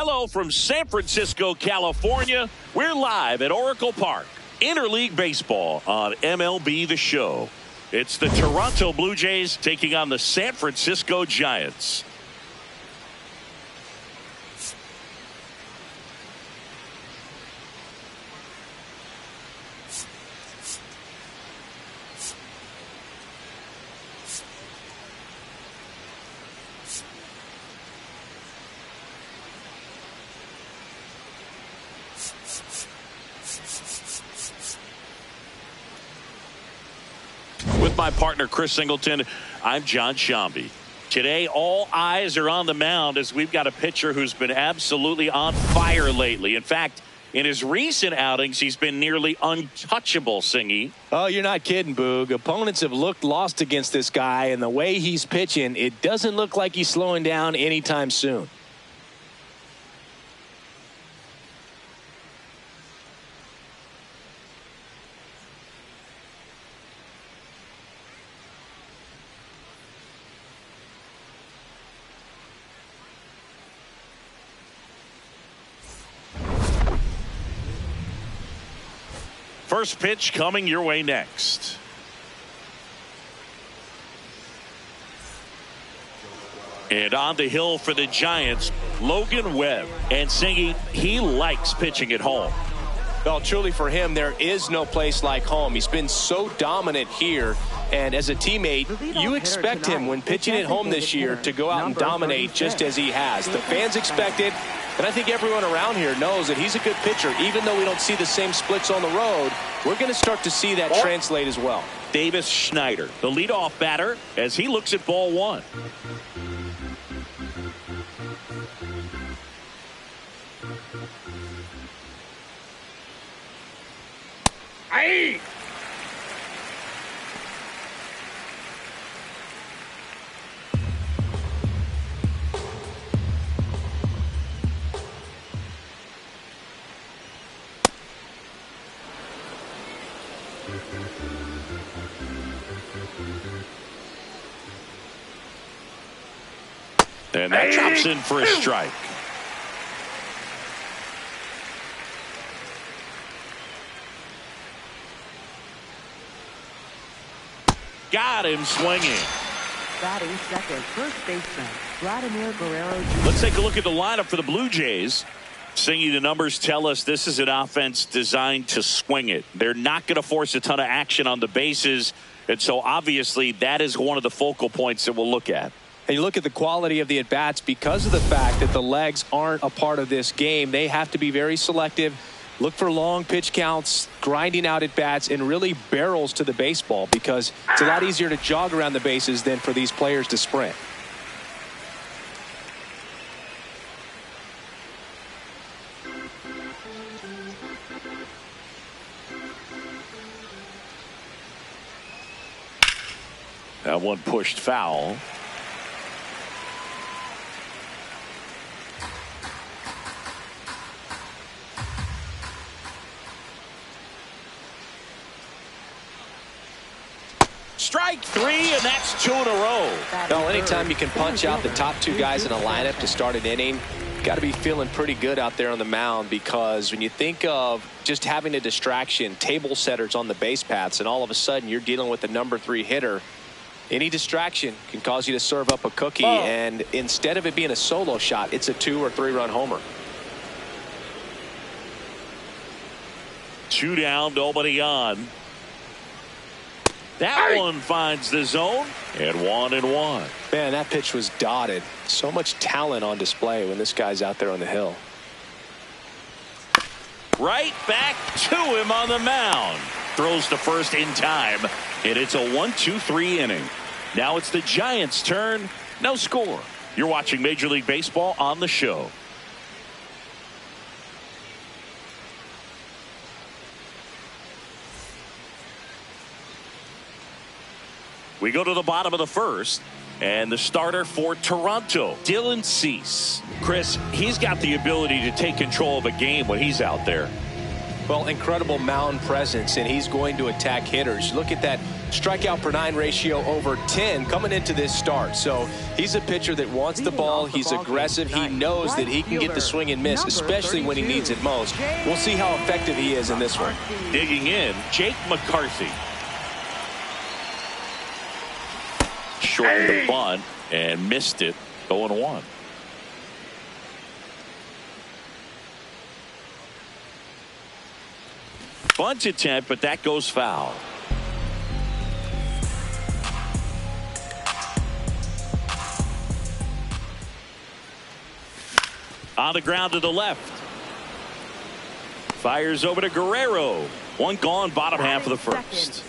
Hello from San Francisco, California. We're live at Oracle Park. Interleague Baseball on MLB The Show. It's the Toronto Blue Jays taking on the San Francisco Giants. With my partner Chris Singleton, I'm John Shambi. Today, all eyes are on the mound as we've got a pitcher who's been absolutely on fire lately. In fact, in his recent outings, he's been nearly untouchable, Singy. Oh, you're not kidding, Boog. Opponents have looked lost against this guy, and the way he's pitching, it doesn't look like he's slowing down anytime soon. First pitch coming your way next. And on the hill for the Giants, Logan Webb. And Singy, he likes pitching at home. Well, truly for him, there is no place like home. He's been so dominant here. And as a teammate, you expect him when pitching at home this year to go out and dominate just as he has. The fans expect it. And I think everyone around here knows that he's a good pitcher. Even though we don't see the same splits on the road, we're going to start to see that translate as well. Davis Schneider, the leadoff batter, as he looks at ball one. Aye. And that drops in for a strike. Got him swinging. Batting second, first baseman, Vladimir Guerrero Jr. Let's take a look at the lineup for the Blue Jays. Singy, the numbers tell us this is an offense designed to swing it. They're not going to force a ton of action on the bases. And so obviously that is one of the focal points that we'll look at. And you look at the quality of the at-bats because of the fact that the legs aren't a part of this game. They have to be very selective, look for long pitch counts, grinding out at-bats, and really barrels to the baseball because it's a lot easier to jog around the bases than for these players to sprint. That one pushed foul. Strike three, and that's two in a row. Well, anytime you can punch out the top two guys in a lineup to start an inning, got to be feeling pretty good out there on the mound because when you think of just having a distraction, table setters on the base paths, and all of a sudden you're dealing with the number 3 hitter, any distraction can cause you to serve up a cookie, and instead of it being a solo shot, it's a 2 or 3 run homer. 2 down, nobody on. That one finds the zone, and 1-1. Man, that pitch was dotted. So much talent on display when this guy's out there on the hill. Right back to him on the mound. Throws to first in time, and it's a 1-2-3 inning. Now it's the Giants' turn. No score. You're watching Major League Baseball on the Show. We go to the bottom of the first, and the starter for Toronto, Dylan Cease. Chris, he's got the ability to take control of a game when he's out there. Well, incredible mound presence, and he's going to attack hitters. Look at that strikeout per 9 ratio over 10 coming into this start. So he's a pitcher that wants the ball. He's aggressive. He knows that he can get the swing and miss, especially when he needs it most. We'll see how effective he is in this one. Digging in, Jake McCarthy. Shortened the bunt and missed it. 0-1. Bunt attempt, but that goes foul. On the ground to the left. Fires over to Guerrero. One gone, bottom half of the first.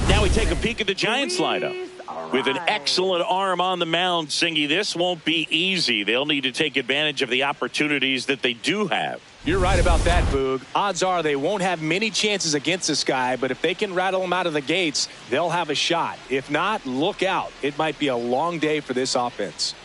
Now we take a peek at the Giants lineup. With an excellent arm on the mound, Singy, this won't be easy. They'll need to take advantage of the opportunities that they do have. You're right about that, Boog. Odds are they won't have many chances against this guy, but if they can rattle him out of the gates, they'll have a shot. If not, look out. It might be a long day for this offense.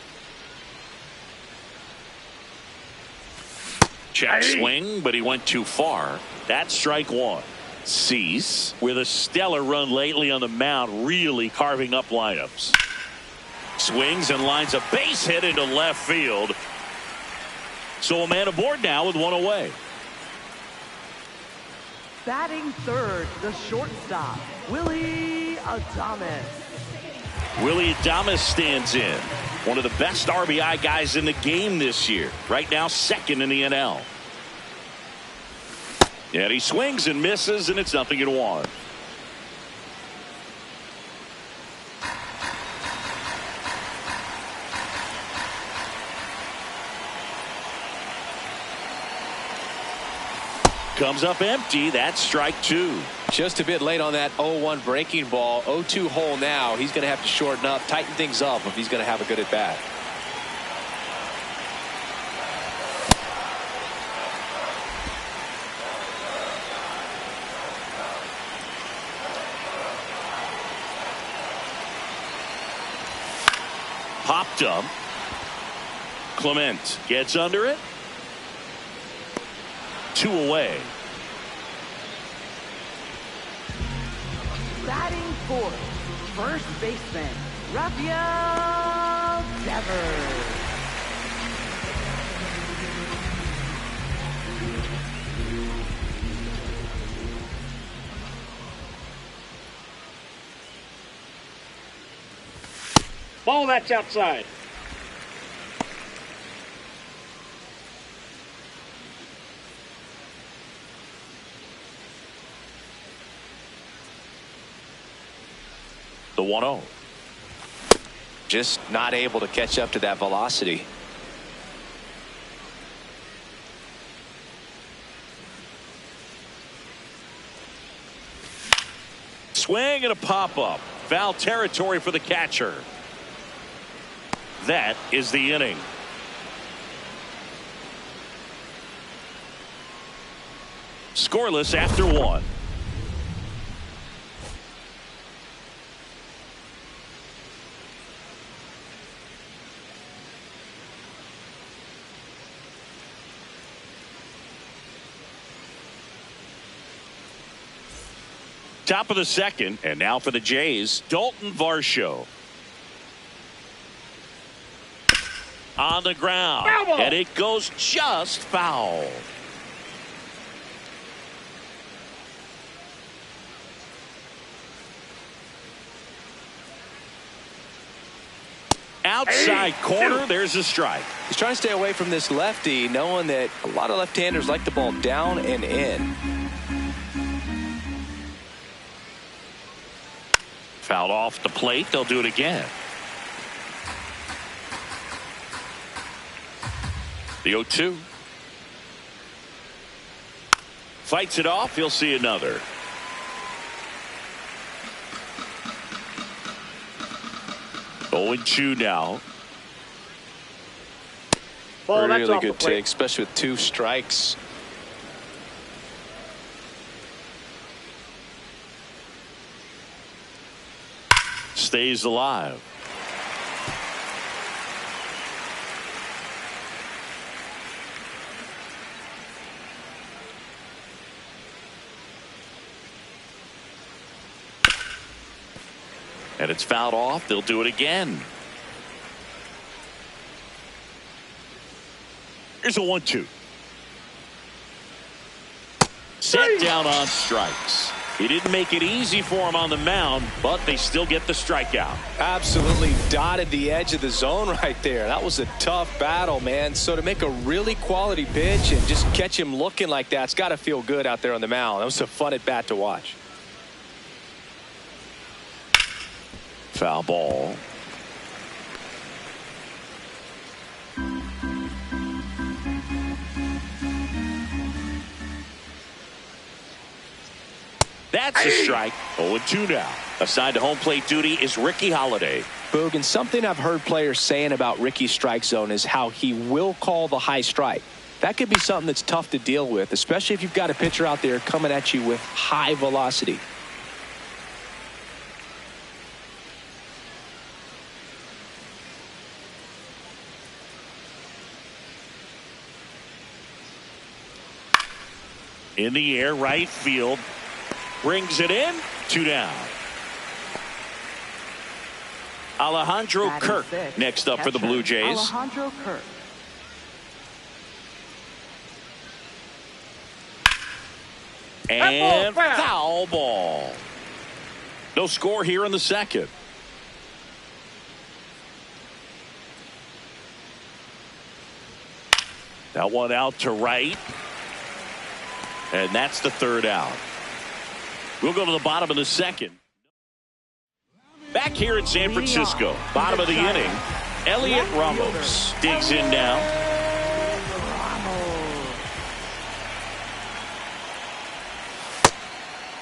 Check swing, but he went too far. That's strike one. Cease, with a stellar run lately on the mound, really carving up lineups. Swings and lines a base hit into left field. So a man aboard now with one away. Batting third, the shortstop, Willie Adames. Willie Adames stands in. One of the best RBI guys in the game this year. Right now, second in the NL. And he swings and misses, and it's 0-1. Comes up empty. That's strike two. Just a bit late on that 0-1 breaking ball. 0-2 hole now. He's going to have to shorten up, tighten things up if he's going to have a good at bat. Popped up. Clement gets under it. 2 away. Batting fourth, first baseman, Rafael Devers. Ball, that's outside. The 1-0. Just not able to catch up to that velocity. Swing and a pop-up. Foul territory for the catcher. That is the inning. Scoreless after 1. Top of the second, and now for the Jays, Dalton Varsho. On the ground, and it goes just foul. Outside corner, there's a strike. He's trying to stay away from this lefty, knowing that a lot of left-handers like the ball down and in. Fouled off the plate. They'll do it again. The 0-2. Fights it off. He'll see another. Oh, 0-2 now. Ball, that's really off the good plate. take, especially with 2 strikes. Stays alive. And it's fouled off. They'll do it again. Here's a 1-2. Set down on strikes. He didn't make it easy for him on the mound, but they still get the strikeout. Absolutely dotted the edge of the zone right there. That was a tough battle, man. So to make a really quality pitch and just catch him looking like that, it's got to feel good out there on the mound. That was a fun at bat to watch. Foul ball. That's a strike. 0-2 now. Assigned to home plate duty is Ricky Holiday. Boog, and something I've heard players saying about Ricky's strike zone is how he will call the high strike. That could be something that's tough to deal with, especially if you've got a pitcher out there coming at you with high velocity. In the air, right field. Brings it in. 2 down. Alejandro Kirk next up for the Blue Jays. Alejandro Kirk. And foul ball. No score here in the second. That one out to right. And that's the 3rd out. We'll go to the bottom of the second. Back here in San Francisco, bottom of the inning, Elliot Ramos digs in now.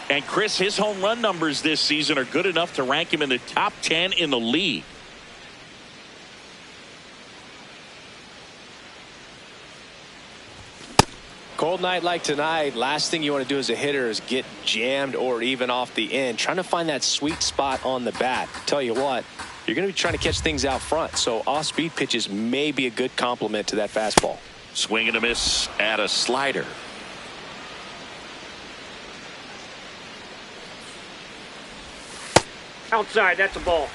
And Chris, his home run numbers this season are good enough to rank him in the top 10 in the league. Cold night like tonight, last thing you want to do as a hitter is get jammed or even off the end. Trying to find that sweet spot on the bat. Tell you what, you're going to be trying to catch things out front, so off-speed pitches may be a good complement to that fastball. Swing and a miss at a slider. Outside, that's a ball.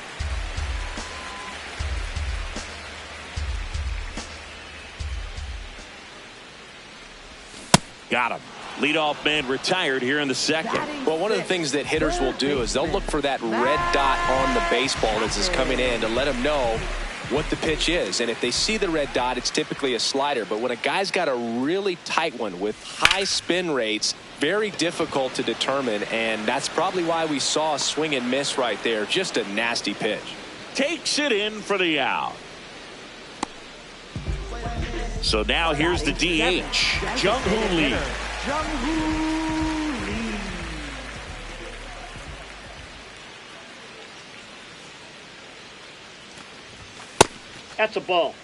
Got him. Leadoff man retired here in the second. Well, one of the things that hitters will do is they'll look for that red dot on the baseball as it's coming in to let them know what the pitch is. And if they see the red dot, it's typically a slider. But when a guy's got a really tight one with high spin rates, very difficult to determine. And that's probably why we saw a swing and miss right there. Just a nasty pitch. Takes it in for the out. So now here's the DH, Jung-Hoo Lee. Jung-Hoo Lee. That's a ball.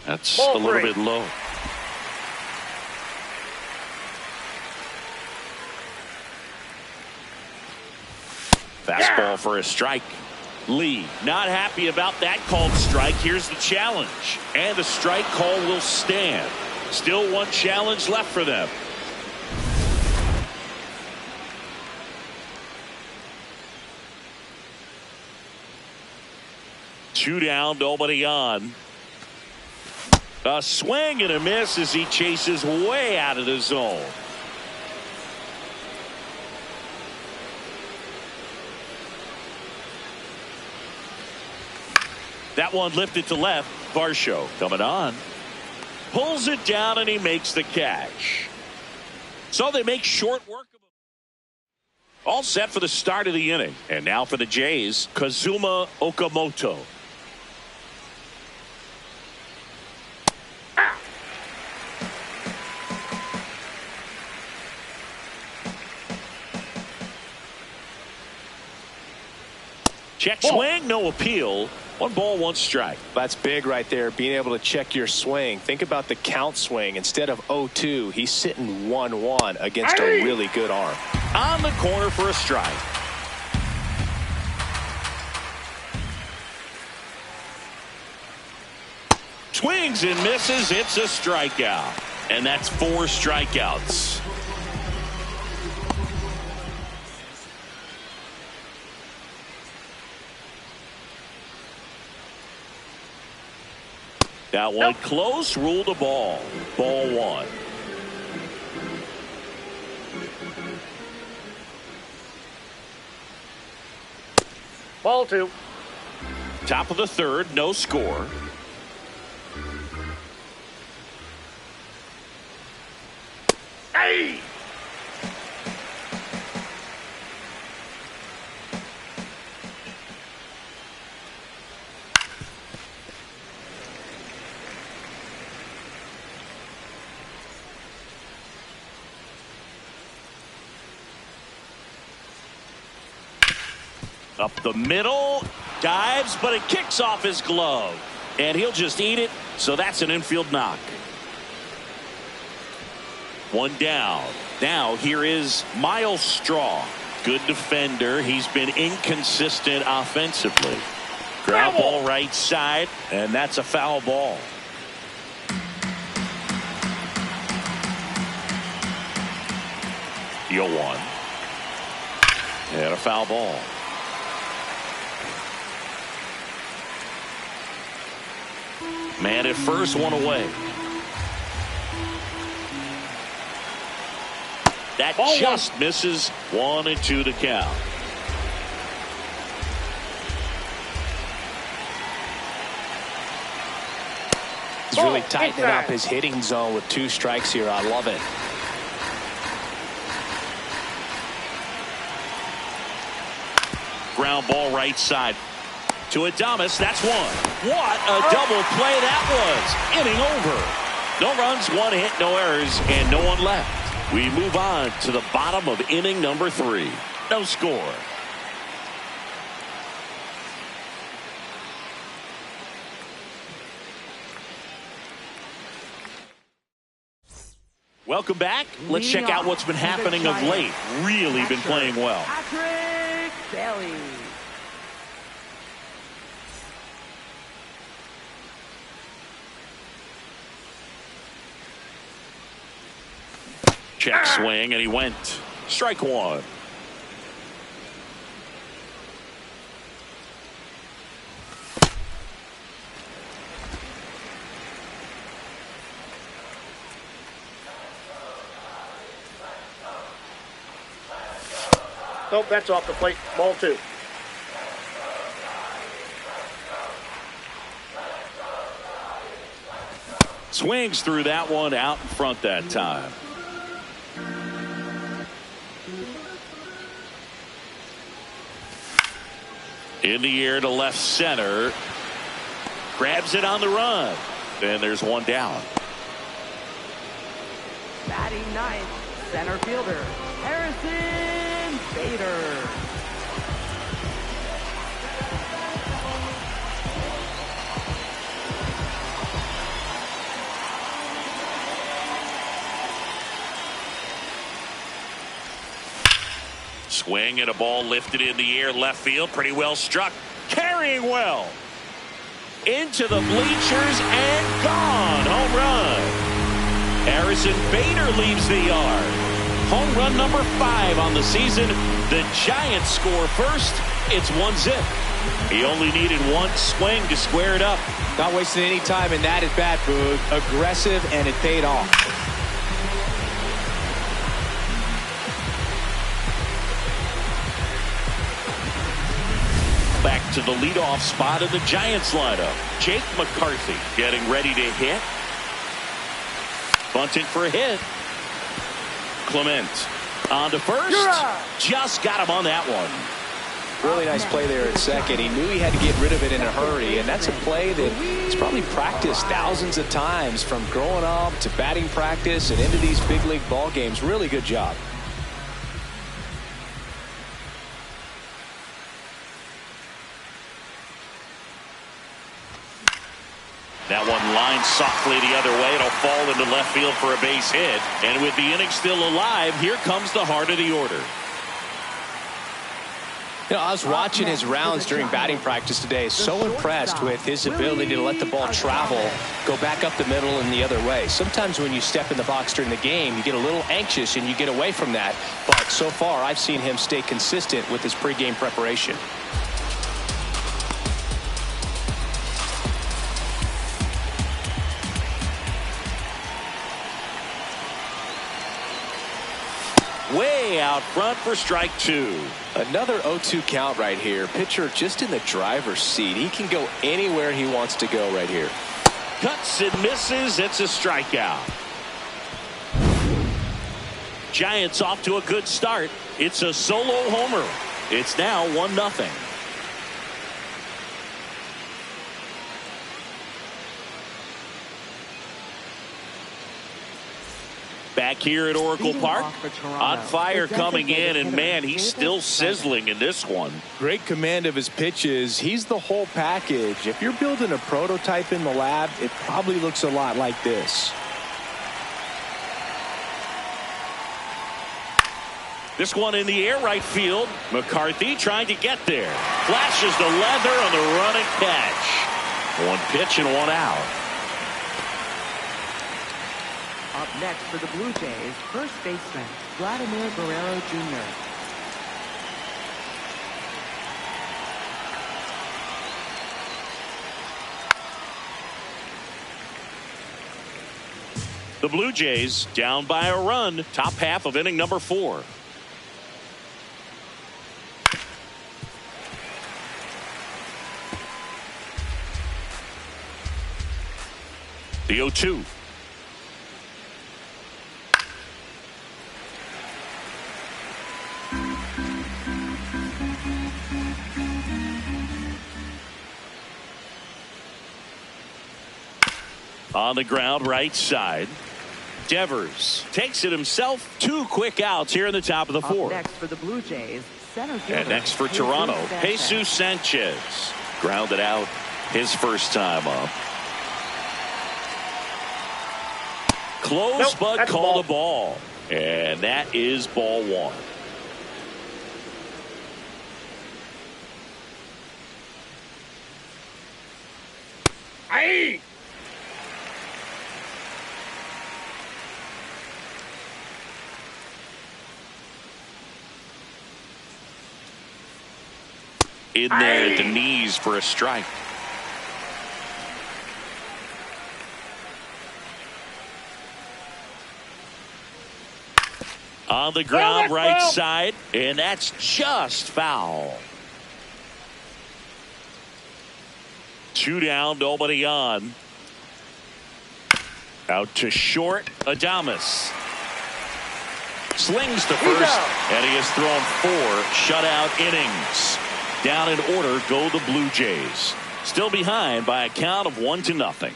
That's a little bit low. Fastball for a strike. Lee not happy about that called strike. Here's the challenge. And the strike call will stand. Still one challenge left for them. Two down, nobody on. A swing and a miss as he chases way out of the zone. That one lifted to left. Varsho coming on. Pulls it down and he makes the catch. So they make short work of him. All set for the start of the inning. And now for the Jays, Kazuma Okamoto. Check swing, no appeal. 1 ball, 1 strike. That's big right there, being able to check your swing. Think about the count swing. Instead of 0-2, he's sitting 1-1 against a really good arm. On the corner for a strike. Swings and misses. It's a strikeout. And that's 4 strikeouts. That one close. Ruled a ball. Ball 1. Ball 2. Top of the 3rd. No score. Hey! Up the middle, dives, but it kicks off his glove. And he'll just eat it, so that's an infield knock. 1 down. Now here is Miles Straw. Good defender. He's been inconsistent offensively. Ground ball right side, and that's a foul ball. Deal 1. And a foul ball. Man at first, 1 away. That just misses. 1-2 to count. He's really tightening up his hitting zone with 2 strikes here. I love it. Ground ball right side to Adames. That's 1. What a double play that was. Inning over. No runs, 1 hit, no errors, and no one left. We move on to the bottom of inning number 3. No score. Welcome back. Let's check out what's been happening of late. Really been playing well. Patrick Bailey. Check swing, and he went. Strike 1. Nope, that's off the plate. Ball 2. Swings through that one, out in front that time. In the air to left center. Grabs it on the run. And there's 1 down. Batting 9th, center fielder, Harrison Bader. Swing and a ball lifted in the air left field. Pretty well struck. Carrying well. Into the bleachers and gone. Home run. Harrison Bader leaves the yard. Home run number 5 on the season. The Giants score first. It's 1-zip. He only needed 1 swing to square it up. Not wasting any time in that at bat, Boog. Aggressive, and it paid off. Back to the leadoff spot of the Giants lineup. Jake McCarthy getting ready to hit. Bunting for a hit. Clement on to first. Just got him on that one. Really nice play there at second. He knew he had to get rid of it in a hurry, and that's a play that he's probably practiced thousands of times from growing up to batting practice and into these big league ball games. Really good job. That one lined softly the other way. It'll fall into left field for a base hit. And with the inning still alive, here comes the heart of the order. You know, I was watching his rounds during batting practice today. So impressed with his ability to let the ball travel, go back up the middle and the other way. Sometimes when you step in the box during the game, you get a little anxious and you get away from that. But so far, I've seen him stay consistent with his pregame preparation. Way out front for strike two. Another 0-2 count right here. Pitcher just in the driver's seat. He can go anywhere he wants to go right here. Cuts and misses. It's a strikeout. Giants off to a good start. It's a solo homer. It's now 1-0. Back here at Oracle Park, on fire coming in, and man, he's still sizzling in this one. Great command of his pitches. He's the whole package. If you're building a prototype in the lab, it probably looks a lot like this. This one in the air right field. McCarthy trying to get there. Flashes the leather on the run and catch. One pitch and one out. Up next for the Blue Jays, first baseman Vladimir Guerrero Jr. The Blue Jays down by a run, top half of inning number 4. The 0-2. On the ground, right side. Devers takes it himself. 2 quick outs here in the top of the 4th. Next for the Blue Jays, center fielder. And next for Toronto, Jesus Sanchez. Grounded out his first time up. Close, but called a ball. And that is ball 1. Aye. In there at the knees for a strike. On the ground, right side, and that's just foul. 2 down, nobody on. Out to short, Adames. Slings to first, and he has thrown 4 shutout innings. Down in order go the Blue Jays. Still behind by a count of 1-0.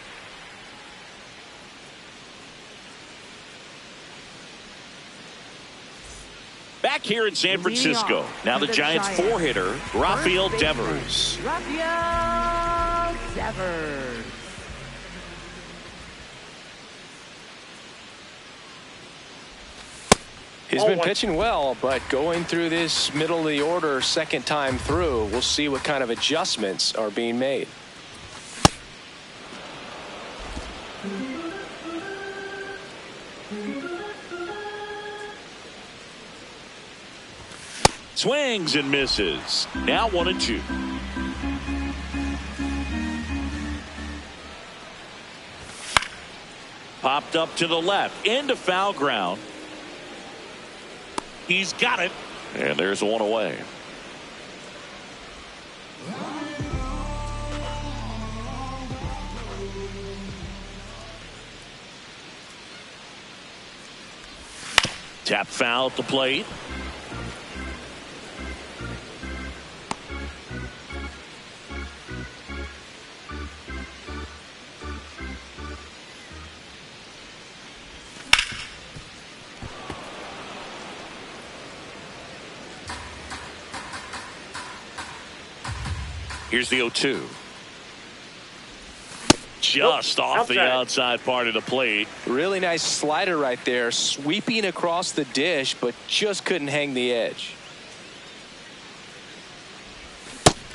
Back here in San Francisco. Now the Giants 4-hitter, Rafael Devers. Rafael Devers. He's been pitching well, but going through this middle of the order second time through, we'll see what kind of adjustments are being made. Swings and misses. Now 1-2. Popped up to the left into foul ground. He's got it, and there's one away. Tap foul at the plate. Here's the 0-2. just off the outside part of the plate. Really nice slider right there, sweeping across the dish, but just couldn't hang the edge.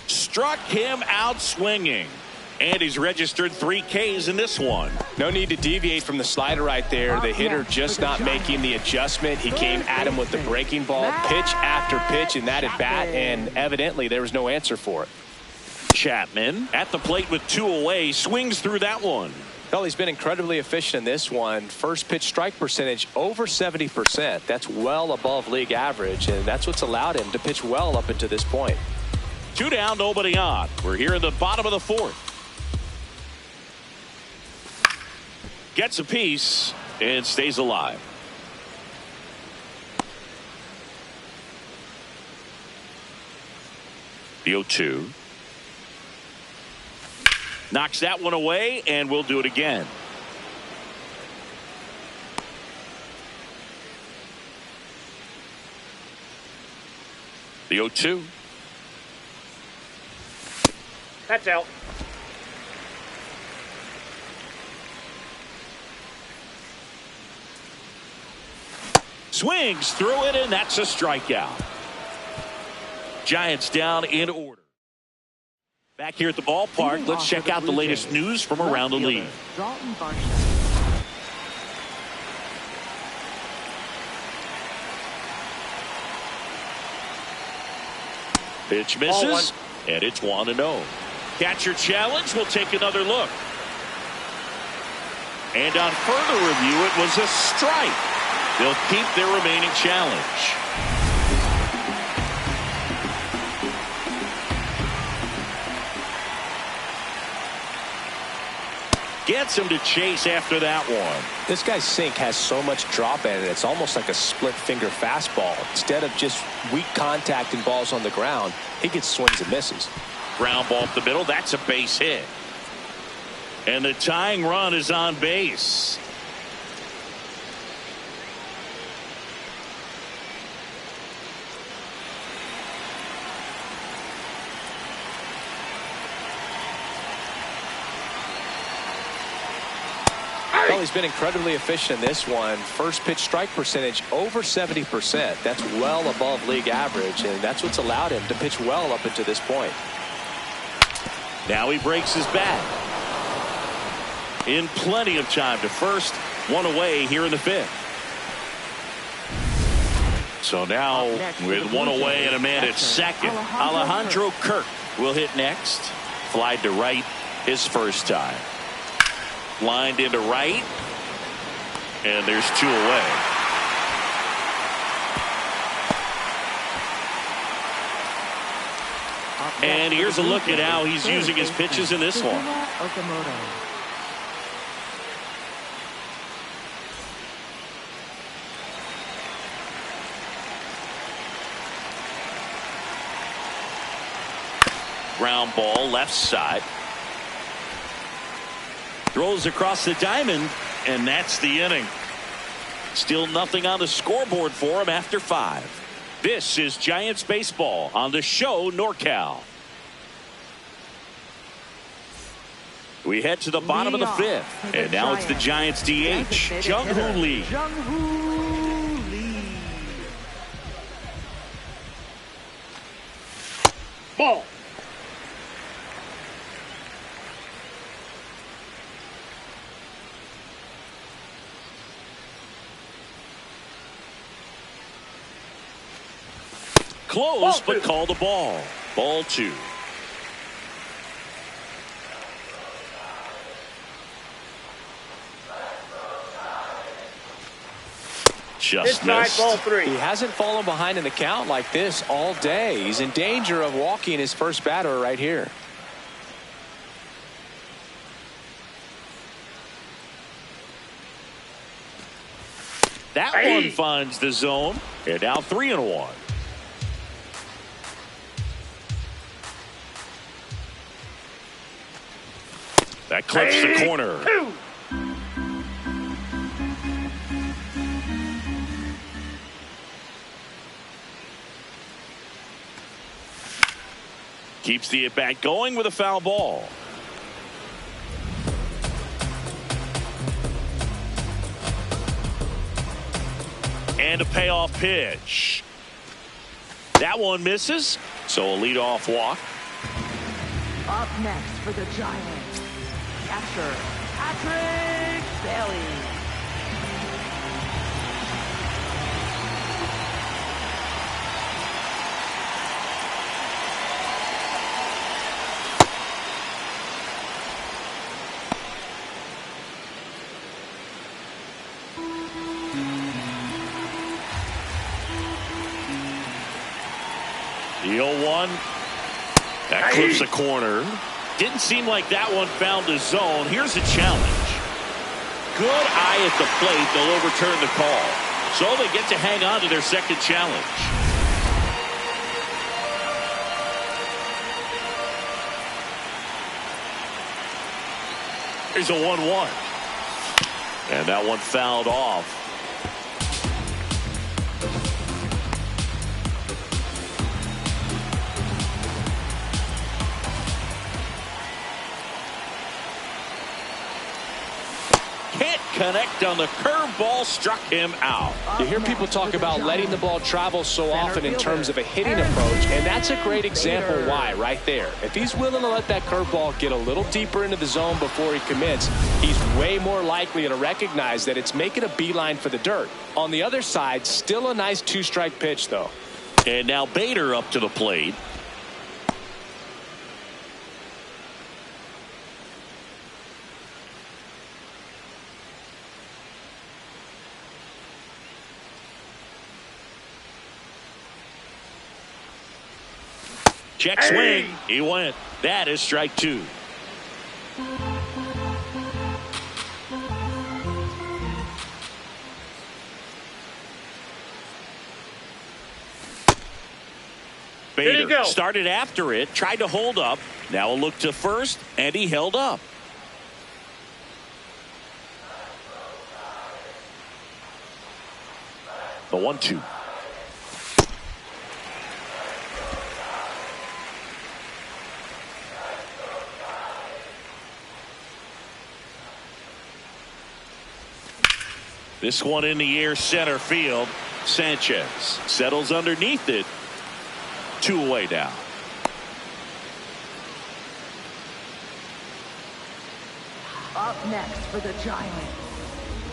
Struck him out swinging. And he's registered 3 Ks in this one. No need to deviate from the slider right there. The hitter just not making the adjustment. He came at him with the breaking ball, pitch after pitch in that at bat, and evidently there was no answer for it. Chapman at the plate with 2 away, swings through that one. Well, he's been incredibly efficient in this one. First pitch strike percentage over 70%. That's well above league average, and that's what's allowed him to pitch well up until this point. 2 down, nobody on. We're here in the bottom of the 4th. Gets a piece and stays alive. The 0-2. Knocks that one away, and we'll do it again. The 0-2. That's out. Swings through it, and that's a strikeout. Giants down in order. Back here at the ballpark, let's check out the latest news from around the league. Pitch misses, and it's 1-0. Catcher challenge, we'll take another look. And on further review, it was a strike. They'll keep their remaining challenge. Gets him to chase after that one. This guy's sink has so much drop in it. It's almost like a split finger fastball. Instead of just weak contact and balls on the ground, he gets swings and misses. Ground ball up the middle. That's a base hit. And the tying run is on base. Well, he's been incredibly efficient in this one. First pitch strike percentage over 70%. That's well above league average, and that's what's allowed him to pitch well up until this point. Now he breaks his bat. In plenty of time to first, 1 away here in the 5th. So now with 1 away and a man at second, Alejandro Kirk will hit next. Flied to right his first time. Lined into right, and there's 2 away. And here's a look at how he's using his pitches in this one. Ground ball left side. Throws across the diamond, and that's the inning. Still nothing on the scoreboard for him after 5. This is Giants baseball on the show NorCal. We head to the bottom of the 5th, and now it's the Giants DH, Jung-Hoo Lee. Ball. Close, but called a ball. Ball 2. Just missed. Ball 3. He hasn't fallen behind in the count like this all day. He's in danger of walking his first batter right here. That one finds the zone. And now 3-1. That clips the corner. Keeps the at-bat going with a foul ball. And a payoff pitch. That one misses, so a leadoff walk. Up next for the Giants, catcher Patrick Bailey. The 0-1. That clips the corner. Didn't seem like that one found the zone. Here's a challenge. Good eye at the plate. They'll overturn the call. So they get to hang on to their second challenge. Here's a 1-1. And that one fouled off. Can't connect on the curveball, struck him out. You hear people talk about letting the ball travel so often in terms of a hitting approach, and that's a great example why right there. If he's willing to let that curveball get a little deeper into the zone before he commits, he's way more likely to recognize that it's making a beeline for the dirt. On the other side, still a nice two-strike pitch, though. And now Bader up to the plate. Check swing. He went. That is strike two. Bader started after it, tried to hold up. Now a look to first, and he held up. The 1-2. This one in the air, center field. Sanchez settles underneath it. 2 away now. Up next for the Giants,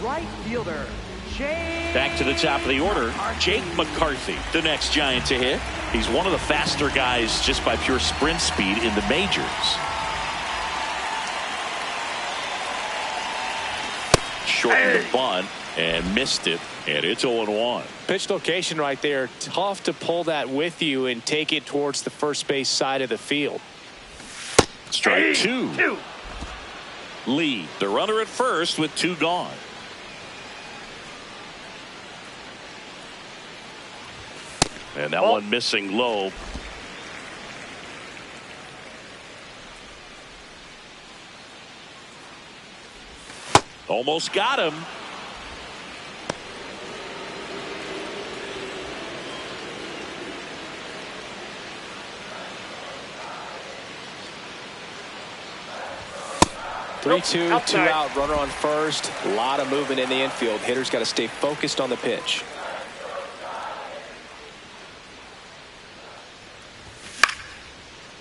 right fielder Jake. Back to the top of the order, Jake McCarthy, the next Giant to hit. He's one of the faster guys just by pure sprint speed in the majors. Shortened the bunt and missed it, and it's 0-1. Pitch location right there. Tough to pull that with you and take it towards the first base side of the field. Strike two. Lee, the runner at first with 2 gone. And that one missing low. Almost got him. Three-two, 2 out, runner on first. A lot of movement in the infield. Hitter's got to stay focused on the pitch.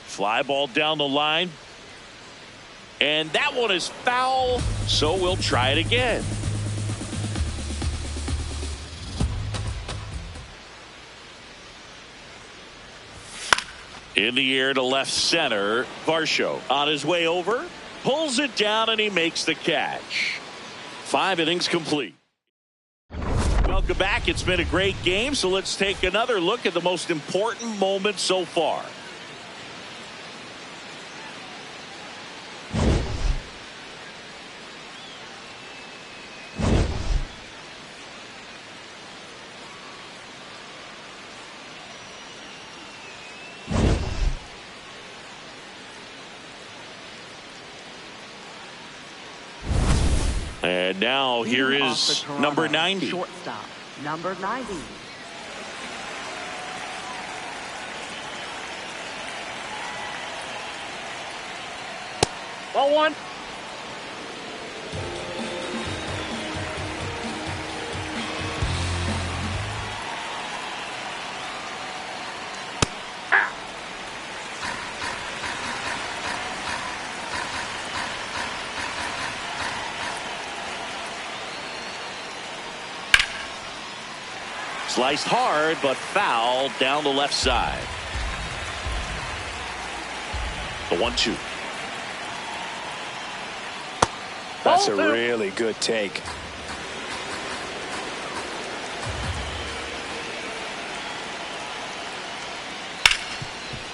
Fly ball down the line. And that one is foul, so we'll try it again. In the air to left center. Varsho on his way over. Pulls it down and he makes the catch. 5 innings complete. Welcome back. It's been a great game, so let's take another look at the most important moment so far. And now here is number 90. Shortstop, number 90. Ball 1. Sliced hard, but fouled down the left side. The 1-2. That's a really good take.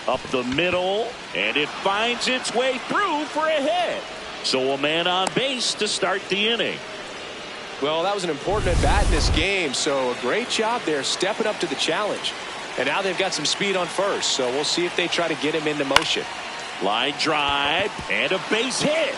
Up the middle, and it finds its way through for a hit. So a man on base to start the inning. Well, that was an important at bat in this game, so a great job there stepping up to the challenge. And now they've got some speed on first, so we'll see if they try to get him into motion. Line drive and a base hit.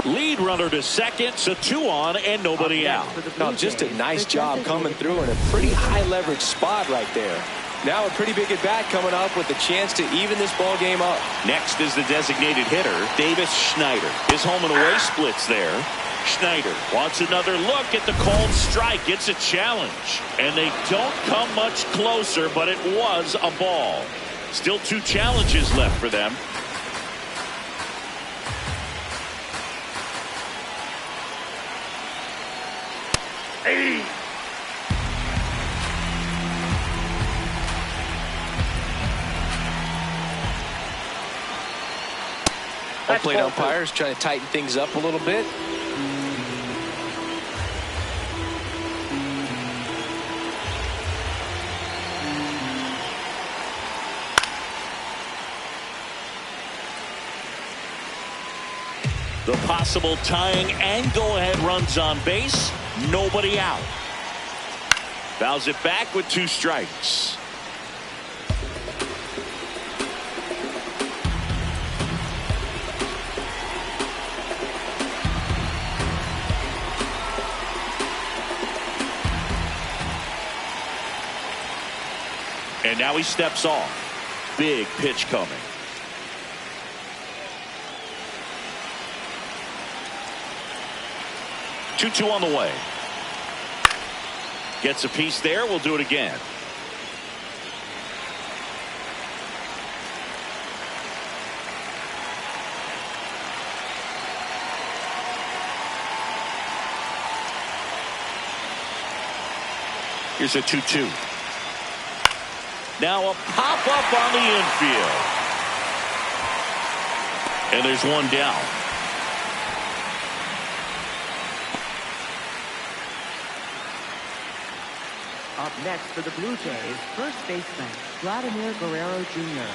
Lead runner to second, so 2 on and nobody out. Now just a nice job coming through in a pretty high leverage spot right there. Now a pretty big at bat coming up with a chance to even this ball game up. Next is the designated hitter, Davis Schneider. His home and away splits there. Schneider wants another look at the called strike. It's a challenge, and they don't come much closer, but it was a ball. Still 2 challenges left for them. Hey. Home plate umpires trying to tighten things up a little bit. The possible tying and go-ahead runs on base. Nobody out. Fouls it back with 2 strikes. And now he steps off. Big pitch coming. 2-2 on the way. Gets a piece there. We'll do it again. Here's a 2-2. Now a pop-up on the infield. And there's one down. Up next for the Blue Jays, first baseman, Vladimir Guerrero Jr.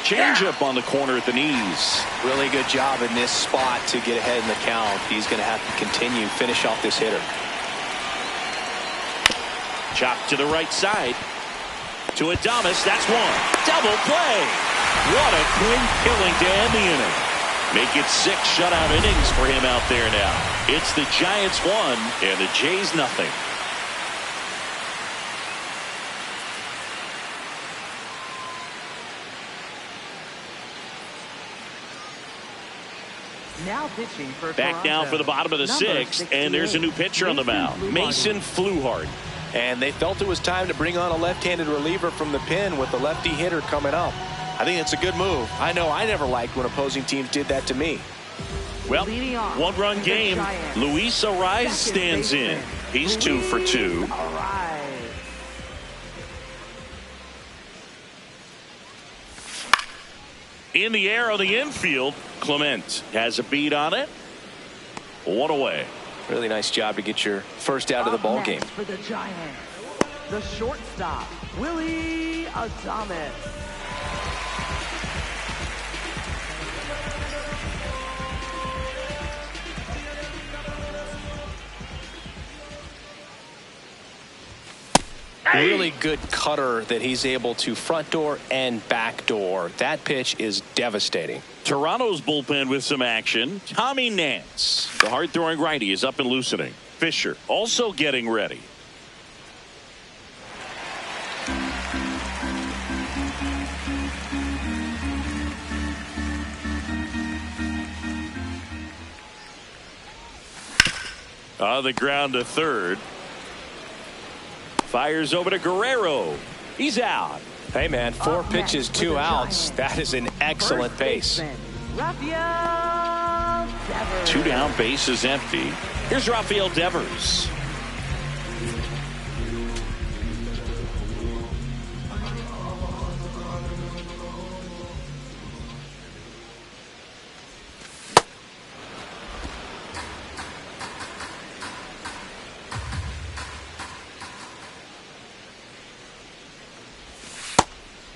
Changeup on the corner at the knees. Really good job in this spot to get ahead in the count. He's going to have to continue, finish off this hitter. Chop to the right side. To Adames, that's one. Double play. What a quick killing to end the inning. Make it 6 shutout innings for him out there now. It's the Giants 1 and the Jays nothing. Now pitching for Back down for the bottom of the 6th, and there's a new pitcher on the mound, Mason Fluharty. And they felt it was time to bring on a left-handed reliever from the pen with the lefty hitter coming up. I think it's a good move. I know I never liked when opposing teams did that to me. Well, 1-run game. Luis Ariz stands in. He's 2 for 2. In the air on the infield, Clement has a beat on it. 1 away. Really nice job to get your first out of the ball game. For the Giants, the shortstop, Willie Adames. Really good cutter that he's able to front door and back door. That pitch is devastating. Toronto's bullpen with some action. Tommy Nance, the hard-throwing righty, is up and loosening. Fisher also getting ready. On the ground to third. Fires over to Guerrero. He's out. Hey, man, 4 pitches, 2 outs. That is an excellent pace. Rafael 2 down, bases empty. Here's Rafael Devers.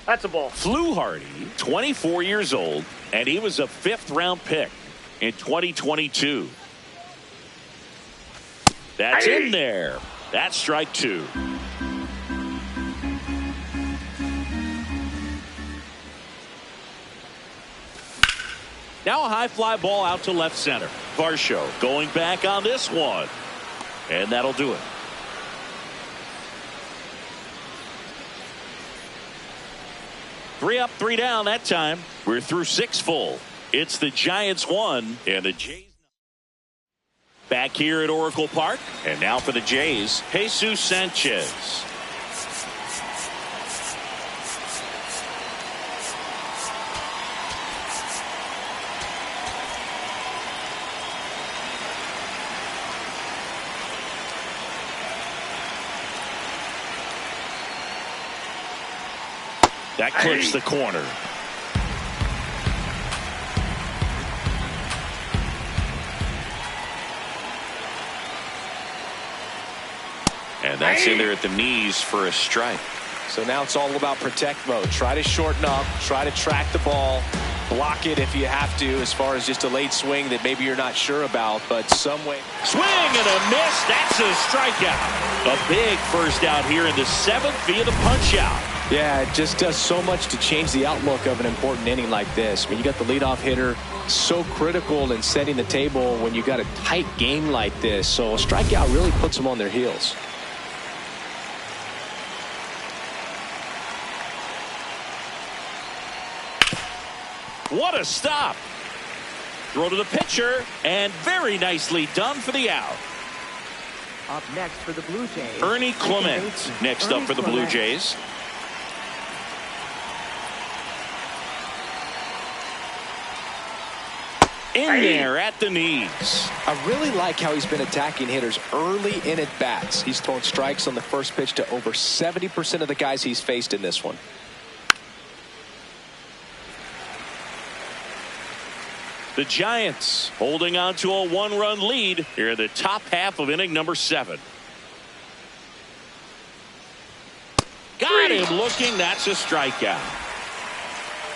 That's a ball. Flew Hardy, 24 years old, and he was a 5th-round pick in 2022. That's in there. That's strike 2. Now a high fly ball out to left center. Varsho going back on this one. And that'll do it. Three up, 3 down that time. We're through 6 full. It's the Giants 1 and the Jays. Back here at Oracle Park. And now for the Jays, Jesus Sanchez. That clips the corner. And that's in there at the knees for a strike. So now it's all about protect mode. Try to shorten up, try to track the ball, block it if you have to, as far as just a late swing that maybe you're not sure about, but some way. Swing and a miss. That's a strikeout. A big first out here in the 7th via the punch out. Yeah, it just does so much to change the outlook of an important inning like this. I mean, you got the leadoff hitter, so critical in setting the table when you got a tight game like this. So a strikeout really puts them on their heels. What a stop. Throw to the pitcher, and very nicely done for the out. Up next for the Blue Jays, Ernie Clement next up for the Blue Jays. In there at the knees. I really like how he's been attacking hitters early in at bats. He's thrown strikes on the first pitch to over 70% of the guys he's faced in this one. The Giants holding on to a 1-run lead here in the top half of inning number 7. Got him looking. That's a strikeout.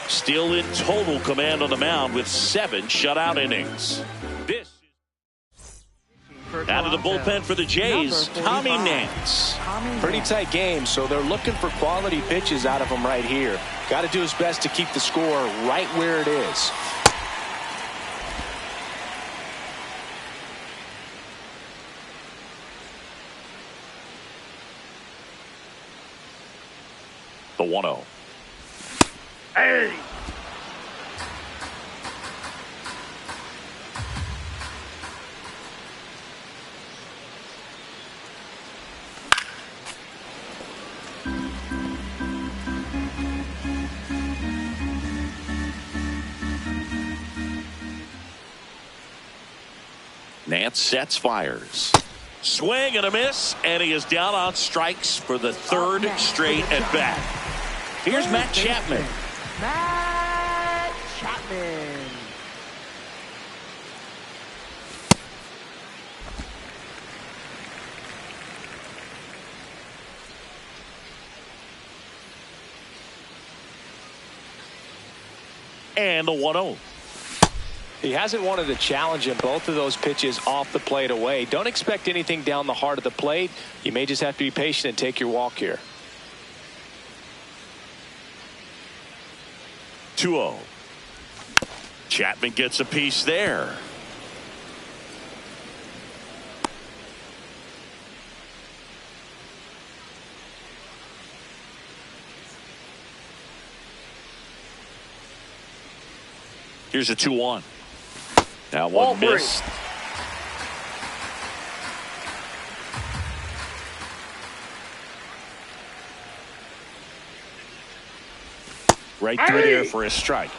Still in total command on the mound with 7 shutout innings. This out of the bullpen for the Jays, Tommy Nance. Pretty tight game, so they're looking for quality pitches out of him right here. Got to do his best to keep the score right where it is. The 1-0. Hey! Nance sets, fires. Swing and a miss, and he is down on strikes for the 3rd straight at bat. Here's Matt Chapman. Matt Chapman. And the 1-0. He hasn't wanted a challenge in both of those pitches off the plate away. Don't expect anything down the heart of the plate. You may just have to be patient and take your walk here. 2-0. Chapman gets a piece there. Here's a 2-1. Now one missed. Right through there for a strike.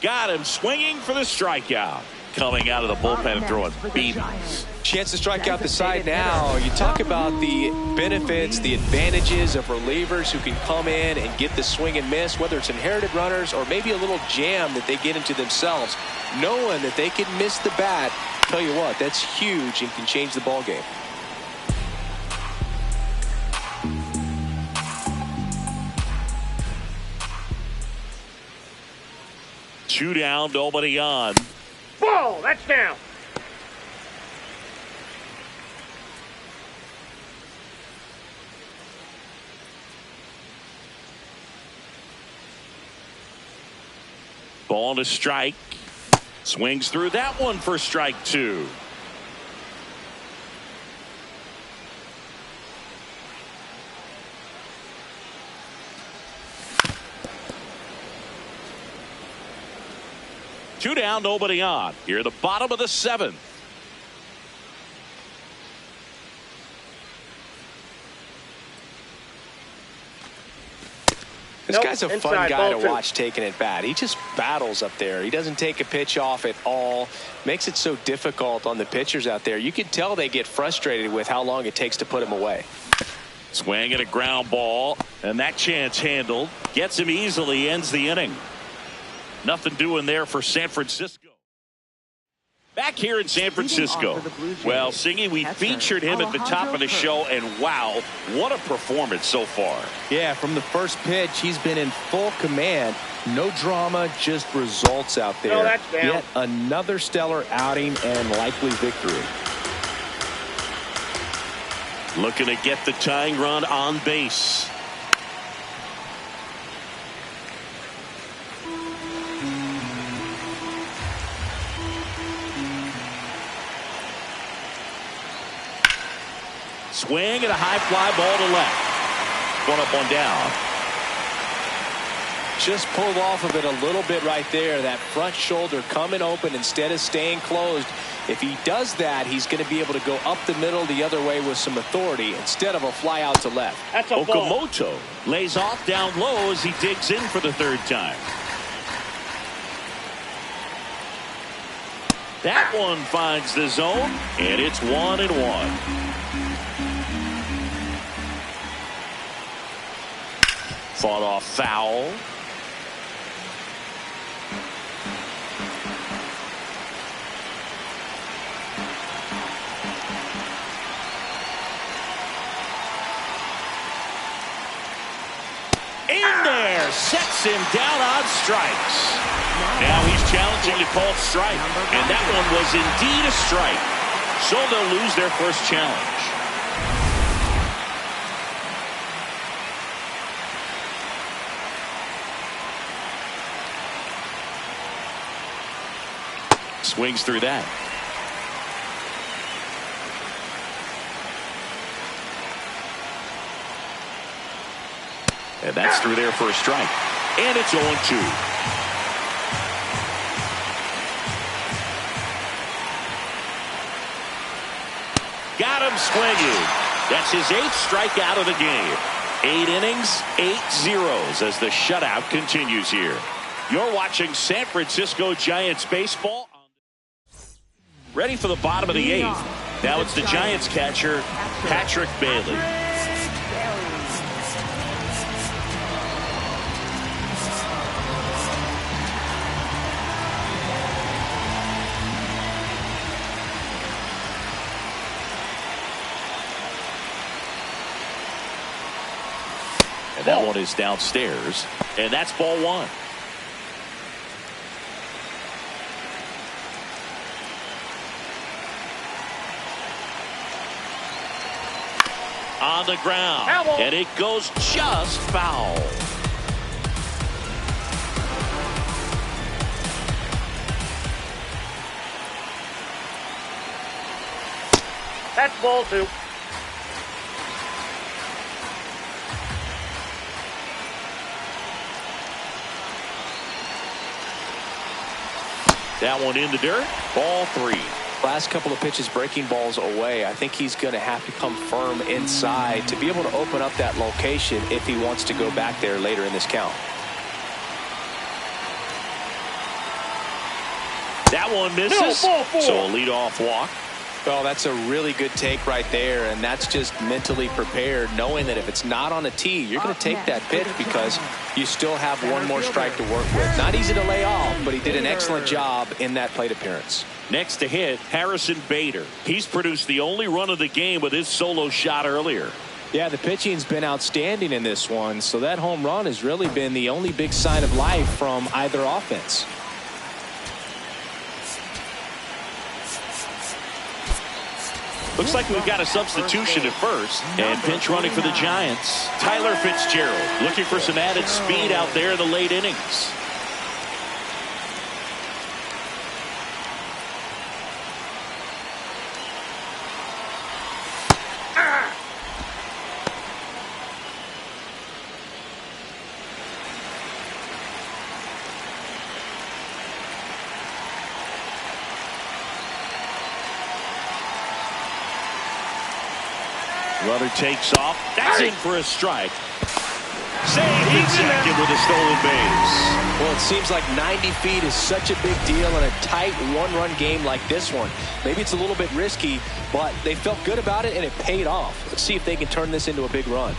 Got him swinging for the strikeout. Coming out of the bullpen and throwing BBs. Chance to strike out the side now. You talk about the benefits, the advantages of relievers who can come in and get the swing and miss, whether it's inherited runners or maybe a little jam that they get into themselves. Knowing that they can miss the bat, tell you what, that's huge and can change the ball game. Two down, nobody on. Ball, that's down. Ball to strike. Swings through that one for strike two. Two down, nobody on. Here at the bottom of the seventh. This guy's a fun inside, guy to ball watch taking at bat. He just battles up there. He doesn't take a pitch off at all. Makes it so difficult on the pitchers out there. You can tell they get frustrated with how long it takes to put him away. Swing at a ground ball, and that chance handled. Gets him easily, ends the inning. Nothing doing there for San Francisco. Back here in San Francisco. Well, Singy, we featured him at the top of the show, and wow, what a performance so far. Yeah, from the first pitch, he's been in full command. No drama, just results out there. No, that's down. Yet another stellar outing and likely victory. Looking to get the tying run on base. Swing and a high fly ball to left. One up, one down. Just pulled off of it a little bit right there. That front shoulder coming open instead of staying closed. If he does that, he's going to be able to go up the middle the other way with some authority instead of a fly out to left. That's a ball. Okamoto lays off down low as he digs in for the third time. That one finds the zone, and it's 1-1. Fought off foul. In there, sets him down on strikes. Now he's challenging to call strike, and that one was indeed a strike. So they'll lose their first challenge. Swings through that. And that's through there for a strike. And it's 0-2. Got him swinging. That's his 8th strikeout of the game. 8 innings, 8 zeros as the shutout continues here. You're watching San Francisco Giants baseball. Ready for the bottom of the 8th. Now it's the Giants catcher, Patrick Bailey. And that one is downstairs, and that's ball one. On the ground, and it goes just foul. That's ball two. That one in the dirt. Ball three. Last couple of pitches breaking balls away. I think he's going to have to come firm inside to be able to open up that location if he wants to go back there later in this count. That one misses. No, ball four. So a leadoff walk. Well, that's a really good take right there, and that's just mentally prepared, knowing that if it's not on a tee, you're going to take that pitch because you still have one more strike to work with. Not easy to lay off, but he did an excellent job in that plate appearance. Next to hit, Harrison Bader. He's produced the only run of the game with his solo shot earlier. Yeah, the pitching's been outstanding in this one, so that home run has really been the only big sign of life from either offense. Looks like we've got a substitution at first. And pinch running for the Giants, Tyler Fitzgerald, looking for some added speed out there in the late innings. Runner takes off. That's in for a strike. Saved second with a stolen base. Well, it seems like 90 feet is such a big deal in a tight one-run game like this one. Maybe it's a little bit risky, but they felt good about it, and it paid off. Let's see if they can turn this into a big run.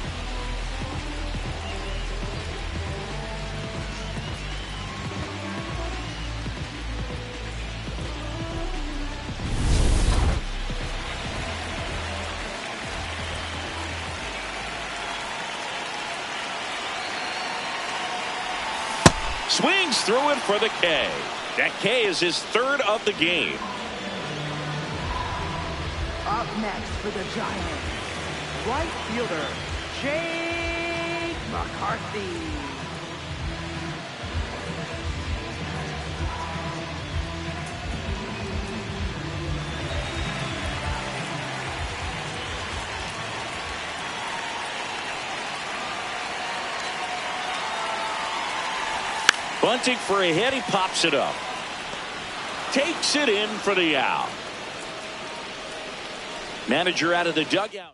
Swings through it for the K. That K is his third of the game. Up next for the Giants, right fielder, Jake McCarthy. Bunting for a hit. He pops it up. Takes it in for the out. Manager out of the dugout.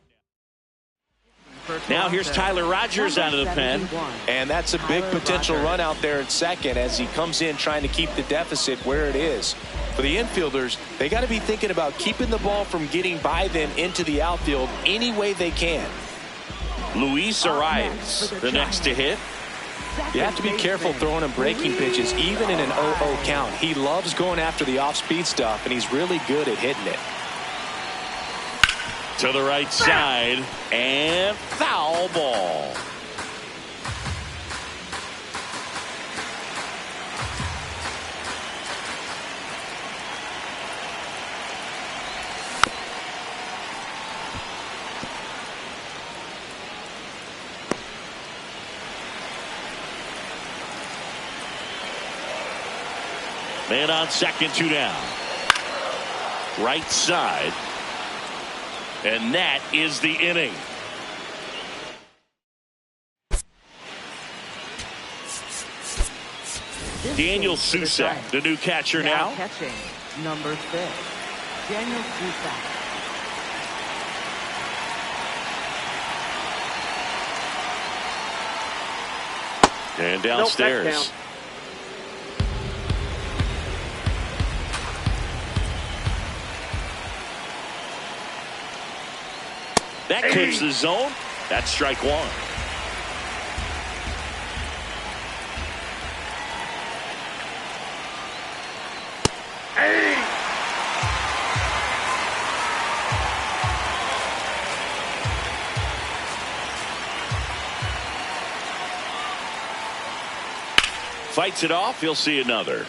Now here's Tyler Rogers out of the pen. And that's a big potential run out there at second as he comes in trying to keep the deficit where it is. For the infielders, they got to be thinking about keeping the ball from getting by them into the outfield any way they can. Luis Arias, the next to hit. You have to be careful throwing him breaking pitches, even in an 0-0 count. He loves going after the off-speed stuff, and he's really good at hitting it. To the right side, and foul ball. Man on second, 2 down. Right side. And that is the inning. Daniel Susak, the new catcher now. Catching, number 6, Daniel Susak. And downstairs. Nope, that's down. That clips the zone. That's strike one. Fights it off. He'll see another.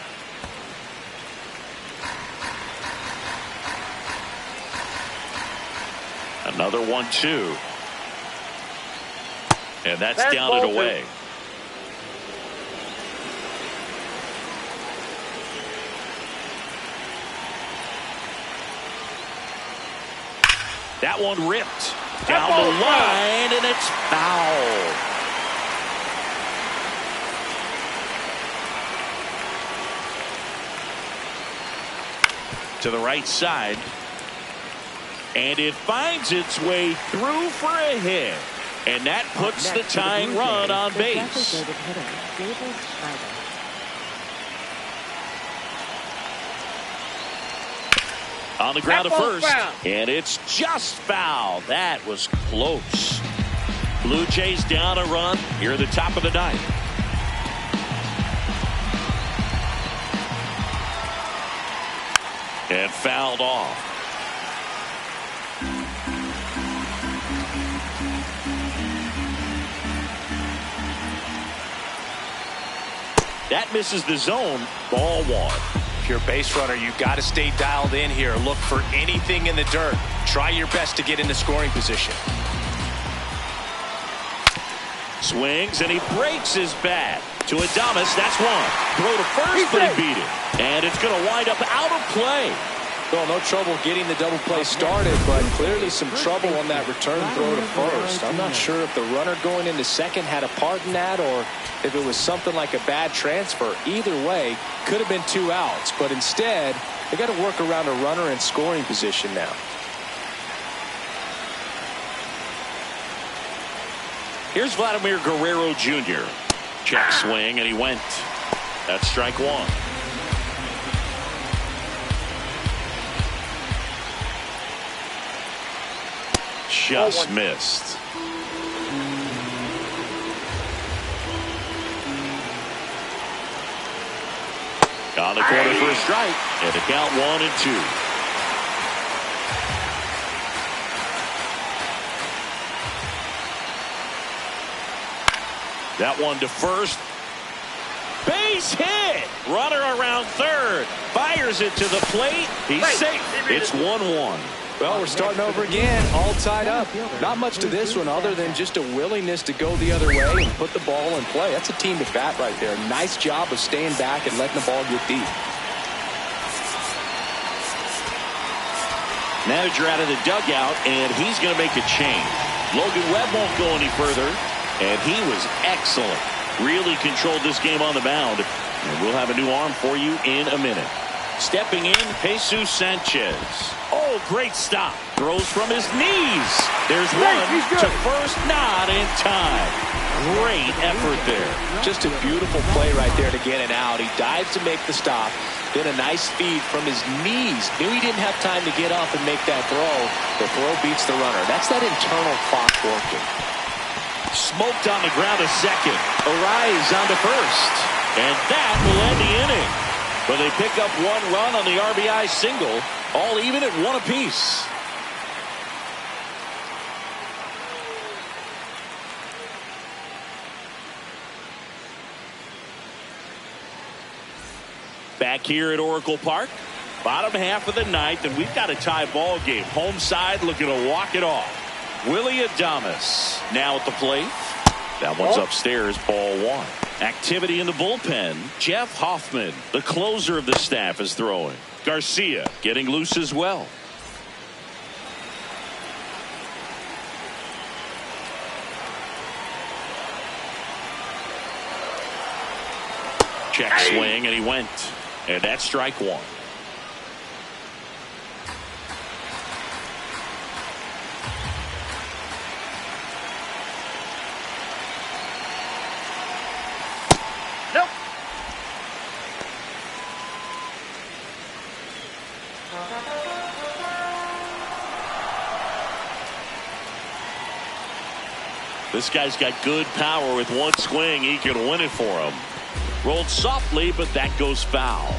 Another 1-2. And that's down and away. That one ripped down the line, and it's foul. To the right side. And it finds its way through for a hit. And that puts the tying run on base. On the ground to first. And it's just foul. That was close. Blue Jays down a run here at the top of the ninth. And fouled off. That misses the zone. Ball one. If you're a base runner, you've got to stay dialed in here. Look for anything in the dirt. Try your best to get into scoring position. Swings and he breaks his bat. To Adames, that's one. Throw to first, but he beat it. And it's going to wind up out of play. Well, no trouble getting the double play started, but clearly some trouble on that return throw to first. I'm not sure if the runner going into second had a part in that or if it was something like a bad transfer. Either way, could have been 2 outs, but instead, they got to work around a runner in scoring position now. Here's Vladimir Guerrero Jr. Check swing, and he went. That's strike one. Just missed. On the corner for a strike, and the count 1-2. That one to first. Base hit. Runner around third. Fires it to the plate. He's safe. It's 1-1. Well, we're starting over again, all tied up. Not much to this one other than just a willingness to go the other way and put the ball in play. That's a team to bat right there. Nice job of staying back and letting the ball get deep. Manager out of the dugout, and he's going to make a change. Logan Webb won't go any further, and he was excellent. Really controlled this game on the mound, and we'll have a new arm for you in a minute. Stepping in, Jesus Sanchez. Oh, great stop. Throws from his knees. There's one to first, not in time. Great effort there. Just a beautiful play right there to get it out. He dives to make the stop. Then a nice feed from his knees. Knew he didn't have time to get up and make that throw. The throw beats the runner. That's that internal clock working. Smoked on the ground to second. Arise on to first. And that will end the inning. But they pick up 1 run on the RBI single, all even at 1 apiece. Back here at Oracle Park, bottom half of the ninth, and we've got a tie ball game. Home side looking to walk it off. Willie Adames now at the plate. That one's upstairs, ball one. Activity in the bullpen. Jeff Hoffman, the closer of the staff, is throwing. Garcia getting loose as well. Check swing, and he went. And that's strike one. This guy's got good power. With one swing, he can win it for him. Rolled softly, but that goes foul.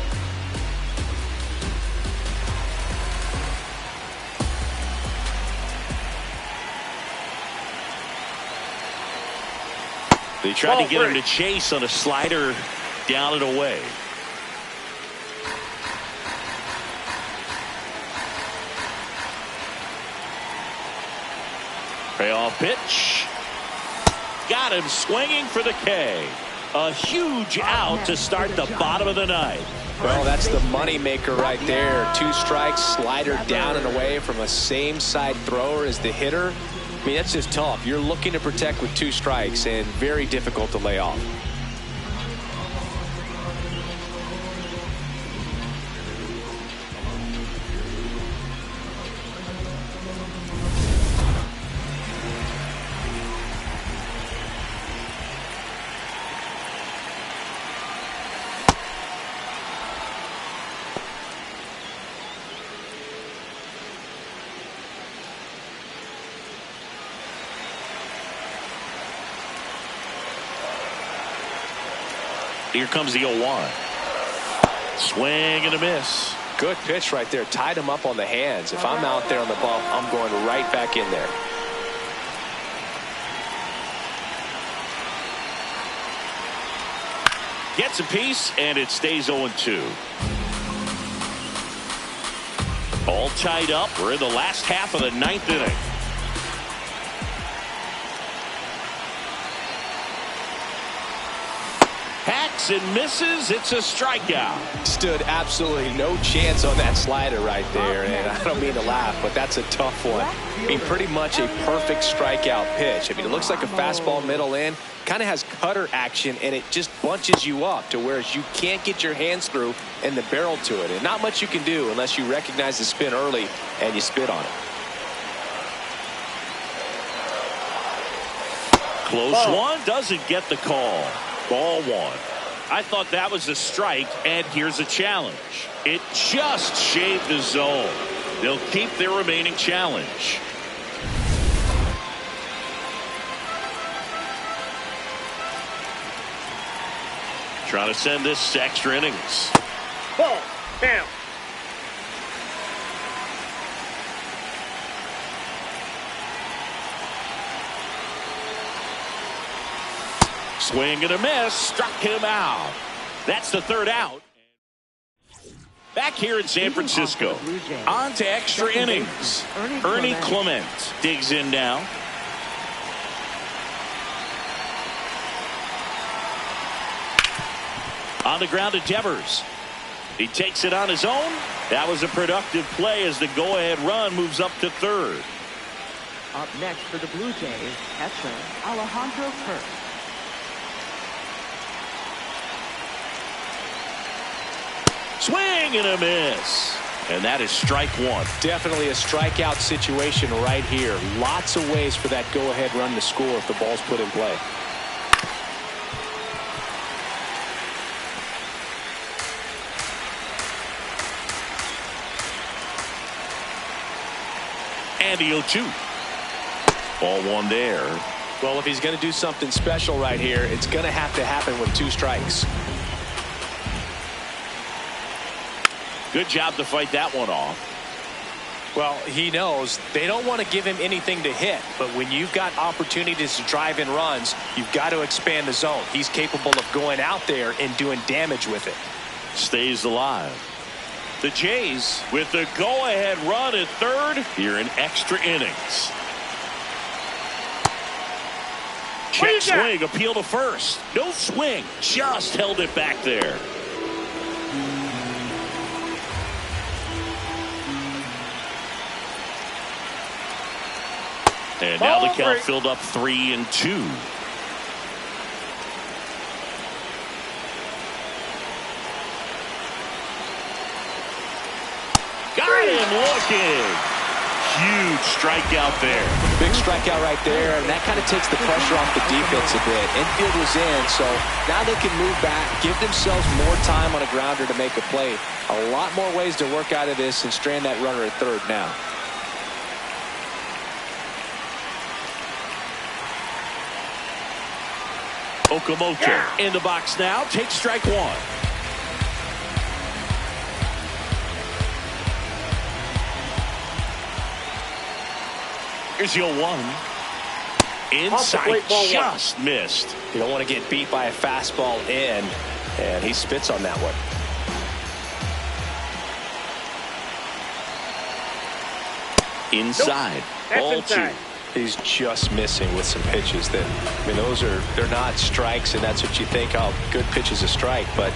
They tried to get him to chase on a slider down and away. Payoff pitch. Got him swinging for the K. A huge out to start the bottom of the ninth. Well, that's the money maker right there. 2 strikes, slider down and away from a same side thrower as the hitter. I mean, that's just tough. You're looking to protect with 2 strikes and very difficult to lay off. Here comes the 0-1. Swing and a miss. Good pitch right there. Tied him up on the hands. If I'm out there on the bump, I'm going right back in there. Gets a piece, and it stays 0-2. All tied up. We're in the last half of the 9th inning. Hacks and misses. It's a strikeout. Stood absolutely no chance on that slider right there, and I don't mean to laugh, but that's a tough one. I mean, pretty much a perfect strikeout pitch. I mean, it looks like a fastball middle in, kind of has cutter action, and it just bunches you up to whereas you can't get your hands through and the barrel to it, and not much you can do unless you recognize the spin early and you spit on it. Close one, doesn't get the call. Ball 1. I thought that was a strike, and here's a challenge. It just shaved the zone. They'll keep their remaining challenge. Trying to send this to extra innings. Ball. Down. Swing and a miss. Struck him out. That's the 3rd out. Back here in San Francisco. On to extra innings. Ernie Clement digs in now. On the ground to Devers. He takes it on his own. That was a productive play as the go-ahead run moves up to 3rd. Up next for the Blue Jays, catcher Alejandro Kirk. Swing and a miss. And that is strike 1. Definitely a strikeout situation right here. Lots of ways for that go-ahead run to score if the ball's put in play. And the 0-2. Ball 1 there. Well, if he's going to do something special right here, it's going to have to happen with 2 strikes. Good job to fight that one off. Well, he knows they don't want to give him anything to hit, but when you've got opportunities to drive in runs, you've got to expand the zone. He's capable of going out there and doing damage with it. Stays alive. The Jays with the go-ahead run at 3rd here in extra innings. Check swing, appeal to 1st. No swing, just held it back there. And now the count filled up 3-2. Got him looking. Huge strikeout there. Big strikeout right there, and that kind of takes the pressure off the defense a bit. Infield was in, so now they can move back, give themselves more time on a grounder to make a play. A lot more ways to work out of this and strand that runner at 3rd now. Okamoto in the box now. Takes strike 1. Here's the 0-1. Inside, just missed. You don't want to get beat by a fastball in, and he spits on that one. Inside. Ball 2. He's just missing with some pitches that, I mean, they're not strikes, and that's what you think, oh, good pitch is a strike, but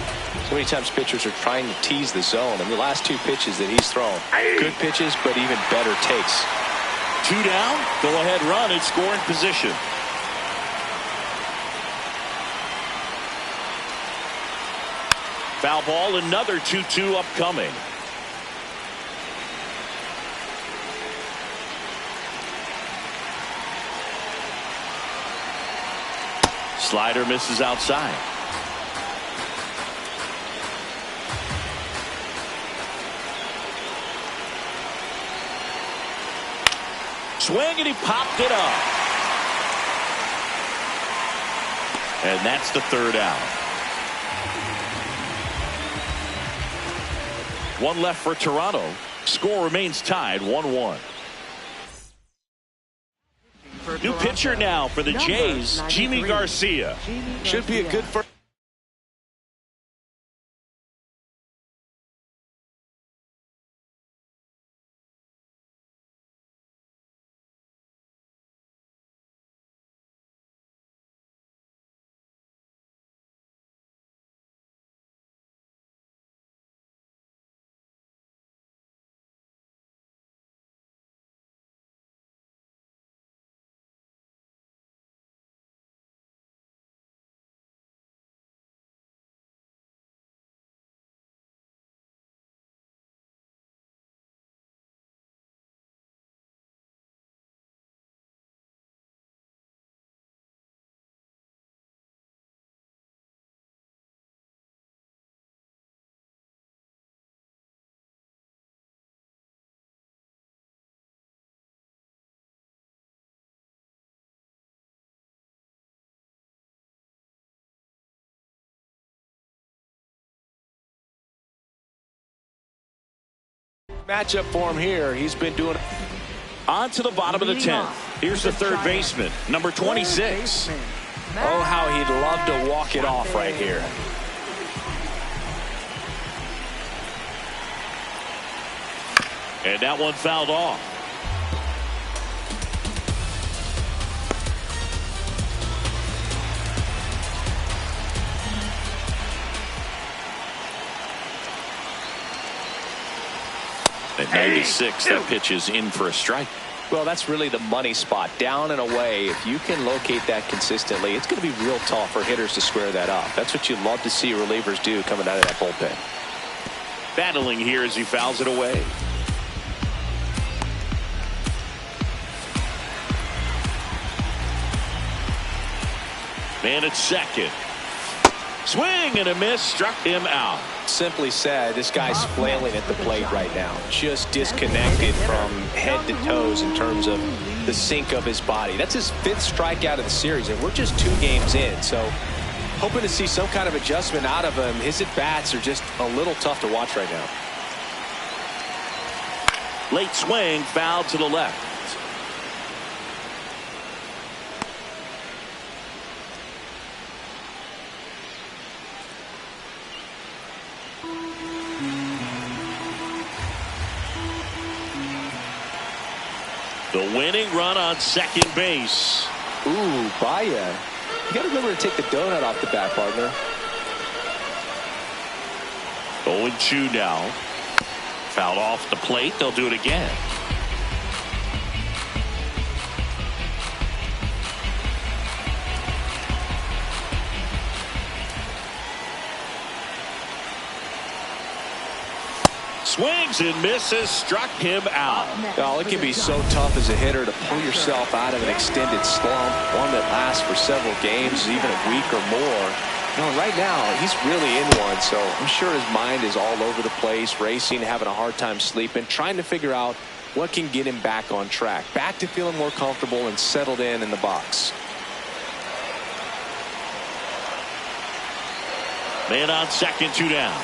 so many times pitchers are trying to tease the zone. I mean, the last 2 pitches that he's thrown, good pitches, but even better takes. 2 down, go ahead run in scoring position. Foul ball, another 2-2 upcoming. Slider misses outside. Swing and he popped it up. And that's the 3rd out. One left for Toronto. Score remains tied 1-1. New pitcher now for the Jays, Jimmy Garcia. Should be a good first. Matchup for him here. He's been doing on to the bottom of the 10th. Here's the third baseman, number 26. Oh, how he'd love to walk it off right here. And that one fouled off. At 96, that pitch is in for a strike. Well, that's really the money spot, down and away. If you can locate that consistently, it's going to be real tough for hitters to square that up. That's what you love to see relievers do coming out of that bullpen. Battling here as he fouls it away. Man at second. Swing and a miss, struck him out. Simply said, this guy's flailing at the plate right now. Just disconnected from head to toes in terms of the sink of his body. That's his 5th strikeout of the series, and we're just 2 games in. So hoping to see some kind of adjustment out of him. His at-bats are just a little tough to watch right now. Late swing, foul to the left. The winning run on second base. Ooh, Baya. You got to remember to take the donut off the bat, partner. 0-2 now. Fouled off the plate. They'll do it again. Swings and misses, struck him out. Oh, it can be so tough as a hitter to pull yourself out of an extended slump, one that lasts for several games, even a week or more. You know, right now, he's really in one, so I'm sure his mind is all over the place, racing, having a hard time sleeping, trying to figure out what can get him back on track, back to feeling more comfortable and settled in the box. Man on second, 2 down.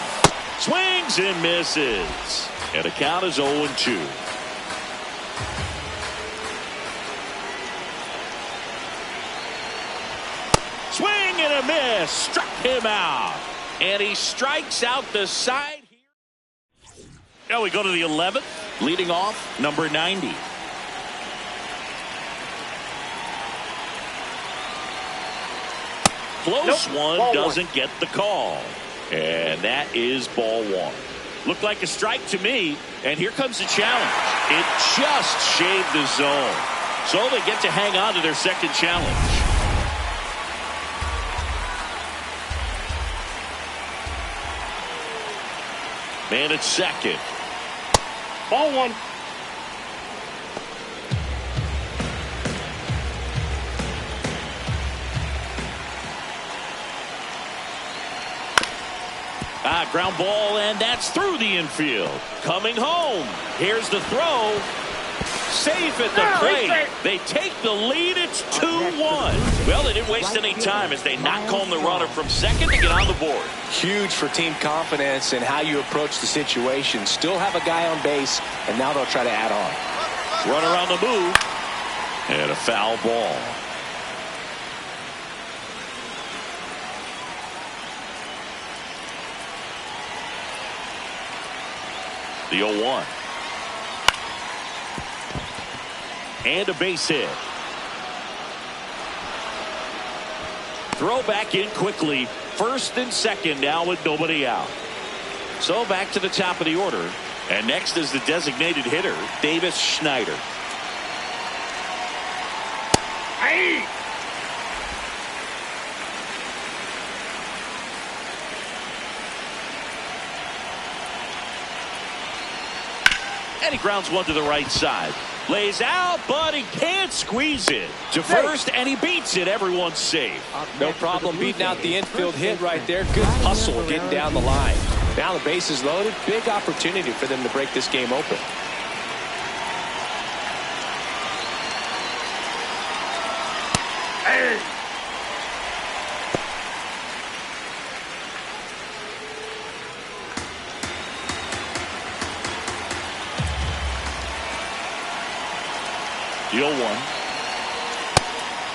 Swings and misses. And the count is 0-2. Swing and a miss. Struck him out. And he strikes out the side here. Now we go to the 11th. Leading off, number 90. Close one, doesn't get the call. And that is ball 1. Looked like a strike to me. And here comes the challenge. It just shaved the zone. So they get to hang on to their second challenge. Man at second. Ball 1. Ground ball, and that's through the infield. Coming home. Here's the throw. safe at the plate. They take the lead. It's 2-1. Well, they didn't waste any time as they knock home the runner from second to get on the board. Huge for team confidence and how you approach the situation. Still have a guy on base, and now they'll try to add on. Runner on the move. And a foul ball. The 0-1. And a base hit. Throw back in quickly. First and second now with nobody out. So back to the top of the order. And next is the designated hitter, Davis Schneider. Hey! And he grounds one to the right side. Lays out, but he can't squeeze it to first, and he beats it. Everyone's safe. No problem beating out the infield hit right there. Good hustle getting down the line. Now the base is loaded. Big opportunity for them to break this game open. Hey! The 0-1.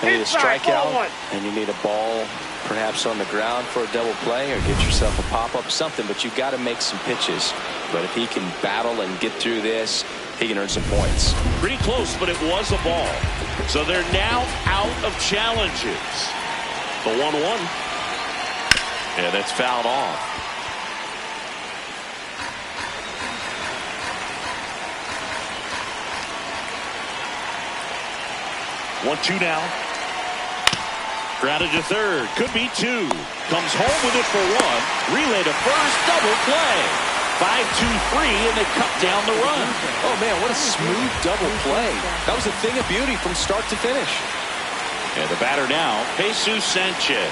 You need a Inside, ball strikeout, one. and you need a ball perhaps on the ground for a double play or get yourself a pop-up, something, but you've got to make some pitches. But if he can battle and get through this, he can earn some points. Pretty close, but it was a ball. So they're now out of challenges. The 1-1. Yeah, that's fouled off. 1-2 now. Grounded to third. Could be two. Comes home with it for one. Relay to first. Double play. 5-2-3, and they cut down the run. Oh, man, what a smooth double play. That was a thing of beauty from start to finish. And the batter now, Jesus Sanchez.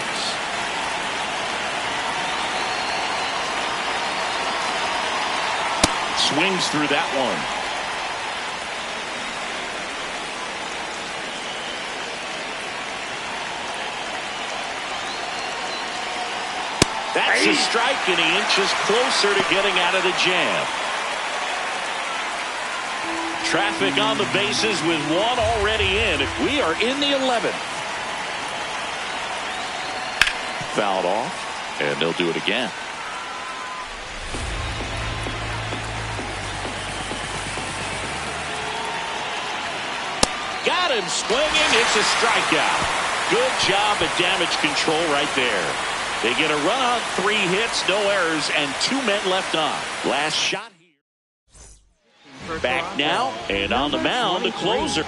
Swings through that one. That's a strike, and he inches closer to getting out of the jam. Traffic on the bases with one already in. We are in the 11th. Fouled off, and they'll do it again. Got him swinging. It's a strikeout. Good job at damage control right there. They get a run on 3 hits, no errors, and 2 men left on. Last shot here. Back now, and on the mound, the closer.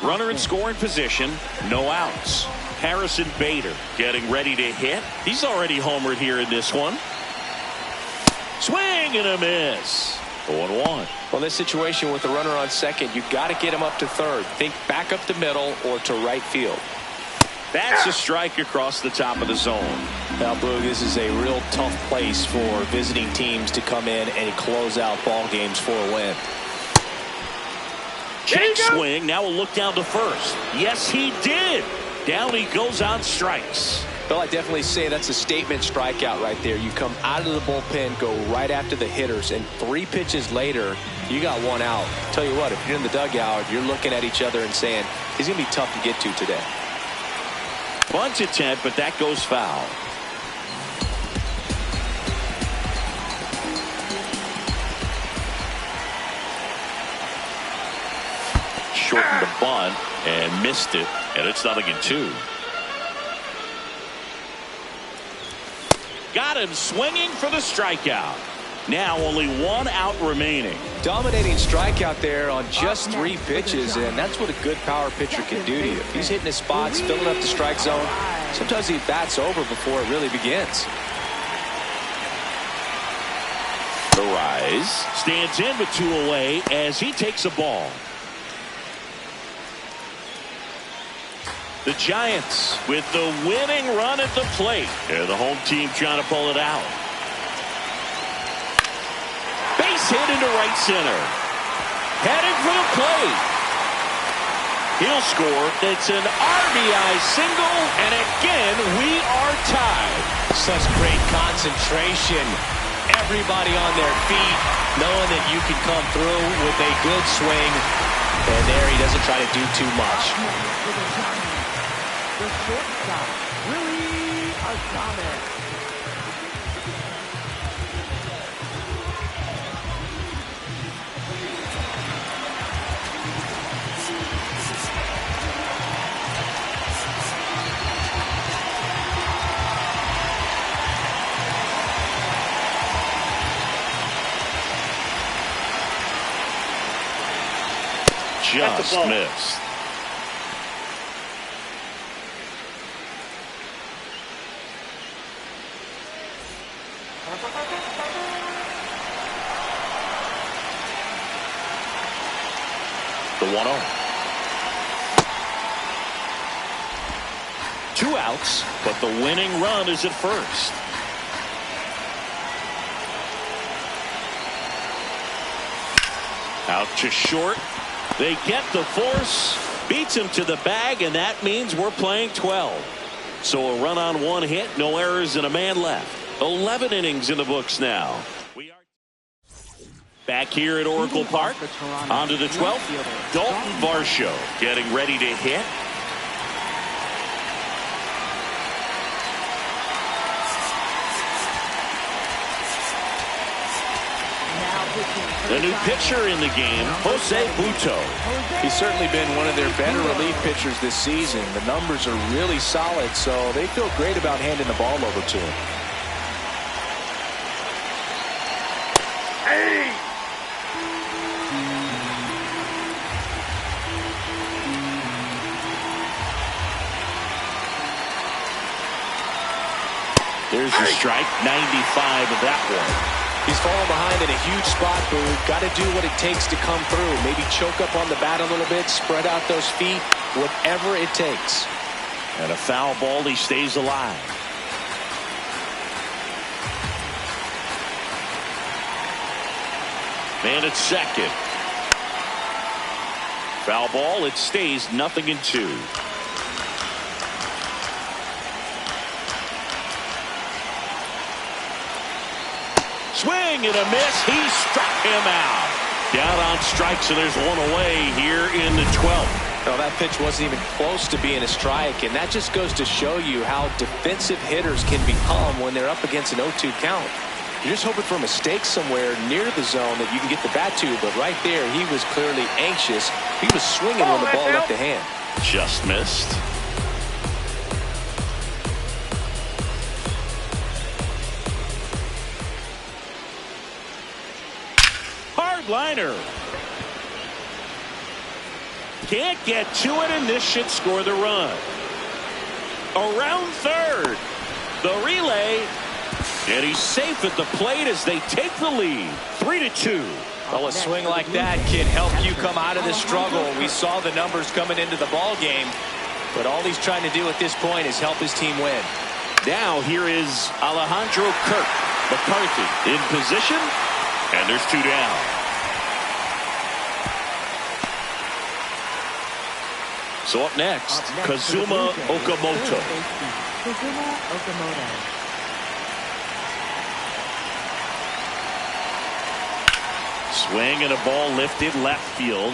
Runner in scoring position, no outs. Harrison Bader getting ready to hit. He's already homered here in this one. Swing and a miss. 0-1. Well, this situation with the runner on second, you've got to get him up to third. Think back up the middle or to right field. That's a strike across the top of the zone. Now, Boog, this is a real tough place for visiting teams to come in and close out ball games for a win. Check swing. Now we'll look down to first. Yes, he did. Down he goes on strikes. Well, I definitely say that's a statement strikeout right there. You come out of the bullpen, go right after the hitters, and 3 pitches later, you got 1 out. Tell you what, if you're in the dugout, you're looking at each other and saying, he's going to be tough to get to today. Bunt attempt, but that goes foul. Shortened the bunt and missed it, and it's 0-2. Got him swinging for the strikeout. Now only 1 out remaining. Dominating strikeout there on just 3 pitches, and that's what a good power pitcher can do to you. If he's hitting his spots, filling up the strike zone, sometimes he bats over before it really begins. The rise. Stands in with 2 away as he takes a ball. The Giants with the winning run at the plate. And the home team trying to pull it out. Base hit into right center. Heading for the plate. He'll score. It's an RBI single, and again, we are tied. Such great concentration. Everybody on their feet, knowing that you can come through with a good swing. And there he doesn't try to do too much. The shortstop, Willie Adames. Just missed. The 1-0. 2 outs, but the winning run is at first. Out to short. They get the force, beats him to the bag, and that means we're playing 12. So a run on 1 hit, no errors, and a man left. 11 innings in the books now. We are back here at Oracle Park. On to the 12th. Dalton Varsho getting ready to hit. The new pitcher in the game, Jose Buto. He's certainly been one of their better relief pitchers this season. The numbers are really solid, so they feel great about handing the ball over to him. Hey! There's the strike, 95 of that one. He's fallen behind in a huge spot, Boo. Got to do what it takes to come through. Maybe choke up on the bat a little bit, spread out those feet, whatever it takes. And a foul ball, he stays alive. Man at second. Foul ball, it stays 0-2. Swing and a miss. He struck him out. Down on strikes, and there's one away here in the 12th. Well, that pitch wasn't even close to being a strike, and that just goes to show you how defensive hitters can become when they're up against an 0-2 count. You're just hoping for a mistake somewhere near the zone that you can get the bat to, but right there, he was clearly anxious. He was swinging when the ball left the hand. Just missed. Liner. Can't get to it, and this should score the run. Around third. The relay. And he's safe at the plate as they take the lead. 3-2. Well, a swing like that can help you come out of the struggle. We saw the numbers coming into the ball game, but all he's trying to do at this point is help his team win. Now here is Alejandro Kirk. McCarthy in position, and there's 2 down. So up next, Kazuma Okamoto. Kazuma Okamoto. Swing and a ball lifted left field.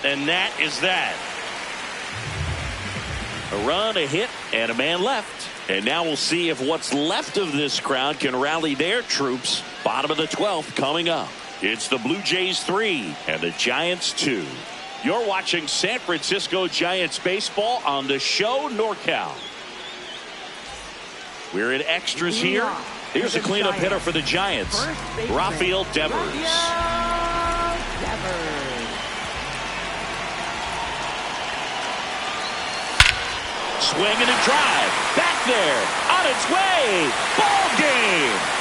And that is that. A run, a hit, and a man left. And now we'll see if what's left of this crowd can rally their troops. Bottom of the 12th coming up. It's the Blue Jays 3 and the Giants 2. You're watching San Francisco Giants baseball on the show NorCal. We're in extras here. Here's a cleanup hitter for the Giants, Rafael Devers. Swing and a drive. Back there. On its way. Ball game.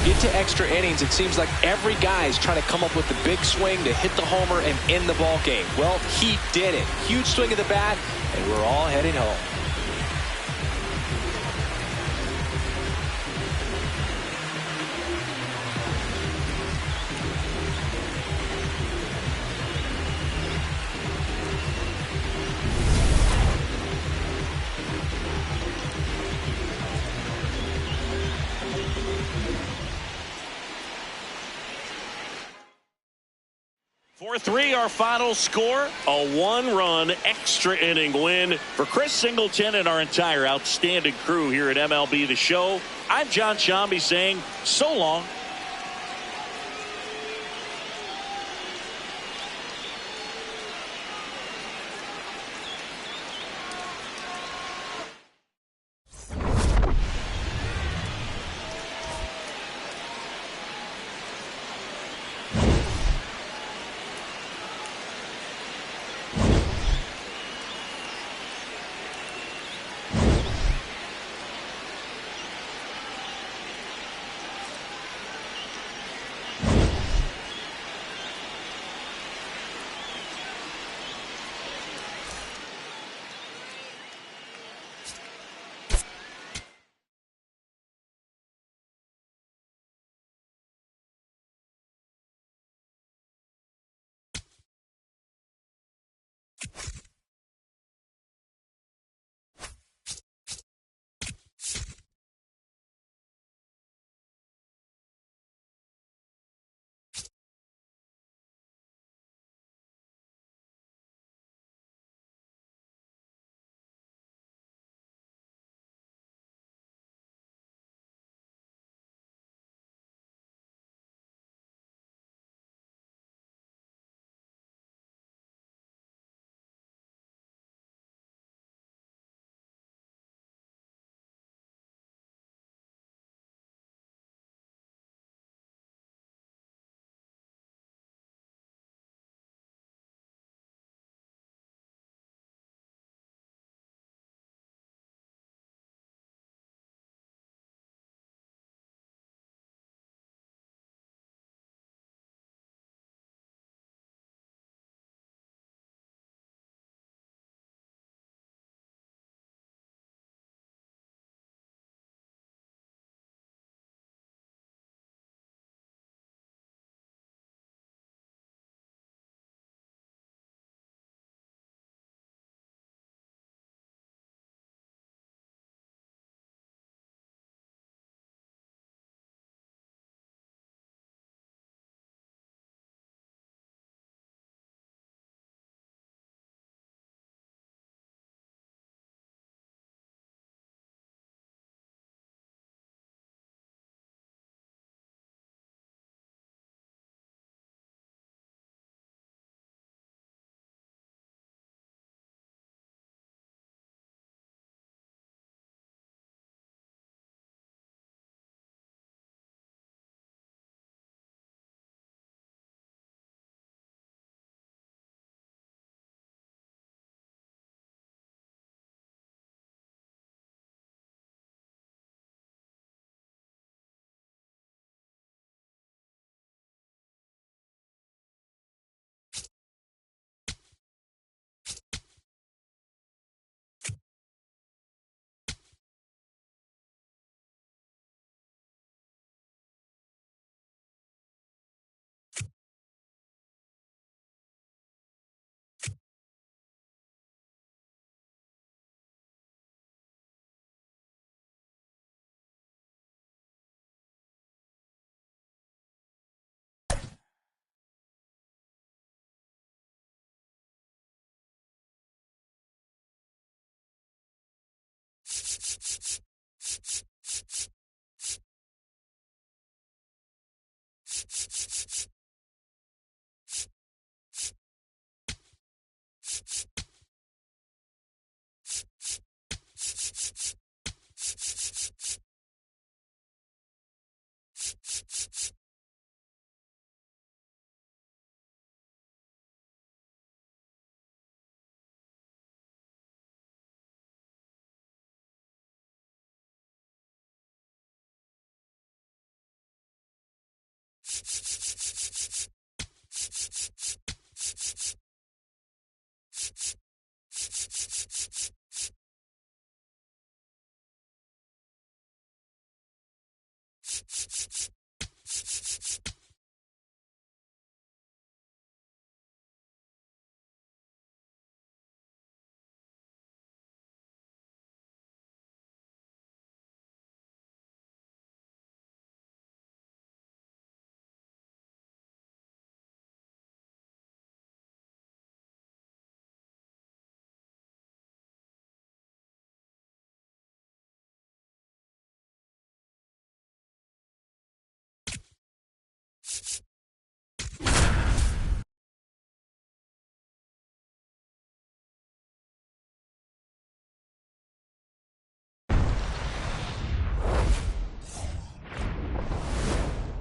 get to extra innings, it seems like every guy is trying to come up with the big swing to hit the homer and end the ball game. Well, he did it. Huge swing of the bat, and we're all headed home. For 4-3, our final score, a one-run extra inning win for Chris Singleton and our entire outstanding crew here at MLB The Show. I'm John Shambi saying so long.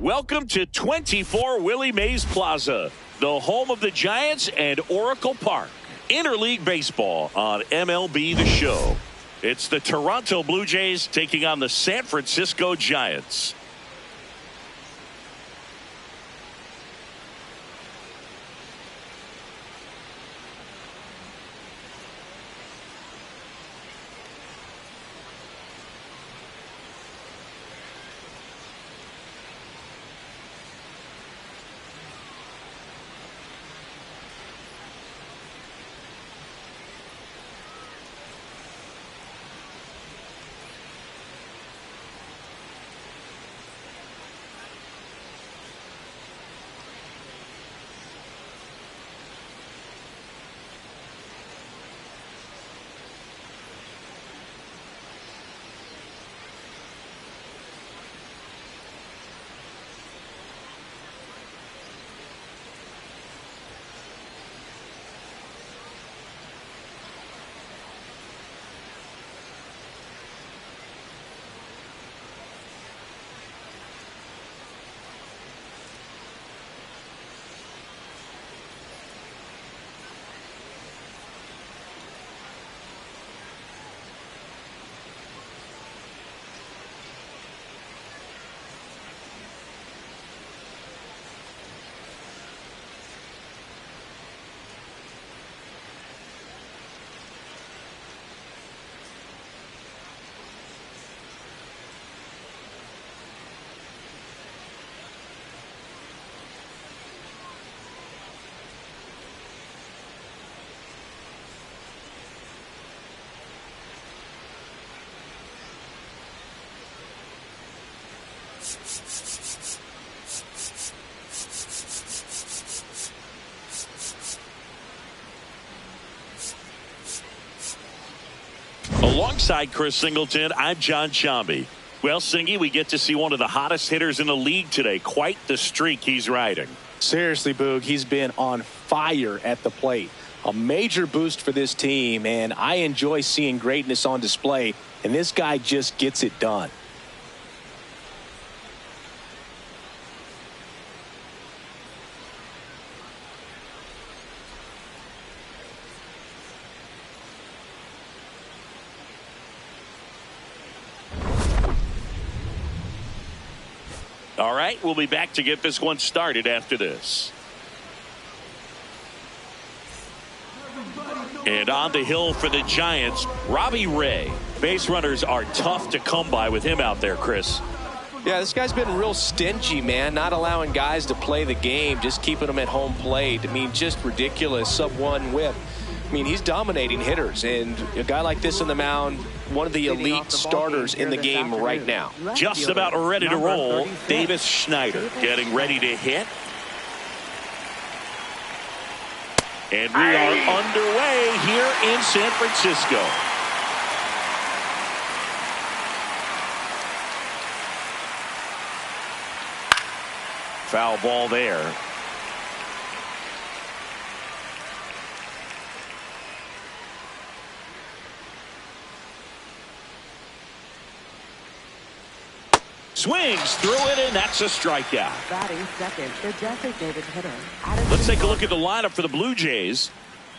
Welcome to 24 Willie Mays Plaza, the home of the Giants and Oracle Park. Interleague baseball on MLB The Show. It's the Toronto Blue Jays taking on the San Francisco Giants. Alongside Chris Singleton, I'm John Shambi. Well, Singy, we get to see one of the hottest hitters in the league today. Quite the streak he's riding. Seriously, Boog, he's been on fire at the plate. A major boost for this team, and I enjoy seeing greatness on display, and this guy just gets it done. All right, we'll be back to get this one started after this. And on the hill for the Giants, Robbie Ray. Base runners are tough to come by with him out there, Chris. Yeah, this guy's been real stingy, man, not allowing guys to play the game, just keeping them at home plate. I mean, just ridiculous sub-1 whip. I mean, he's dominating hitters, and a guy like this on the mound, one of the elite starters in the game right now. Just about ready to roll. Davis Schneider getting ready to hit. And we are underway here in San Francisco. Foul ball there. Swings through it, and that's a strikeout. Batting second, the designated hitter. Let's take a look at the lineup for the Blue Jays.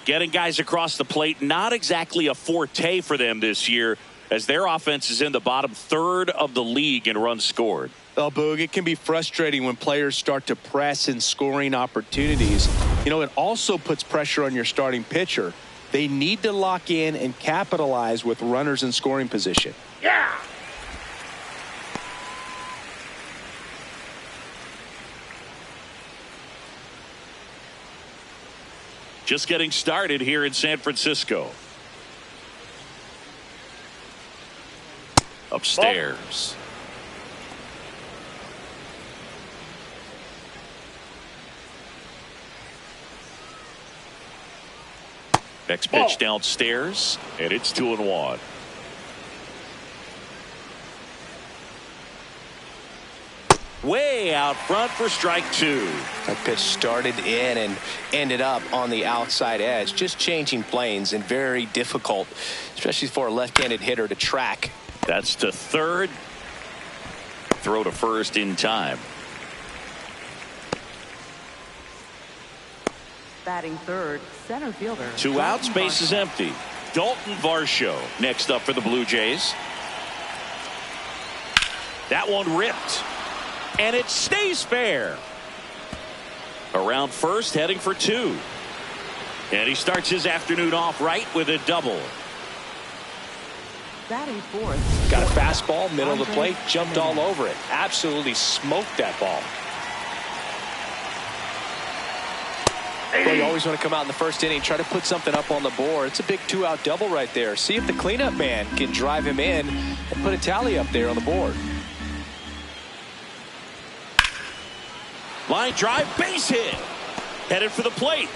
Getting guys across the plate, not exactly a forte for them this year, as their offense is in the bottom third of the league in runs scored. Oh, Boog, it can be frustrating when players start to press in scoring opportunities. You know, it also puts pressure on your starting pitcher. They need to lock in and capitalize with runners in scoring position. Yeah. Just getting started here in San Francisco. Upstairs. Next pitch downstairs, and it's 2-1. Way out front for strike two. That pitch started in and ended up on the outside edge, just changing planes, and very difficult, especially for a left-handed hitter, to track. That's to third. Throw to first in time. Batting third, center fielder. 2 outs, base is empty. Dalton Varsho next up for the Blue Jays. That one ripped. And it stays fair. Around first, heading for 2. And he starts his afternoon off right with a double. Batting fourth. Got a fastball, middle of the plate, jumped all over it. Absolutely smoked that ball. Well, you always want to come out in the first inning, try to put something up on the board. It's a big 2-out double right there. See if the cleanup man can drive him in and put a tally up there on the board. Line drive, base hit. Headed for the plate.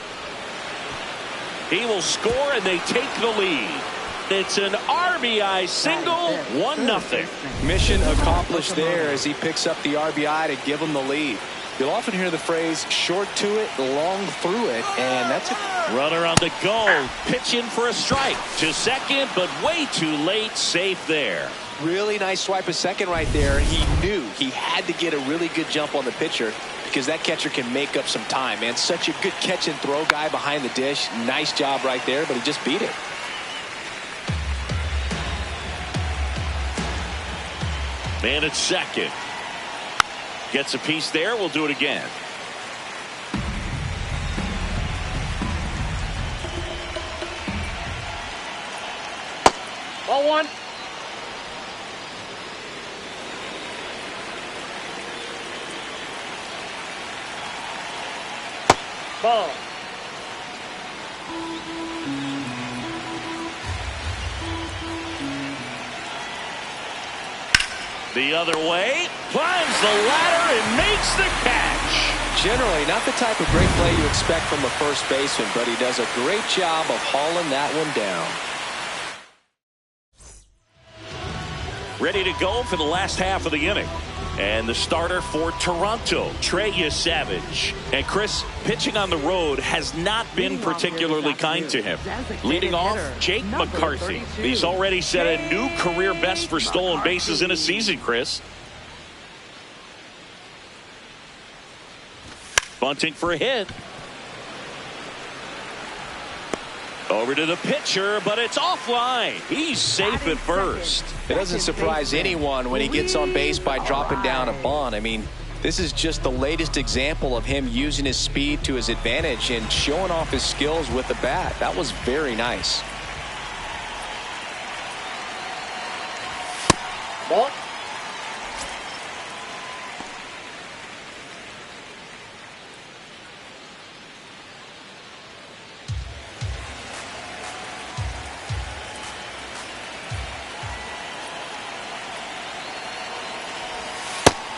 He will score, and they take the lead. It's an RBI single, 1-0. Mission accomplished there as he picks up the RBI to give him the lead. You'll often hear the phrase short to it, long through it, and that's it. Runner on the go, pitching for a strike to second, but way too late, safe there. Really nice swipe of second right there. He knew he had to get a really good jump on the pitcher because that catcher can make up some time, man. Such a good catch and throw guy behind the dish. Nice job right there, but he just beat it. Man at second. Gets a piece there. We'll do it again. Ball one. Ball. The other way, climbs the ladder and makes the catch. Generally not the type of great play you expect from a first baseman, but he does a great job of hauling that one down. Ready to go for the last half of the inning. And the starter for Toronto, Trey Savage. And Chris, pitching on the road has not been particularly kind to him. Leading off, Jake McCarthy. He's already set a new career best for stolen bases in a season, Chris. Bunting for a hit. Over to the pitcher, but it's offline. He's safe at first. It doesn't surprise anyone when he gets on base by dropping down a bunt. I mean, this is just the latest example of him using his speed to his advantage and showing off his skills with the bat. That was very nice. Ball.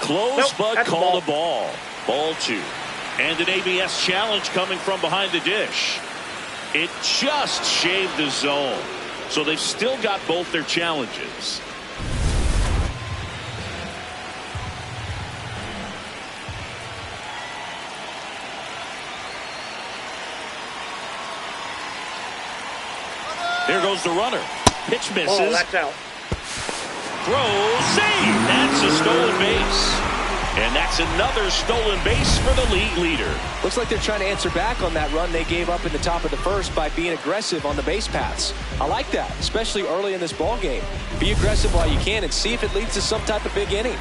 Close, but called a ball. Ball 2. And an ABS challenge coming from behind the dish. It just shaved the zone. So they've still got both their challenges. There goes the runner. Pitch misses. Oh, that's out. Throw, save. That's a stolen base. And that's another stolen base for the league leader. Looks like they're trying to answer back on that run they gave up in the top of the first by being aggressive on the base paths. I like that, especially early in this ball game. Be aggressive while you can and see if it leads to some type of big inning.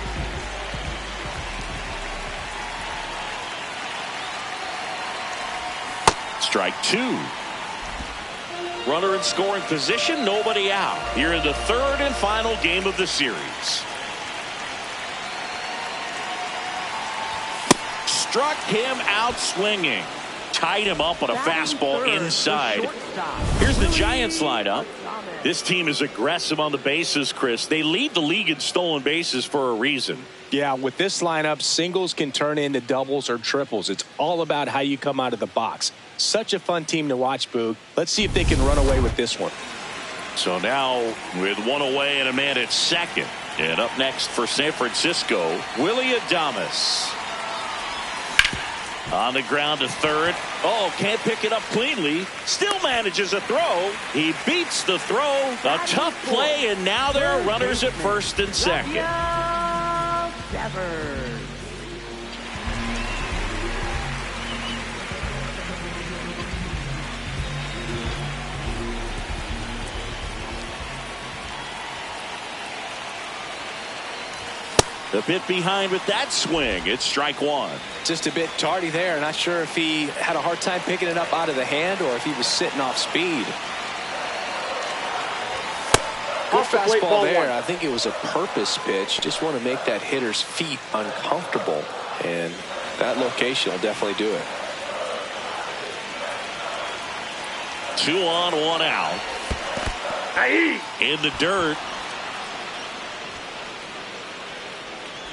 Strike 2. Runner in scoring position, nobody out. Here in the third and final game of the series. Struck him out swinging. Tied him up on a fastball inside. Here's the Giants lineup. This team is aggressive on the bases, Chris. They lead the league in stolen bases for a reason. Yeah, with this lineup, singles can turn into doubles or triples. It's all about how you come out of the box. Such a fun team to watch, Boog. Let's see if they can run away with this one. So now with one away and a man at second. And up next for San Francisco, Willie Adames. On the ground to third. Oh, can't pick it up cleanly. Still manages a throw. He beats the throw. A tough play, and now there are runners at first and second. A bit behind with that swing. It's strike one. Just a bit tardy there. Not sure if he had a hard time picking it up out of the hand or if he was sitting off speed. Good fastball there. I think it was a purpose pitch. Just want to make that hitter's feet uncomfortable. And that location will definitely do it. 2 on, 1 out. In the dirt.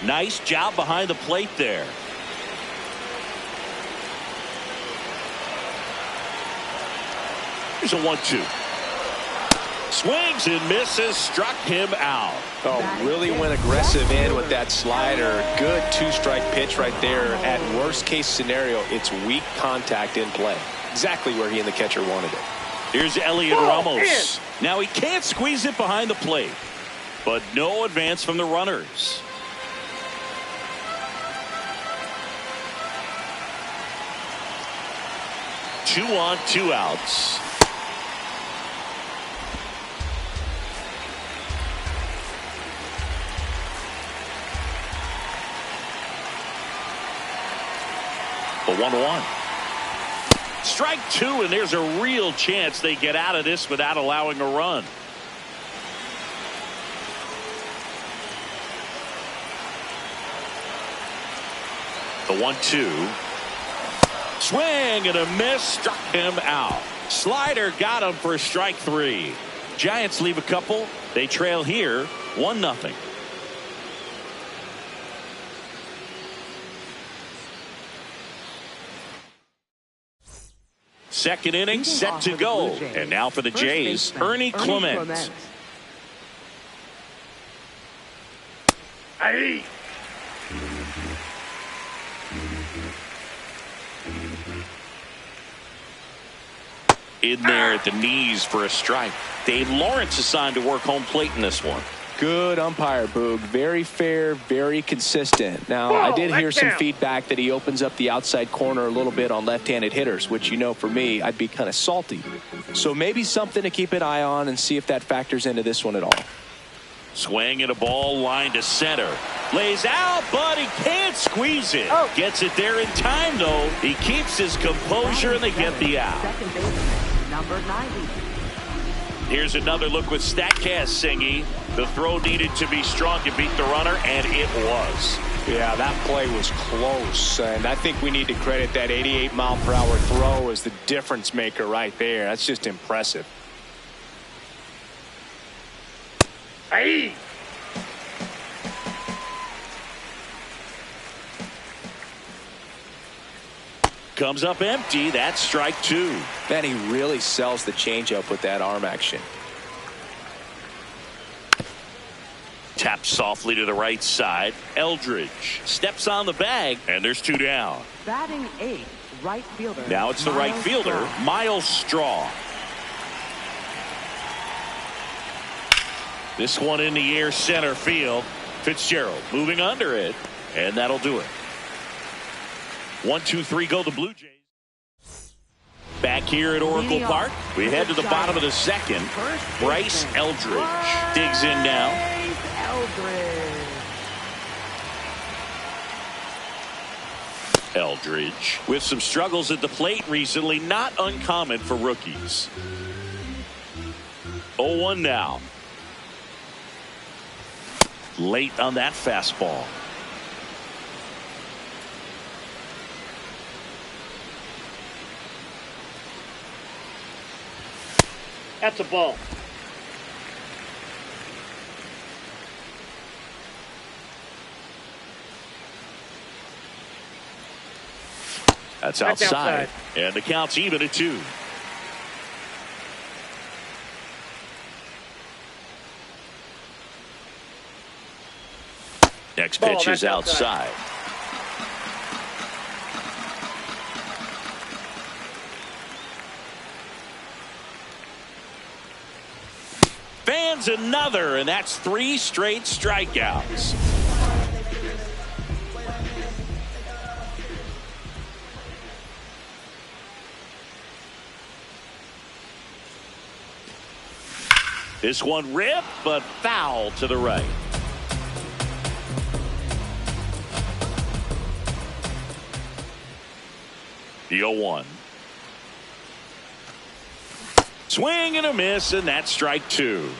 Nice job behind the plate there. Here's a 1-2. Swings and misses, struck him out. Oh, really went aggressive in with that slider. Good 2-strike pitch right there. At worst case scenario, it's weak contact in play. Exactly where he and the catcher wanted it. Here's Elliot Ramos. Now he can't squeeze it behind the plate, but no advance from the runners. Two on, 2 outs. The 1-1. Strike 2, and there's a real chance they get out of this without allowing a run. The 1-2. Swing and a miss, struck him out. Slider got him for strike 3. Giants leave a couple. They trail here 1-0. Second inning set to go. And now for the Jays, Ernie Clement. In there at the knees for a strike. Dave Lawrence assigned to work home plate in this one. Good umpire, Boog. Very fair, very consistent. Now, I did hear some feedback that he opens up the outside corner a little bit on left-handed hitters, which, you know, for me, I'd be kind of salty. So maybe something to keep an eye on and see if that factors into this one at all. Swing and a ball line to center. Lays out, but he can't squeeze it. Gets it there in time, though. He keeps his composure, and they get the out. Second baseman, number 90. Here's another look with StatCast, Singy. The throw needed to be strong to beat the runner, and it was. Yeah, that play was close, and I think we need to credit that 88-mile-per-hour throw as the difference maker right there. That's just impressive. Hey! Comes up empty. That's strike 2. Man, he really sells the changeup with that arm action. Taps softly to the right side. Eldridge straps on the bag, and there's 2 down. Batting 8th, right fielder. Now it's the right fielder, Miles Straw. This one in the air, center field. Fitzgerald moving under it, and that'll do it. 1, 2, 3 go the Blue Jays. Back here at Oracle Park, we head to the bottom of the second. Bryce Eldridge digs in now. Eldridge with some struggles at the plate recently, not uncommon for rookies. 0-1 now. Late on that fastball. That's a ball. That's outside. And the count's even at 2. Next pitch is outside. Fans another, and that's 3 straight strikeouts. This one ripped, but foul to the right. The 0-1. Swing and a miss, and that's strike 2.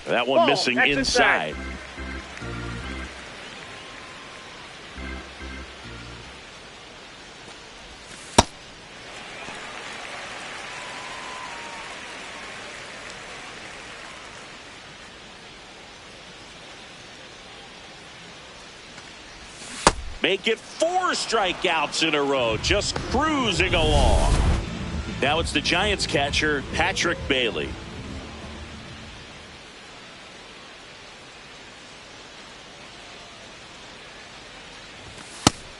That one missing inside. Make it 4 strikeouts in a row, just cruising along. Now it's the Giants catcher, Patrick Bailey.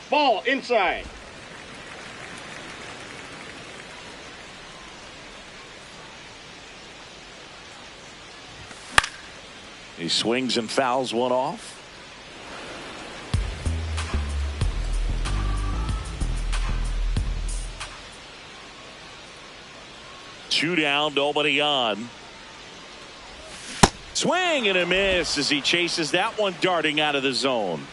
Ball inside. He swings and fouls one off. Two down, nobody on. Swing and a miss as he chases that one darting out of the zone.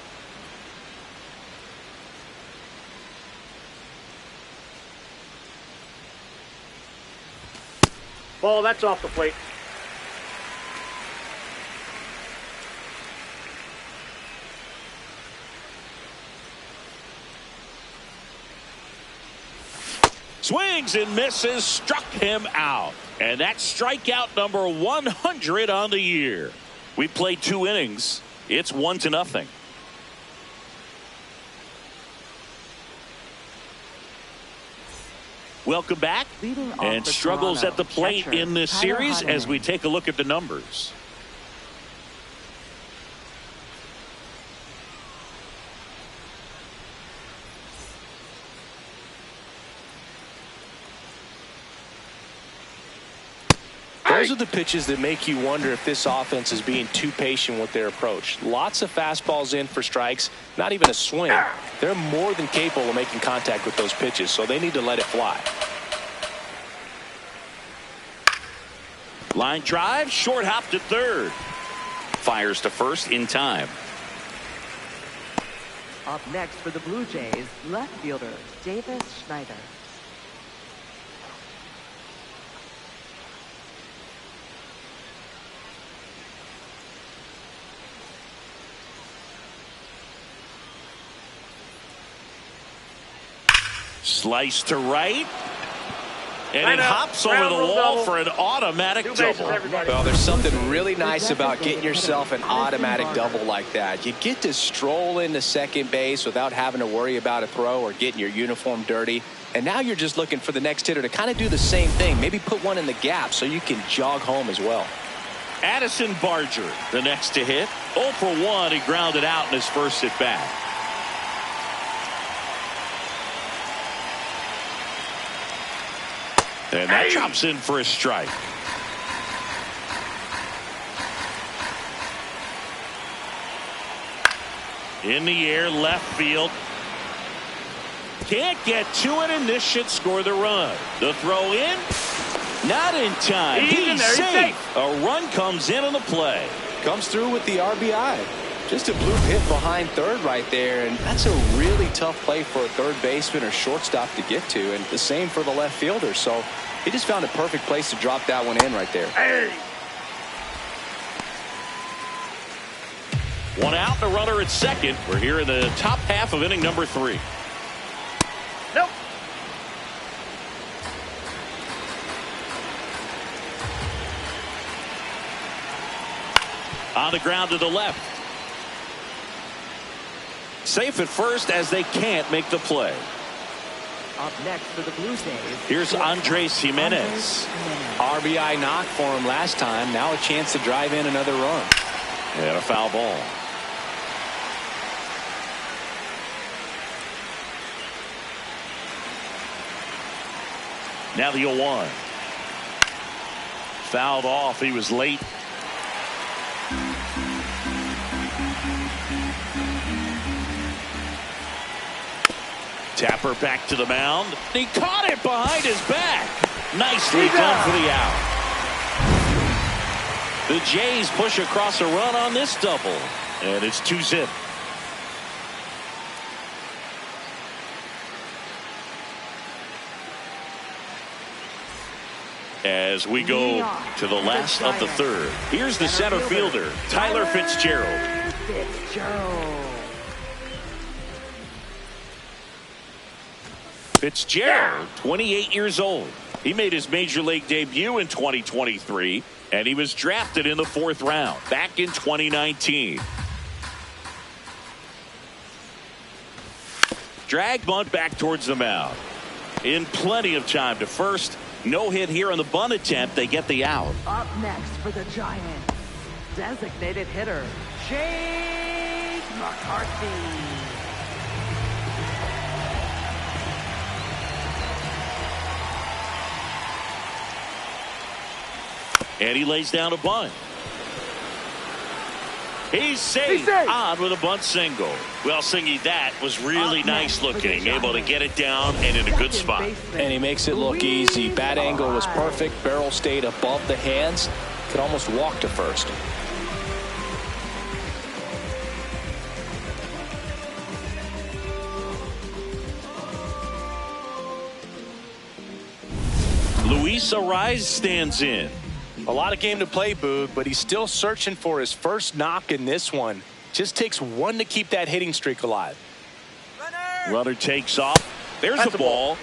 Ball, that's off the plate. Swings and misses, struck him out. And that's strikeout number 100 on the year. We played 2 innings. It's 1-0. Welcome back. And struggles at the plate in this series as we take a look at the numbers. Those are the pitches that make you wonder if this offense is being too patient with their approach. Lots of fastballs in for strikes, not even a swing. They're more than capable of making contact with those pitches, so they need to let it fly. Line drive, short hop to third. Fires to first in time. Up next for the Blue Jays, left fielder Davis Schneider. Slice to right. And it hops over the wall for an automatic double. Well, there's something really nice about getting yourself an automatic double like that. You get to stroll into second base without having to worry about a throw or getting your uniform dirty. And now you're just looking for the next hitter to kind of do the same thing. Maybe put one in the gap so you can jog home as well. Addison Barger, the next to hit. 0 for 1. He grounded out in his first at bat. And that chops in for a strike. In the air, left field. Can't get to it, and this should score the run. The throw in. Not in time. He's safe. A run comes in on the play. Comes through with the RBI. Just a bloop hit behind third right there, and that's a really tough play for a third baseman or shortstop to get to, and the same for the left fielder. So he just found a perfect place to drop that one in right there. One out, the runner at second. We're here in the top half of inning number 3. Nope. On the ground to the left. Safe at first as they can't make the play. Up next for the Blue Jays. Here's Andres Jimenez. RBI knock for him last time. Now a chance to drive in another run. And a foul ball. Now the 0-1. Fouled off. He was late. Tapper back to the mound. He caught it behind his back. Nicely done for the out. The Jays push across a run on this double, and it's 2-zip. As we go to the last of the third, here's the center fielder, Tyler Fitzgerald. Fitzgerald, 28 years old. He made his major league debut in 2023, and he was drafted in the 4th round back in 2019. Drag bunt back towards the mound. In plenty of time to first. No hit here on the bunt attempt. They get the out. Up next for the Giants, designated hitter, Chase McCarthy. And he lays down a bunt. He's safe. On with a bunt single. Well, Singy, that was really nice looking. Able to get it down and in a good spot. And he makes it look easy. Bat angle was perfect. Barrel stayed above the hands. Could almost walk to first. Luis Ariz stands in. A lot of game to play, Boog, but he's still searching for his first knock in this one. Just takes one to keep that hitting streak alive. Runner takes off. There's a ball.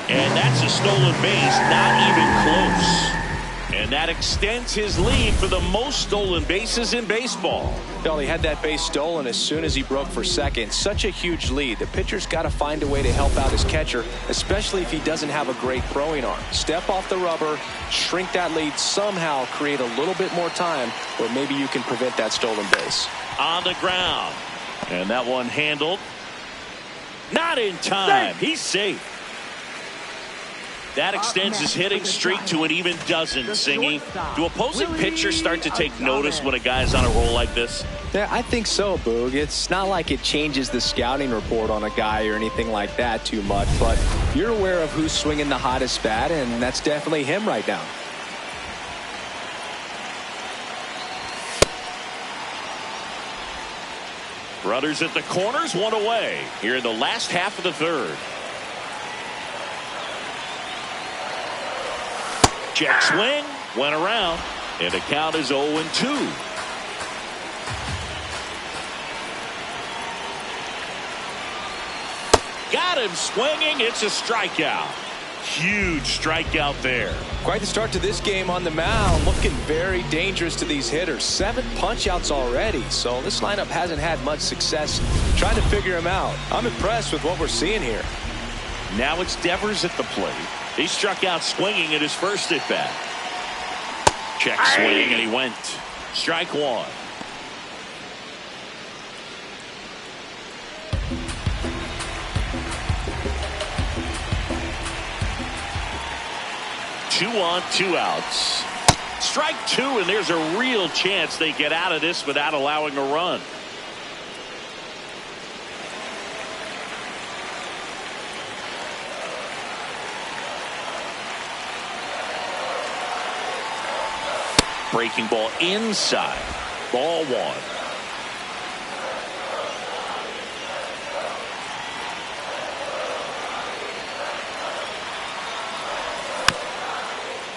And that's a stolen base. Not even close. And that extends his lead for the most stolen bases in baseball. Well, he had that base stolen as soon as he broke for second. Such a huge lead. The pitcher's got to find a way to help out his catcher, especially if he doesn't have a great throwing arm. Step off the rubber, shrink that lead somehow, create a little bit more time, or maybe you can prevent that stolen base. On the ground. And that one handled. Not in time. He's safe. That extends his hitting streak to an even dozen, Singy. Do opposing pitchers start to take notice when a guy's on a roll like this? Yeah, I think so, Boog. It's not like it changes the scouting report on a guy or anything like that too much, but you're aware of who's swinging the hottest bat, and that's definitely him right now. Runners at the corners, one away here in the last half of the third. Check swing, went around, and the count is 0-2. Got him swinging. It's a strikeout. Huge strikeout there. Quite the start to this game on the mound. Looking very dangerous to these hitters. 7 punch-outs already, so this lineup hasn't had much success trying to figure him out. I'm impressed with what we're seeing here. Now it's Devers at the plate. He struck out swinging at his first at bat. Check swing, and he went. Strike one. Two on, 2 outs. Strike 2, and there's a real chance they get out of this without allowing a run. Breaking ball inside. Ball 1.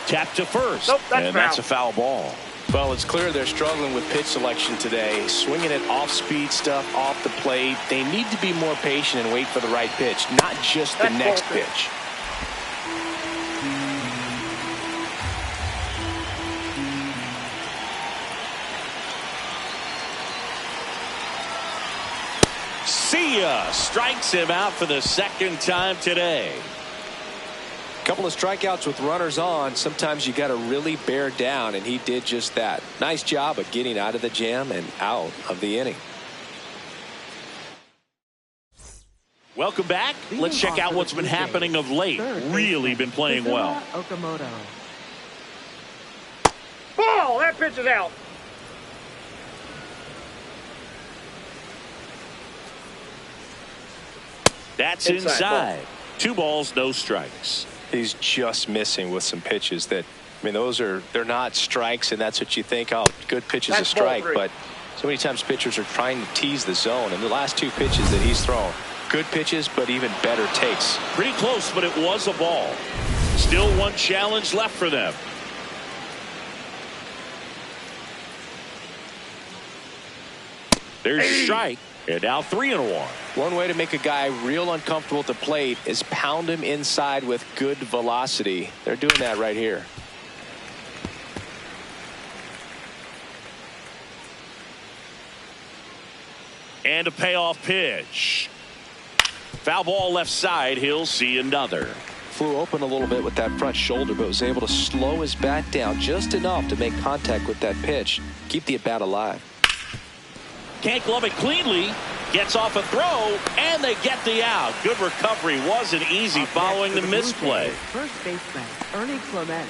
Tap to first. Nope, that's a foul ball. Well, it's clear they're struggling with pitch selection today. Swinging it off-speed stuff off the plate. They need to be more patient and wait for the right pitch, not just the next pitch. See ya. Strikes him out for the second time today. Couple of strikeouts with runners on. Sometimes you got to really bear down, and he did just that. Nice job of getting out of the jam and out of the inning. Welcome back. Let's check out what's been happening of late. Really been playing well. Okamoto. Ball! That pitch is out. That's inside. 2 balls, no strikes. He's just missing with some pitches that I mean, they're not strikes, and that's what you think. Oh, good pitch is a That's ball strike, three. but so many times pitchers are trying to tease the zone. And the last 2 pitches that he's thrown, good pitches, but even better takes. Pretty close, but it was a ball. Still one challenge left for them. There's a strike. And now 3-1. One way to make a guy real uncomfortable at the plate is pound him inside with good velocity. They're doing that right here. And a payoff pitch. Foul ball left side. He'll see another. Flew open a little bit with that front shoulder, but was able to slow his bat down just enough to make contact with that pitch. Keep the at-bat alive. Can't glove it cleanly. Gets off a throw, and they get the out. Good recovery. Wasn't easy following the misplay. First baseman, Ernie Clement.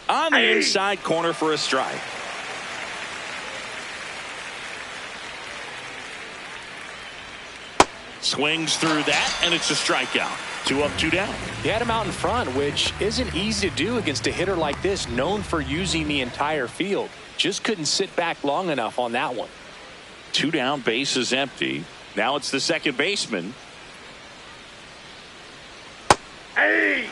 On the inside corner for a strike. Swings through that, and it's a strikeout. 2 up, 2 down. He had him out in front, which isn't easy to do against a hitter like this, known for using the entire field. Just couldn't sit back long enough on that one. 2 down, base is empty. Now it's the second baseman. Hey!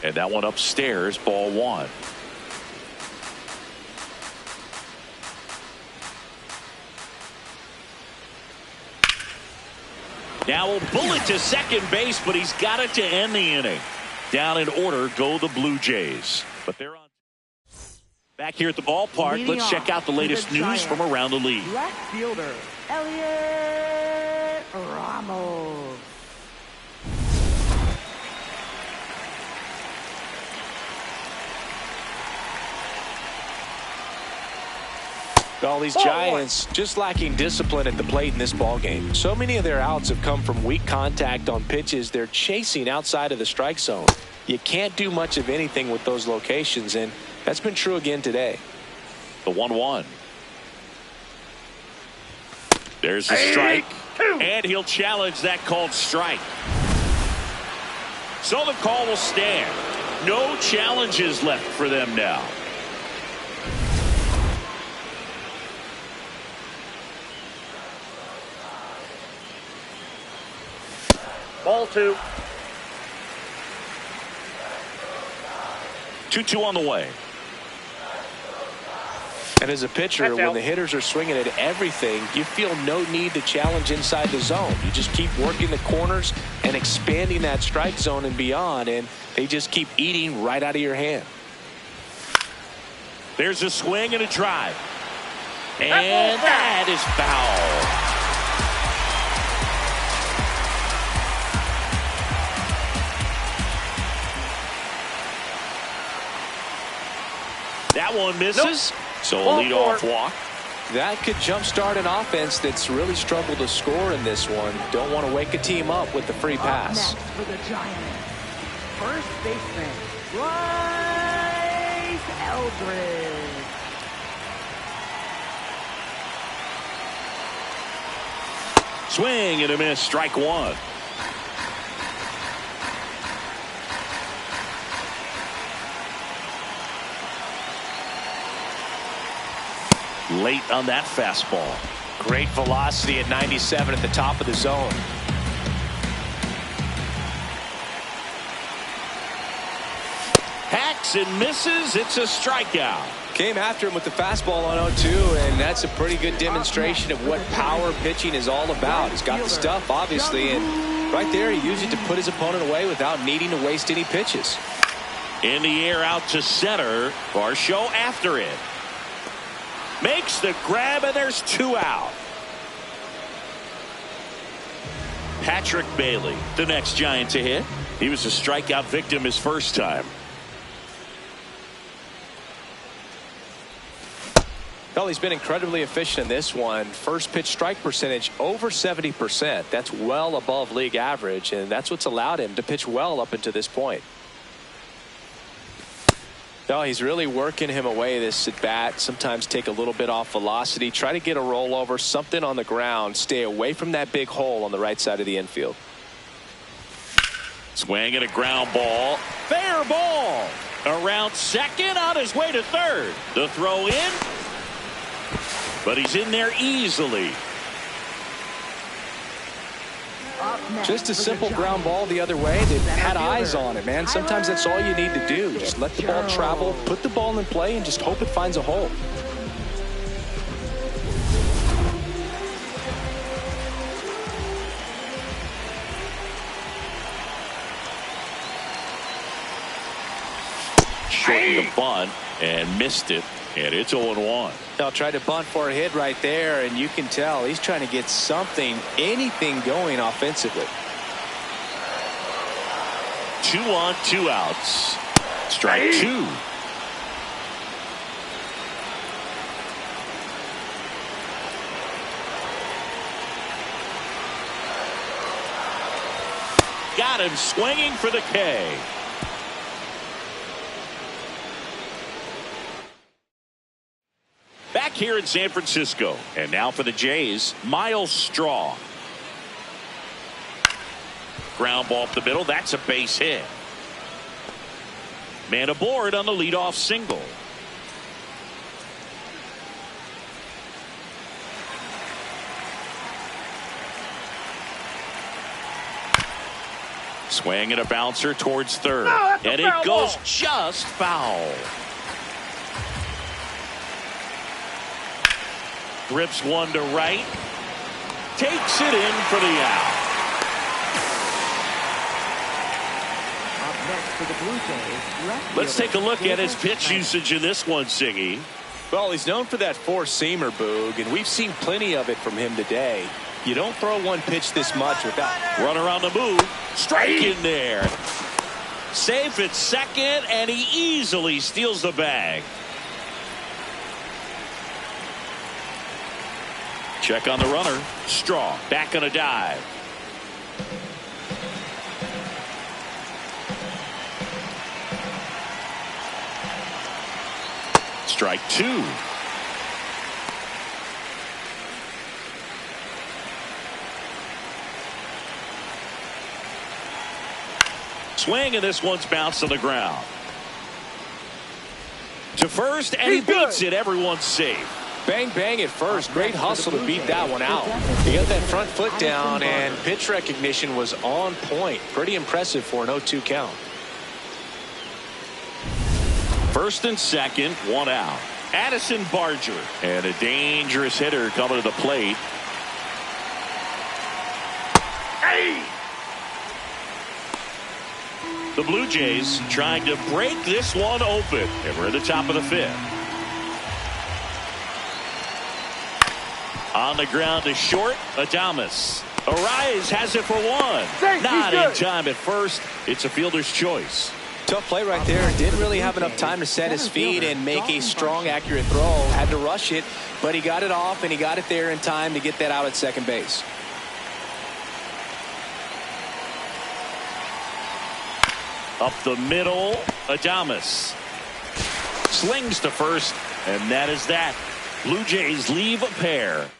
And that one upstairs, ball 1. Now a bullet to second base, but he's got it to end the inning. Down in order go the Blue Jays. But they're on. Back here at the ballpark, let's check out the latest news from around the league. Left fielder, Elliot Ramos. All these Giants just lacking discipline at the plate in this ballgame. So many of their outs have come from weak contact on pitches they're chasing outside of the strike zone. You can't do much of anything with those locations, and that's been true again today. The 1-1. There's a strike, and he'll challenge that called strike. So the call will stand. No challenges left for them now. Ball 2. 2-2 on the way. And as a pitcher, when the hitters are swinging at everything, you feel no need to challenge inside the zone. You just keep working the corners and expanding that strike zone and beyond, and they just keep eating right out of your hand. There's a swing and a drive. And that is foul. That one misses. So a leadoff walk. That could jumpstart an offense that's really struggled to score in this one. Don't want to wake a team up with the free pass. Next for the Giants, first baseman, Bryce Eldridge. Swing and a miss. Strike 1. Late on that fastball. Great velocity at 97 at the top of the zone. Hacks and misses. It's a strikeout. Came after him with the fastball on 0-2, and that's a pretty good demonstration of what power pitching is all about. He's got the stuff, obviously, and right there he used it to put his opponent away without needing to waste any pitches. In the air out to center. Varsho after it. Makes the grab, and there's 2 out. Patrick Bailey, the next Giant to hit. He was a strikeout victim his first time. Well, he's been incredibly efficient in this one. First pitch strike percentage over 70%. That's well above league average, and that's what's allowed him to pitch well up until this point. No, he's really working him away this at bat. Sometimes take a little bit off velocity. Try to get a rollover, something on the ground. Stay away from that big hole on the right side of the infield. Swing and a ground ball. Fair ball. Around second, on his way to third. The throw in. But he's in there easily. Just a simple ground ball the other way. They've had eyes on it, man. Sometimes that's all you need to do. Just let the ball travel, put the ball in play, and just hope it finds a hole. Shortened the bunt and missed it. And it's 0-1. They'll try to bunt for a hit right there, and you can tell he's trying to get something, anything going offensively. 2 on, 2 outs. Strike 2. got him swinging for the K. Back here in San Francisco. And now for the Jays, Miles Straw. Ground ball up the middle. That's a base hit. Man aboard on the leadoff single. Swing and a bouncer towards third. And it goes just foul. Grips one to right. Takes it in for the out. Up next for the Blue Jays, left Let's take a look at his fielder, pitch usage in this one, Singy. Well, he's known for that four-seamer, Boog, and we've seen plenty of it from him today. You don't throw one pitch this much without. Runner on the move. Strike in there. Safe at second, and he easily steals the bag. Check on the runner. Straw back on a dive. Strike two. Swing, and this one's bounced on the ground. To first, and he beats it. Everyone's safe. Bang, bang at first. Great hustle to beat that one out. He got that front foot down, and pitch recognition was on point. Pretty impressive for an 0-2 count. First and second, one out. Addison Barger, and a dangerous hitter coming to the plate. Hey! The Blue Jays trying to break this one open. And we're at the top of the fifth. On the ground to short, Adames. Arias has it for one. Not in time at first. It's a fielder's choice. Tough play right there. Didn't really have enough time to set his feet and make a strong, accurate throw. Had to rush it, but he got it off, and he got it there in time to get that out at second base. Up the middle, Adames. Slings to first, and that is that. Blue Jays leave a pair.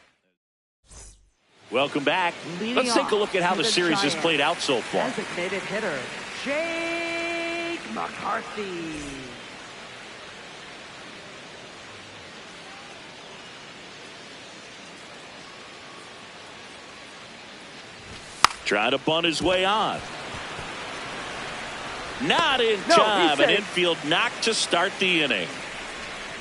Welcome back. Let's take a look at how the series has played out so far. Designated hitter, Jake McCarthy. Trying to bunt his way on. Not in time. An infield knock to start the inning.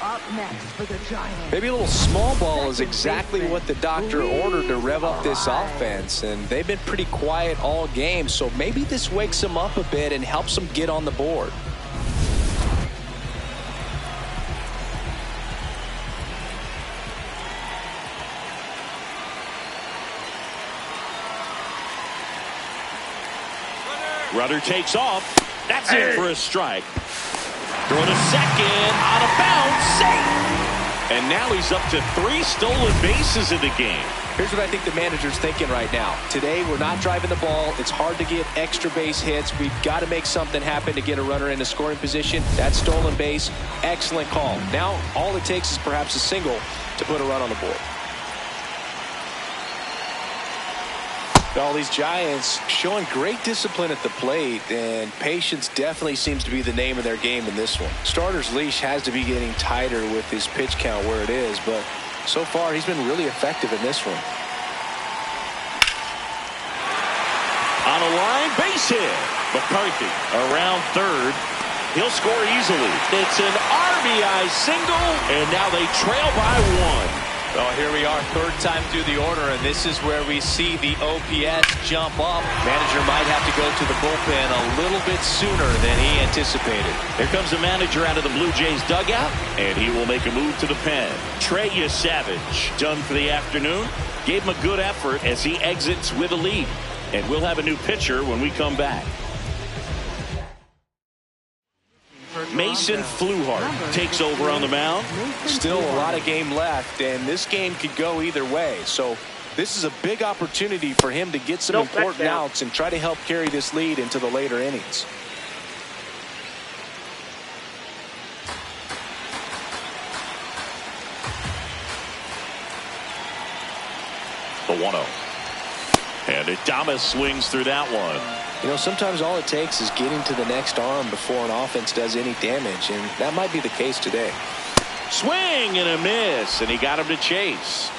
Up next for the Giants. Maybe a little small ball is exactly what the doctor ordered to rev up this offense, and they've been pretty quiet all game, so maybe this wakes them up a bit and helps them get on the board. Runner takes off. That's it for a strike. Throw to second, on a bounce, safe. And now he's up to 3 stolen bases in the game. Here's what I think the manager's thinking right now. Today, we're not driving the ball. It's hard to get extra base hits. We've got to make something happen to get a runner in a scoring position. That stolen base, excellent call. Now, all it takes is perhaps a single to put a run on the board. All these Giants showing great discipline at the plate, and patience definitely seems to be the name of their game in this one. Starter's leash has to be getting tighter with his pitch count where it is, but so far he's been really effective in this one. On a line, base hit. McCarthy around third. He'll score easily. It's an RBI single, and now they trail by 1. Well, here we are, third time through the order, and this is where we see the OPS jump up. Manager might have to go to the bullpen a little bit sooner than he anticipated. Here comes the manager out of the Blue Jays dugout, and he will make a move to the pen. Trey Savage, done for the afternoon, gave him a good effort as he exits with a lead. And we'll have a new pitcher when we come back. Mason Fluhart takes over on the mound. Still a lot of game left, and this game could go either way. So This is a big opportunity for him to get some important outs and try to help carry this lead into the later innings. The 1-0. And Adames swings through that one. You know, sometimes all it takes is getting to the next arm before an offense does any damage, and that might be the case today. Swing and a miss, and he got him to chase.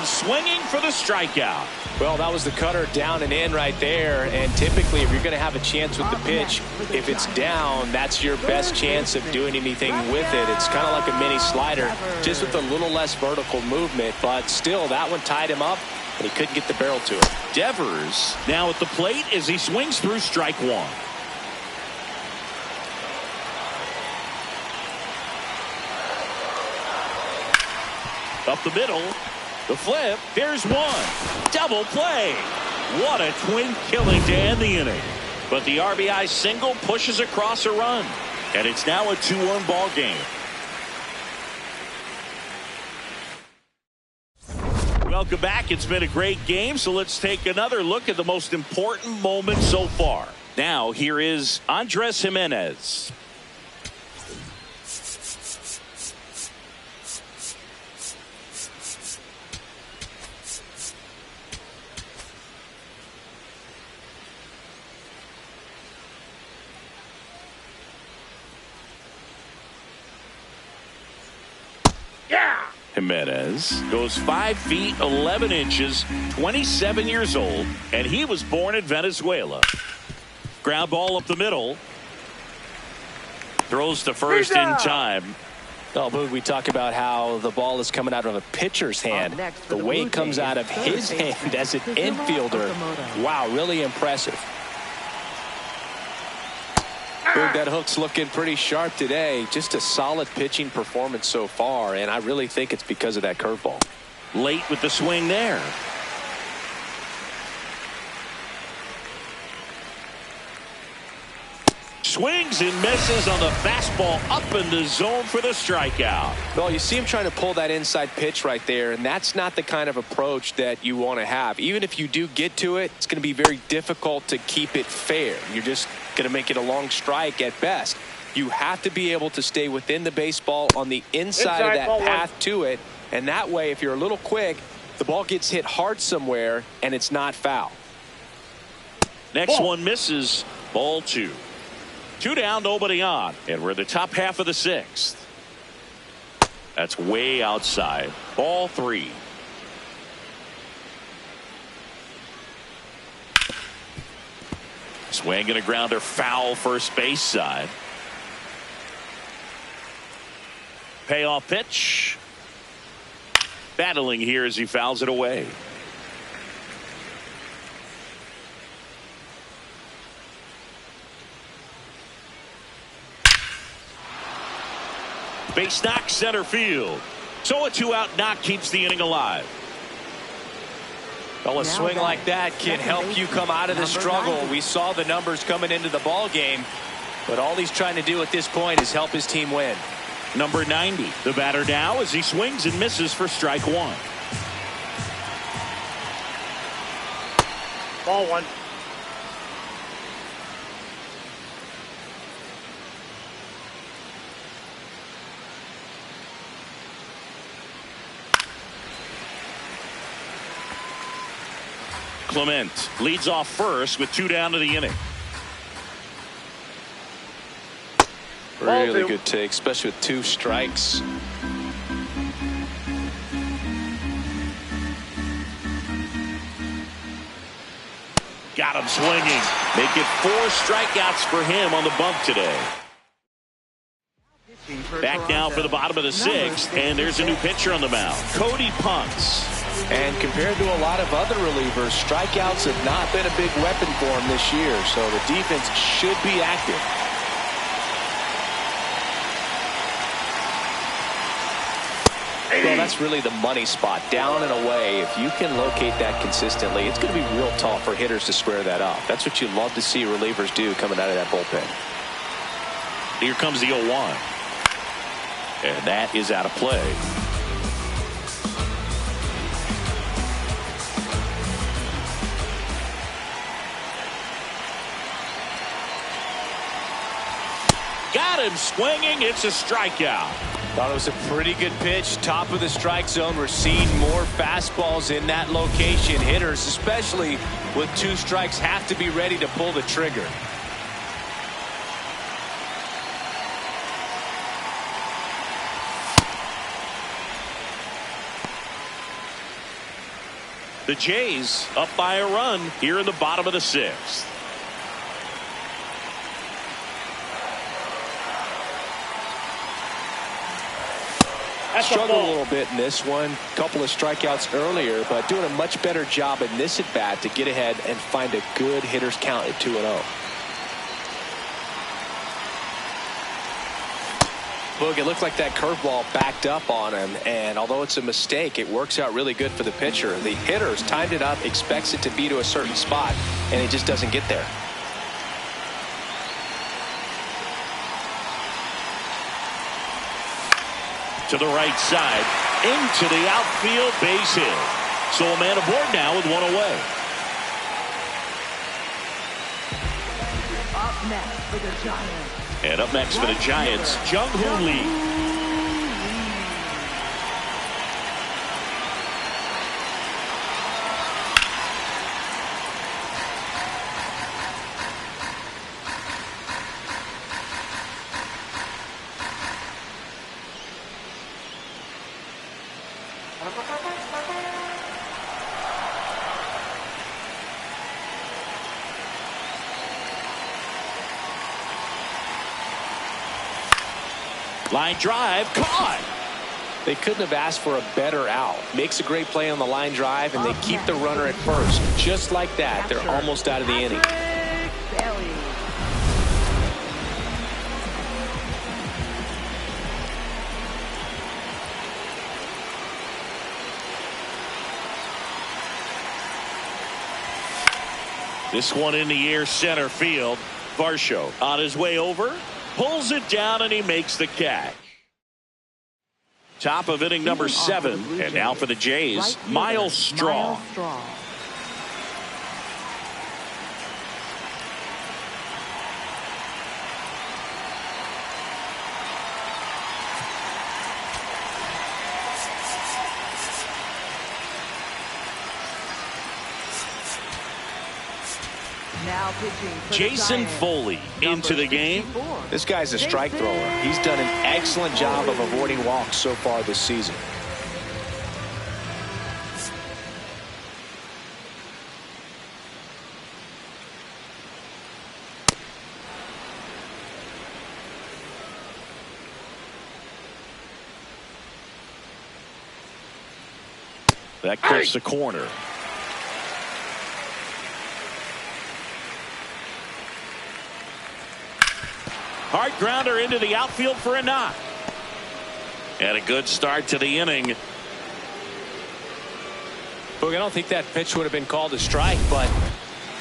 Swinging for the strikeout. Well, that was the cutter down and in right there, and typically if you're going to have a chance with the pitch, if it's down, that's your best chance of doing anything with it. It's kind of like a mini slider, just with a little less vertical movement, but still that one tied him up and he couldn't get the barrel to it. Devers now at the plate as he swings through strike one. Up the middle. The flip, there's one. Double play. What a twin killing to end the inning. But the RBI single pushes across a run. And it's now a 2-1 ball game. Welcome back. It's been a great game, so let's take another look at the most important moment so far. Now, here is Andres Gimenez. Gimenez goes 5 feet 11 inches, 27 years old, and he was born in Venezuela. Ground ball up the middle. Throws to first in time. Oh, Boog, we talk about how the ball is coming out of a pitcher's hand. The way it comes out of his hand as an infielder. Wow, really impressive. Boog, that hook's looking pretty sharp today. Just a solid pitching performance so far, and I really think it's because of that curveball. Late with the swing there. Swings and misses on the fastball up in the zone for the strikeout. Well, you see him trying to pull that inside pitch right there, and that's not the kind of approach that you want to have. Even if you do get to it, it's going to be very difficult to keep it fair. You're just going to make it a long strike at best. You have to be able to stay within the baseball on the inside of that path to it, and that way, if you're a little quick, the ball gets hit hard somewhere, and it's not foul. Next one misses. Ball 2. 2 down, nobody on, and we're in the top half of the 6th. That's way outside. Ball 3. Swing and a grounder foul first base side. Payoff pitch. Battling here as he fouls it away. Base knock center field. So a 2-out knock keeps the inning alive. Well, a swing like that can help you come out of the struggle. We saw the numbers coming into the ball game, but all he's trying to do at this point is help his team win. Number 90, the batter now as he swings and misses for strike 1. Ball 1. Clement leads off first with 2 down to the inning. Really good take, especially with 2 strikes. Got him swinging. Make it 4 strikeouts for him on the bump today. for Back Toronto. now for the bottom of the sixth, and there's a new pitcher on the mound. Cody punts. And compared to a lot of other relievers, strikeouts have not been a big weapon for him this year, so the defense should be active. Well, that's really the money spot, down and away. If you can locate that consistently, it's going to be real tough for hitters to square that up. That's what you love to see relievers do coming out of that bullpen. Here comes the 0-1. And that is out of play. Got him swinging. It's a strikeout. Thought it was a pretty good pitch. Top of the strike zone. We're seeing more fastballs in that location. Hitters, especially with 2 strikes, have to be ready to pull the trigger. The Jays up by a run here in the bottom of the sixth. Struggled a little bit in this one. Couple of strikeouts earlier, but doing a much better job in this at bat to get ahead and find a good hitter's count at 2-0. Look, it looked like that curveball backed up on him, and although it's a mistake, it works out really good for the pitcher. The hitter's timed it up, expects it to be to a certain spot, and it just doesn't get there. To the right side, into the outfield, base hit. So a man aboard now with 1 away. Up next for the Giants. And up next for the Giants, Jung-Hoo Lee. Line drive, caught. They couldn't have asked for a better out. Makes a great play on the line drive, and they keep the runner at first. Just like that, they're almost out of the inning. This one in the air, center field. Varsho on his way over, pulls it down, and he makes the catch. Top of inning number 7, and now for the Jays, Miles Straw. Now pitching for Jason the Giants, Foley into the game. 64. This guy's a strike thrower. He's done an excellent job of avoiding walks so far this season. That clips the corner. Hard grounder into the outfield for a knock. And a good start to the inning. Look, I don't think that pitch would have been called a strike, but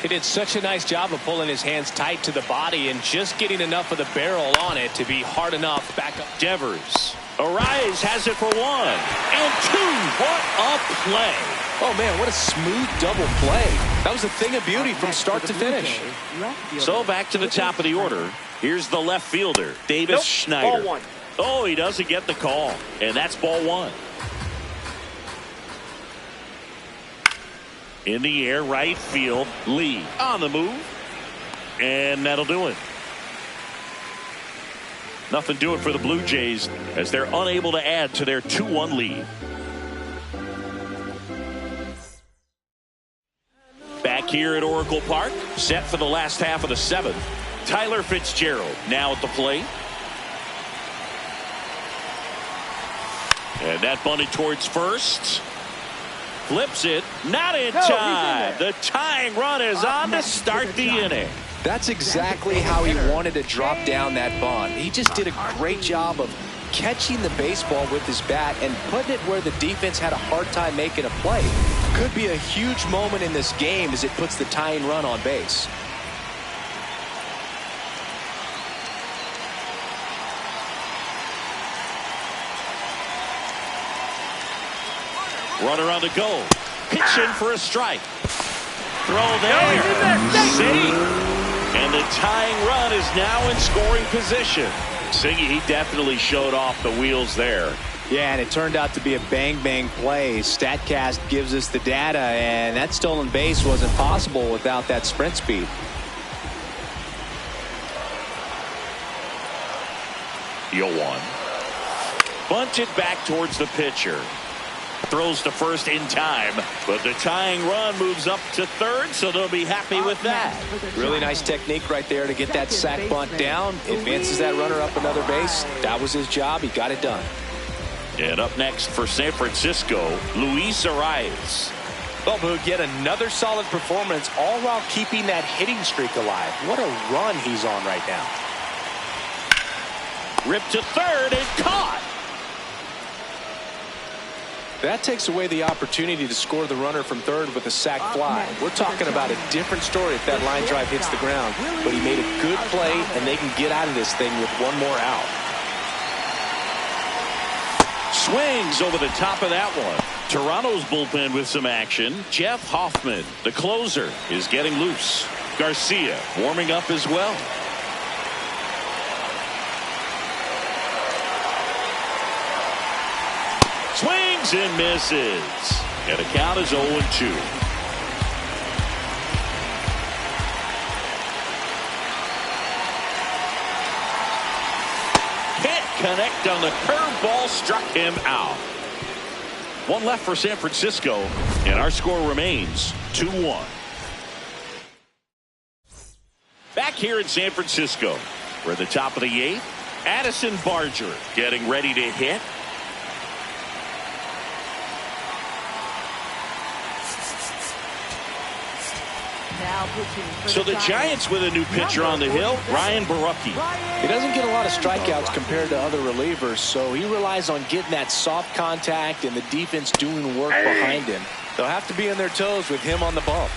he did such a nice job of pulling his hands tight to the body and just getting enough of the barrel on it to be hard enough back up. Devers. Arise has it for 1 and 2. What a play. Oh, man, what a smooth double play. That was a thing of beauty from start to finish. So back to the top of the order. Here's the left fielder, Davis Schneider. Ball 1. Oh, he doesn't get the call. And that's ball 1. In the air, right field, Lee on the move. And that'll do it. Nothing doing for the Blue Jays as they're unable to add to their 2-1 lead. Back here at Oracle Park, set for the last half of the 7th. Tyler Fitzgerald now at the plate. And that bunted towards first. Flips it. Not in time. The tying run is on to start the inning. That's exactly how he wanted to drop down that bunt. He just did a great job of catching the baseball with his bat and putting it where the defense had a hard time making a play. Could be a huge moment in this game as it puts the tying run on base. Runner on the go. Pitch in for a strike. Throw there. Safe. And the tying run is now in scoring position. Siggy, he definitely showed off the wheels there. Yeah, and it turned out to be a bang-bang play. StatCast gives us the data, and that stolen base wasn't possible without that sprint speed. Yo one. Bunted back towards the pitcher. Throws to first in time, but the tying run moves up to third, so they'll be happy with that. Really nice technique right there to get that sac bunt down. Advances that runner up another base. That was his job. He got it done. And up next for San Francisco, Luis Arias. Well, Boog, yet another solid performance, all while keeping that hitting streak alive. What a run he's on right now. Ripped to third and caught. That takes away the opportunity to score the runner from third with a sac fly. We're talking about a different story if that line drive hits the ground. But he made a good play, and they can get out of this thing with one more out. Swings over the top of that one. Toronto's bullpen with some action. Jeff Hoffman, the closer, is getting loose. Garcia warming up as well. Swings and misses. And the count is 0-2. Can't connect on the curveball, struck him out. One left for San Francisco, and our score remains 2-1. Back here in San Francisco, we're at the top of the 8th. Addison Barger getting ready to hit. So the Giants with a new pitcher on the hill, Ryan Borucki. He doesn't get a lot of strikeouts compared to other relievers, so he relies on getting that soft contact and the defense doing work behind him. They'll have to be on their toes with him on the bump.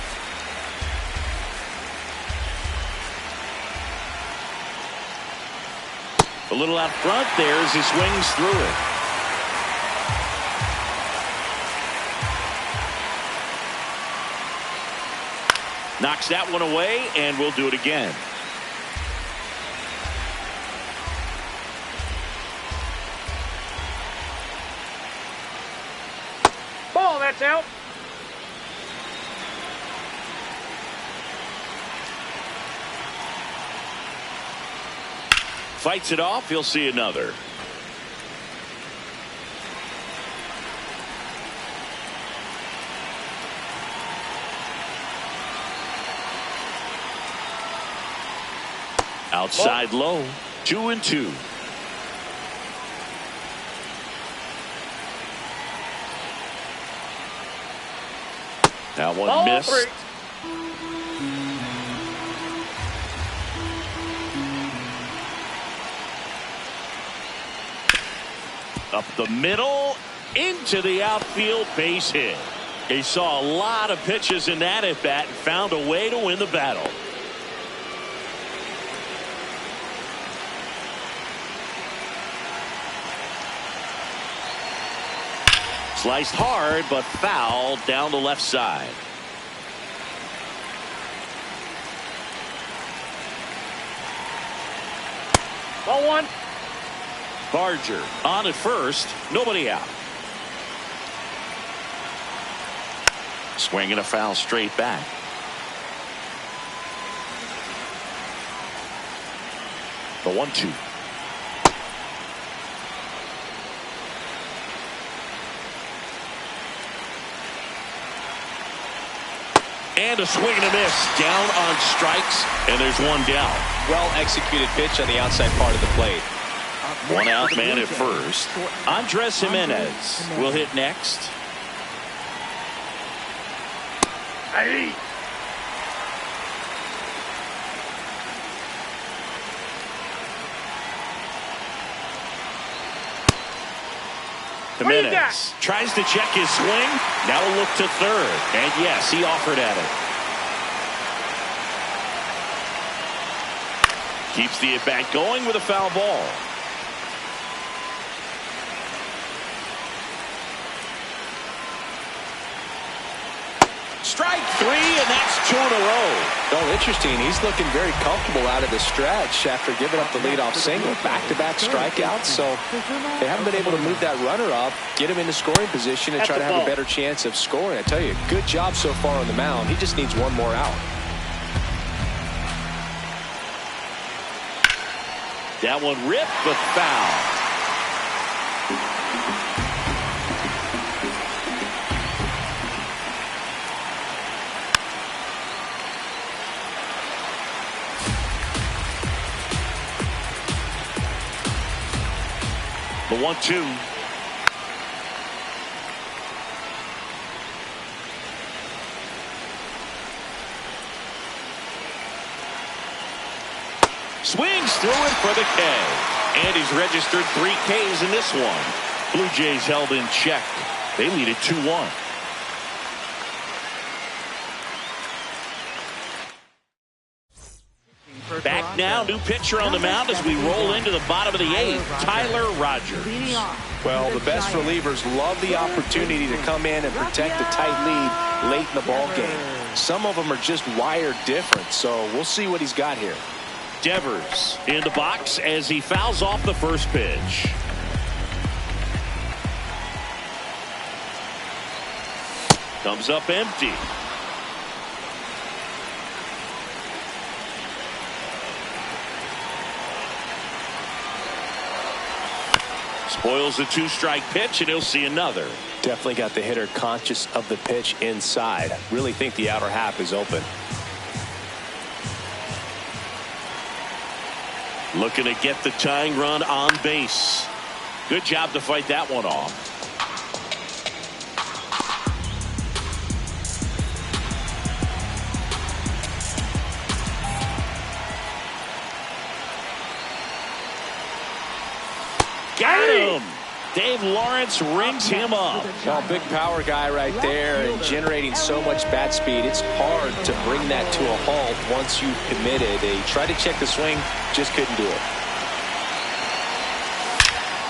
A little out front there as he swings through it. Knocks that one away, and we'll do it again. Ball, that's out. Fights it off. He'll see another. Outside low. 2-2. That one Ball missed. 3. Up the middle, into the outfield, base hit. He saw a lot of pitches in that at bat and found a way to win the battle. Sliced hard, but foul down the left side. Ball 1. Barger on at first, nobody out. Swinging a foul straight back. The 1-2. And a swing and a miss. Down on strikes, and there's one down. Well executed pitch on the outside part of the plate. One out man at first. Andres Jimenez will hit next. Hey. Jimenez tries to check his swing. Now a look to third. And yes, he offered at it. Keeps the at-bat going with a foul ball. Strike three, and that's 2 in a row. Oh, interesting. He's looking very comfortable out of the stretch after giving up the leadoff single. Back-to-back strikeouts, so they haven't been able to move that runner up, get him into scoring position, and try to have a better chance of scoring. I tell you, good job so far on the mound. He just needs one more out. That one ripped, but foul. The 1-2. Swings through it for the K. And he's registered 3 Ks in this one. Blue Jays held in check. They lead it 2-1. Back now, new pitcher on the mound as we roll into the bottom of the 8th, Tyler Rogers. Well, the best relievers love the opportunity to come in and protect a tight lead late in the ball game. Some of them are just wired different, so we'll see what he's got here. Devers in the box as he fouls off the first pitch. Comes up empty. Spoils a 2-strike pitch, and he'll see another. Definitely got the hitter conscious of the pitch inside. Really think the outer half is open. Looking to get the tying run on base. Good job to fight that one off. Got him! Dave Lawrence rings him up. Well, big power guy right there and generating so much bat speed. It's hard to bring that to a halt once you've committed. They tried to check the swing, just couldn't do it.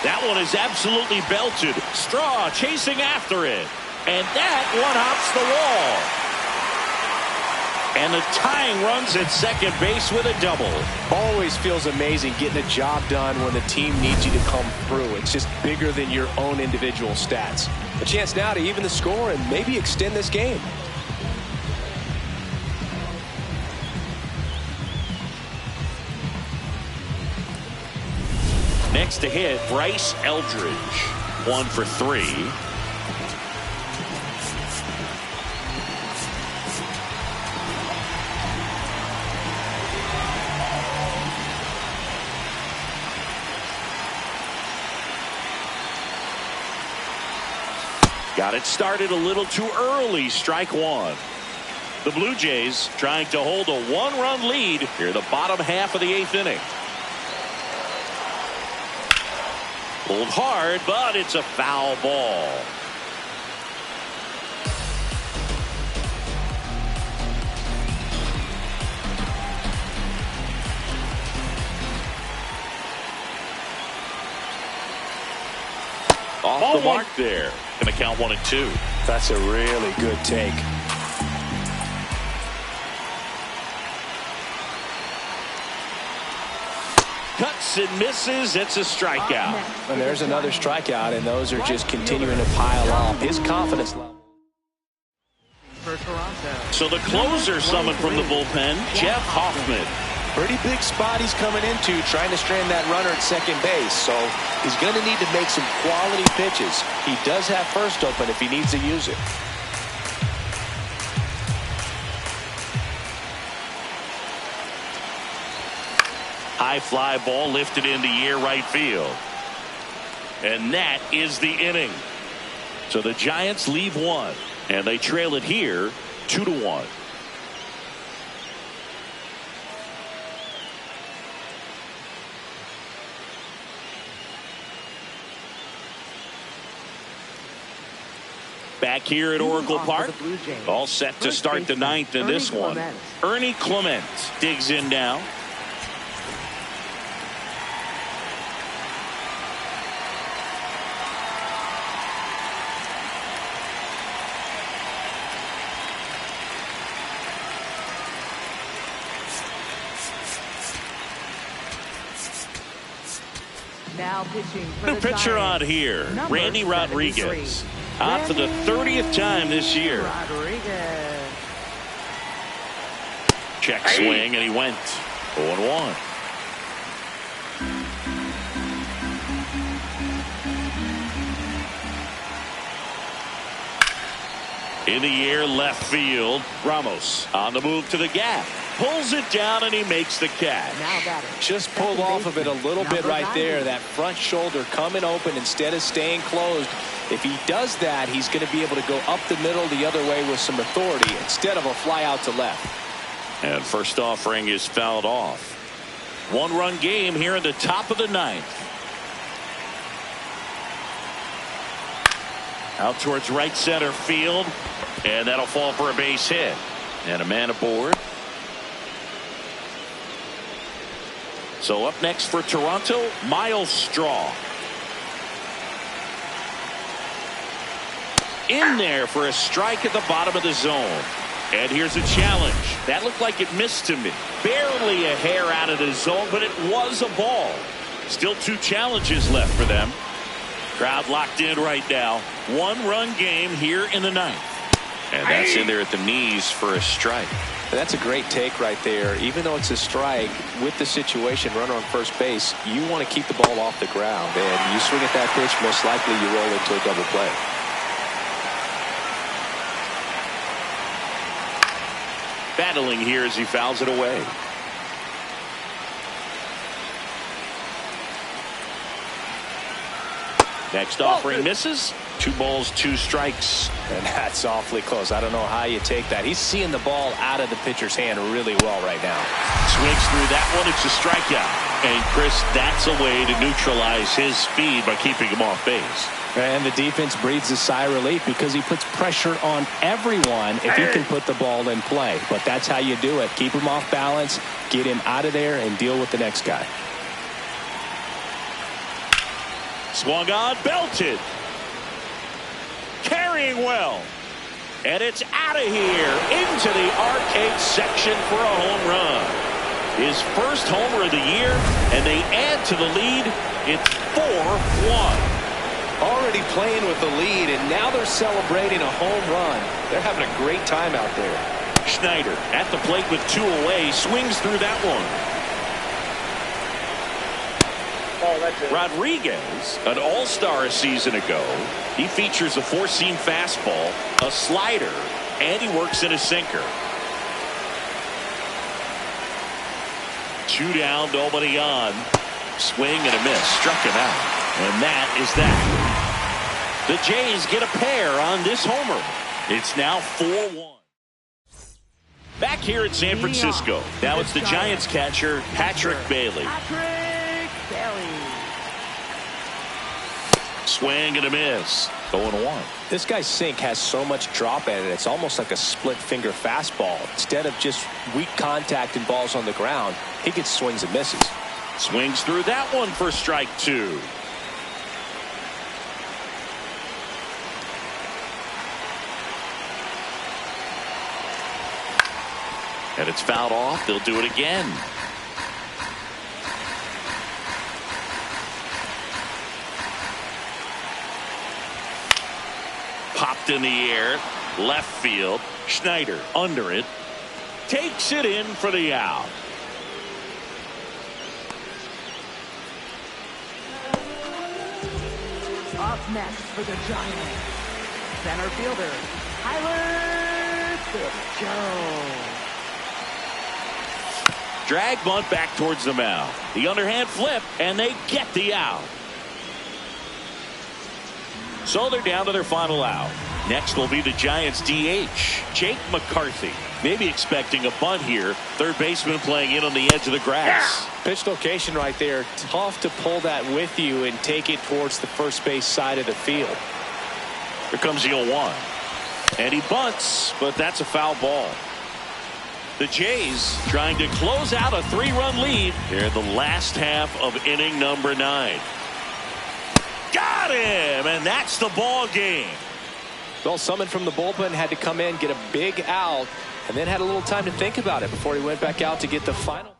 That one is absolutely belted. Straw chasing after it. And that one hops the wall. And the tying runs at second base with a double. Always feels amazing getting a job done when the team needs you to come through. It's just bigger than your own individual stats. A chance now to even the score and maybe extend this game. Next to hit, Bryce Eldridge. 1 for 3. Got it started a little too early. Strike 1. The Blue Jays trying to hold a 1-run lead here in the bottom half of the 8th inning. Pulled hard, but it's a foul ball. Off the mark there. Gonna count 1 and 2. That's a really good take. Cuts and misses. It's a strikeout. And there's another strikeout, and those are just continuing to pile up. His confidence level. So the closer summoned from the bullpen, Jeff Hoffman. Pretty big spot he's coming into, trying to strand that runner at second base. So he's going to need to make some quality pitches. He does have first open if he needs to use it. High fly ball lifted into the air right field. And that is the inning. So the Giants leave one, and they trail it here 2-1. Back here at Oracle Park, all set to start the ninth in this one. Ernie Clement digs in now. Now pitching for New the pitcher Giants, on here, number Randy Rodriguez. 73. Out for the 30th time this year. Rodriguez. Check swing, and he went 0-1. In the air, left field. Ramos on the move to the gap. Pulls it down, and he makes the catch. Now batting. Just pulled off of it a little bit right there. That front shoulder coming open instead of staying closed. If he does that, he's going to be able to go up the middle the other way with some authority instead of a fly out to left. And first offering is fouled off. One-run game here in the top of the ninth. Out towards right center field, and that'll fall for a base hit. And a man aboard. So up next for Toronto, Miles Straw. In there for a strike at the bottom of the zone. And here's a challenge. That looked like it missed to me. Barely a hair out of the zone, but it was a ball. Still 2 challenges left for them. Crowd locked in right now. One-run game here in the ninth. And that's in there at the knees for a strike. That's a great take right there. Even though it's a strike, with the situation, runner on first base, you want to keep the ball off the ground. And you swing at that pitch, most likely you roll into a double play. Battling here as he fouls it away. Next offering misses. 2 balls, 2 strikes. And that's awfully close. I don't know how you take that. He's seeing the ball out of the pitcher's hand really well right now. Swings through that one. It's a strikeout. And Chris, that's a way to neutralize his speed by keeping him off base. And the defense breathes a sigh of relief because he puts pressure on everyone if he can put the ball in play. But that's how you do it. Keep him off balance, get him out of there, and deal with the next guy. Swung on, belted. Carrying well. And it's out of here into the arcade section for a home run. His first homer of the year, and they add to the lead. It's 4-1. Already playing with the lead, and now they're celebrating a home run. They're having a great time out there. Schneider at the plate with 2 away, swings through that one. Oh, that's it. Rodriguez, an all-star a season ago. He features a 4-seam fastball, a slider, and he works in a sinker. 2 down, nobody on. Swing and a miss, struck him out. And that is that. The Jays get a pair on this homer. It's now 4-1. Back here at San Francisco. Now it's the Giants catcher, Patrick Bailey. Patrick Bailey. Swing and a miss. 0-1. This guy's sink has so much drop in it. It's almost like a split finger fastball. Instead of just weak contact and balls on the ground, he gets swings and misses. Swings through that one for strike 2. And it's fouled off. They'll do it again. Popped in the air. Left field. Schneider under it. Takes it in for the out. Up next for the Giants, center fielder, Tyler Fitzgerald. Drag bunt back towards the mound. The underhand flip, and they get the out. So they're down to their final out. Next will be the Giants DH, Jake McCarthy. Maybe expecting a bunt here. Third baseman playing in on the edge of the grass. Pitch location right there. Tough to pull that with you and take it towards the first base side of the field. Here comes the 0-1. And he bunts, but that's a foul ball. The Jays trying to close out a 3-run lead here in the last half of inning number 9. Got him, and that's the ball game. Well, someone from the bullpen had to come in, get a big out, and then had a little time to think about it before he went back out to get the final.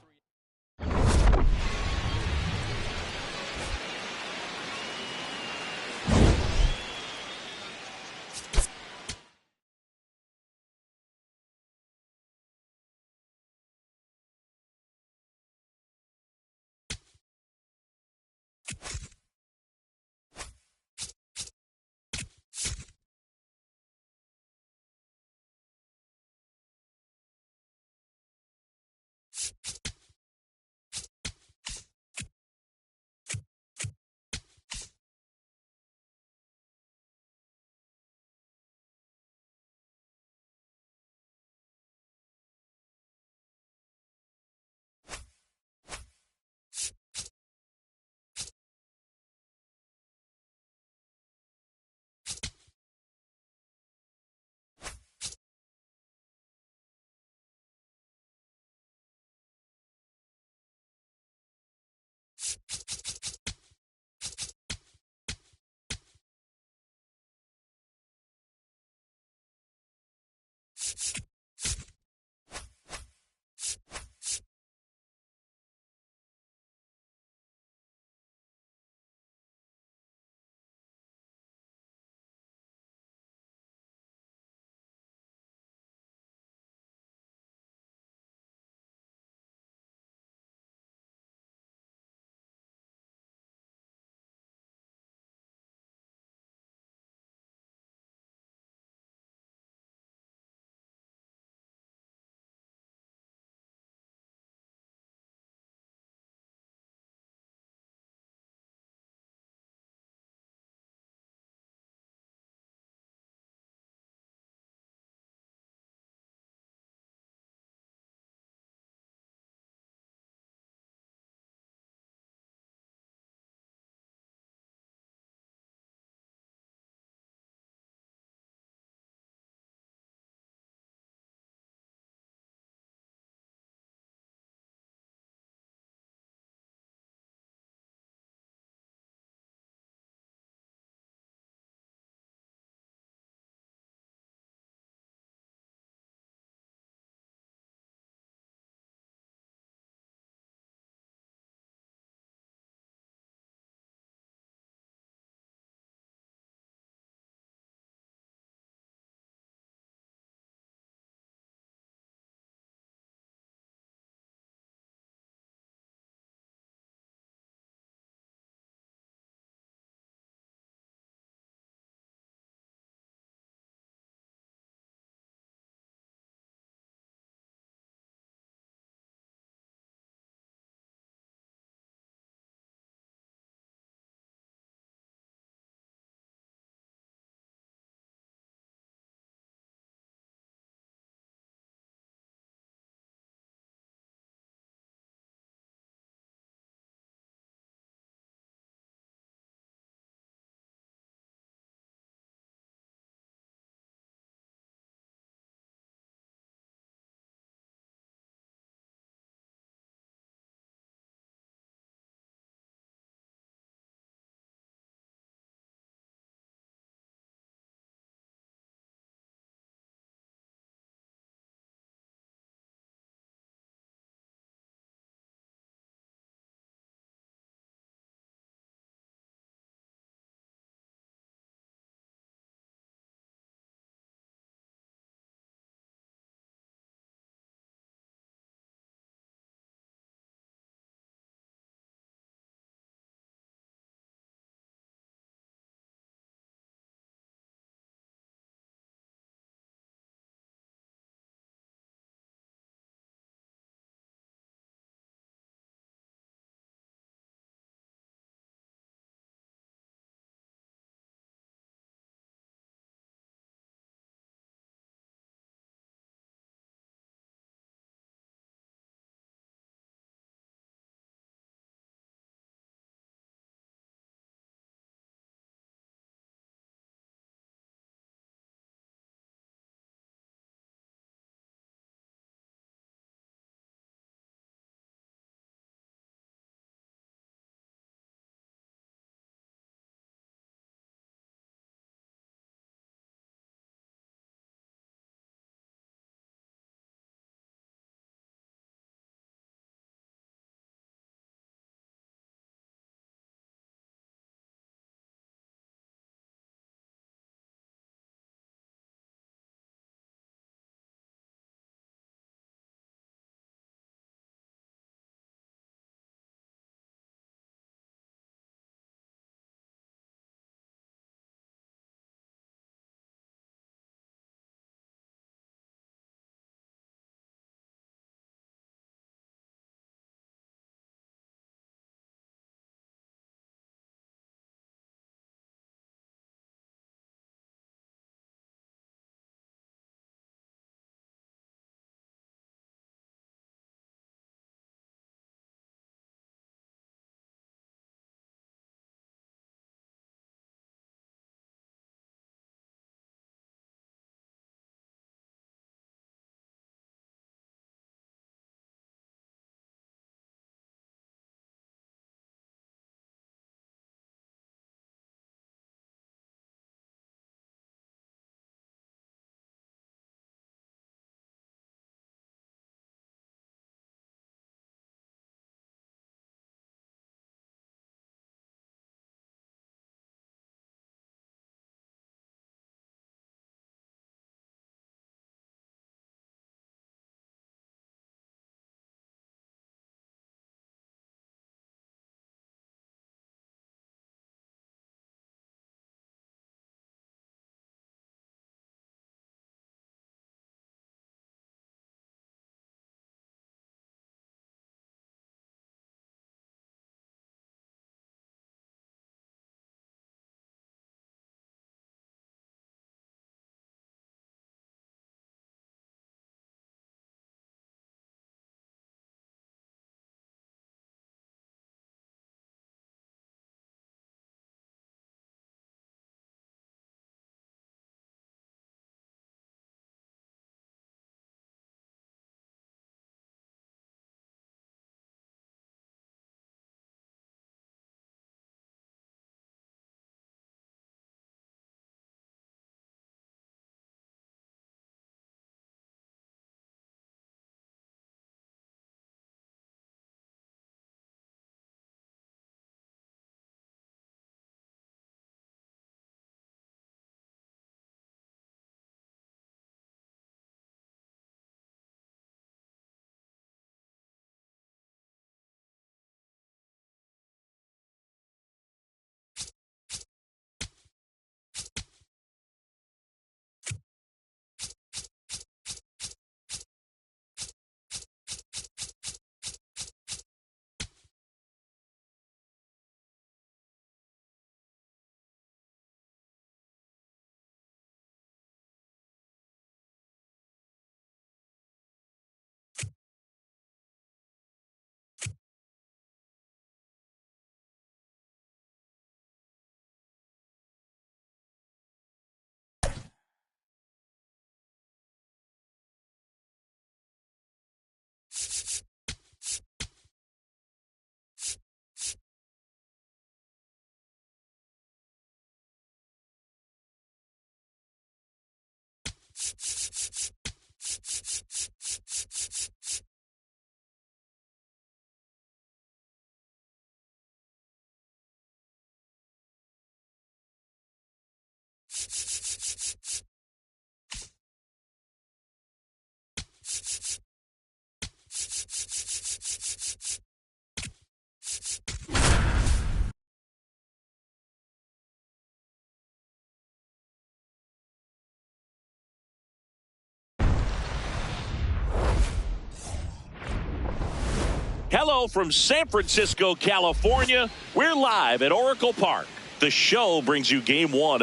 Hello from San Francisco, California. We're live at Oracle Park. The show brings you game one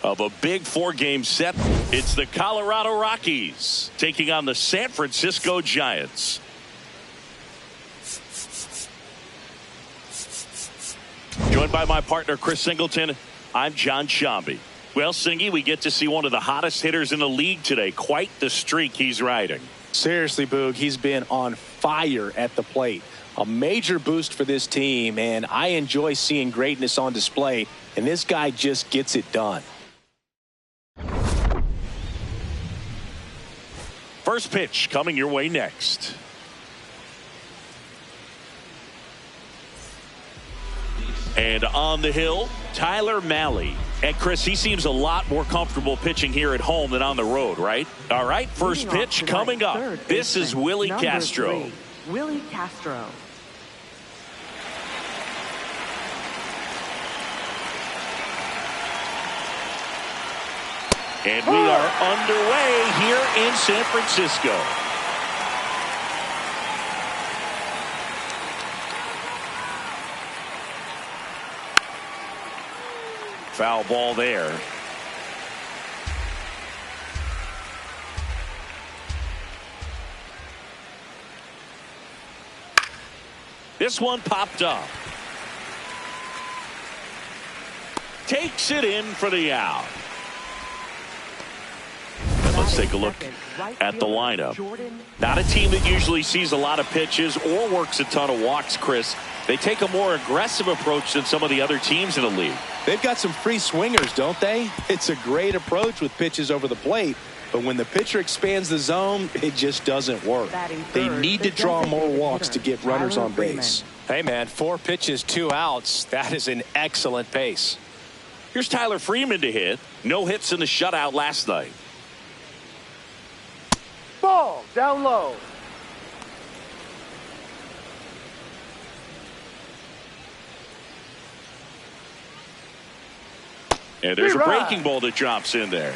of a big four-game set. It's the Colorado Rockies taking on the San Francisco Giants. Joined by my partner, Chris Singleton, I'm John Shambi. Well, Singy, we get to see one of the hottest hitters in the league today. Quite the streak he's riding. Seriously, Boog, he's been on fire at the plate. A major boost for this team, and I enjoy seeing greatness on display, and this guy just gets it done. First pitch coming your way next. And on the hill, Tyler Mahle. And Chris, he seems a lot more comfortable pitching here at home than on the road, right? All right, first pitch coming up. This is Willie Castro. Willie Castro. And we are underway here in San Francisco. Foul ball there. This one popped up. Takes it in for the out. And let's take a look at the lineup. Not a team that usually sees a lot of pitches or works a ton of walks, Chris. They take a more aggressive approach than some of the other teams in the league. They've got some free swingers, don't they? It's a great approach with pitches over the plate, but when the pitcher expands the zone, it just doesn't work. They need to draw more walks to get runners on base. Hey, man, 4 pitches, 2 outs. That is an excellent pace. Here's Tyler Freeman to hit. No hits in the shutout last night. Ball down low. And there's a breaking ball that drops in there.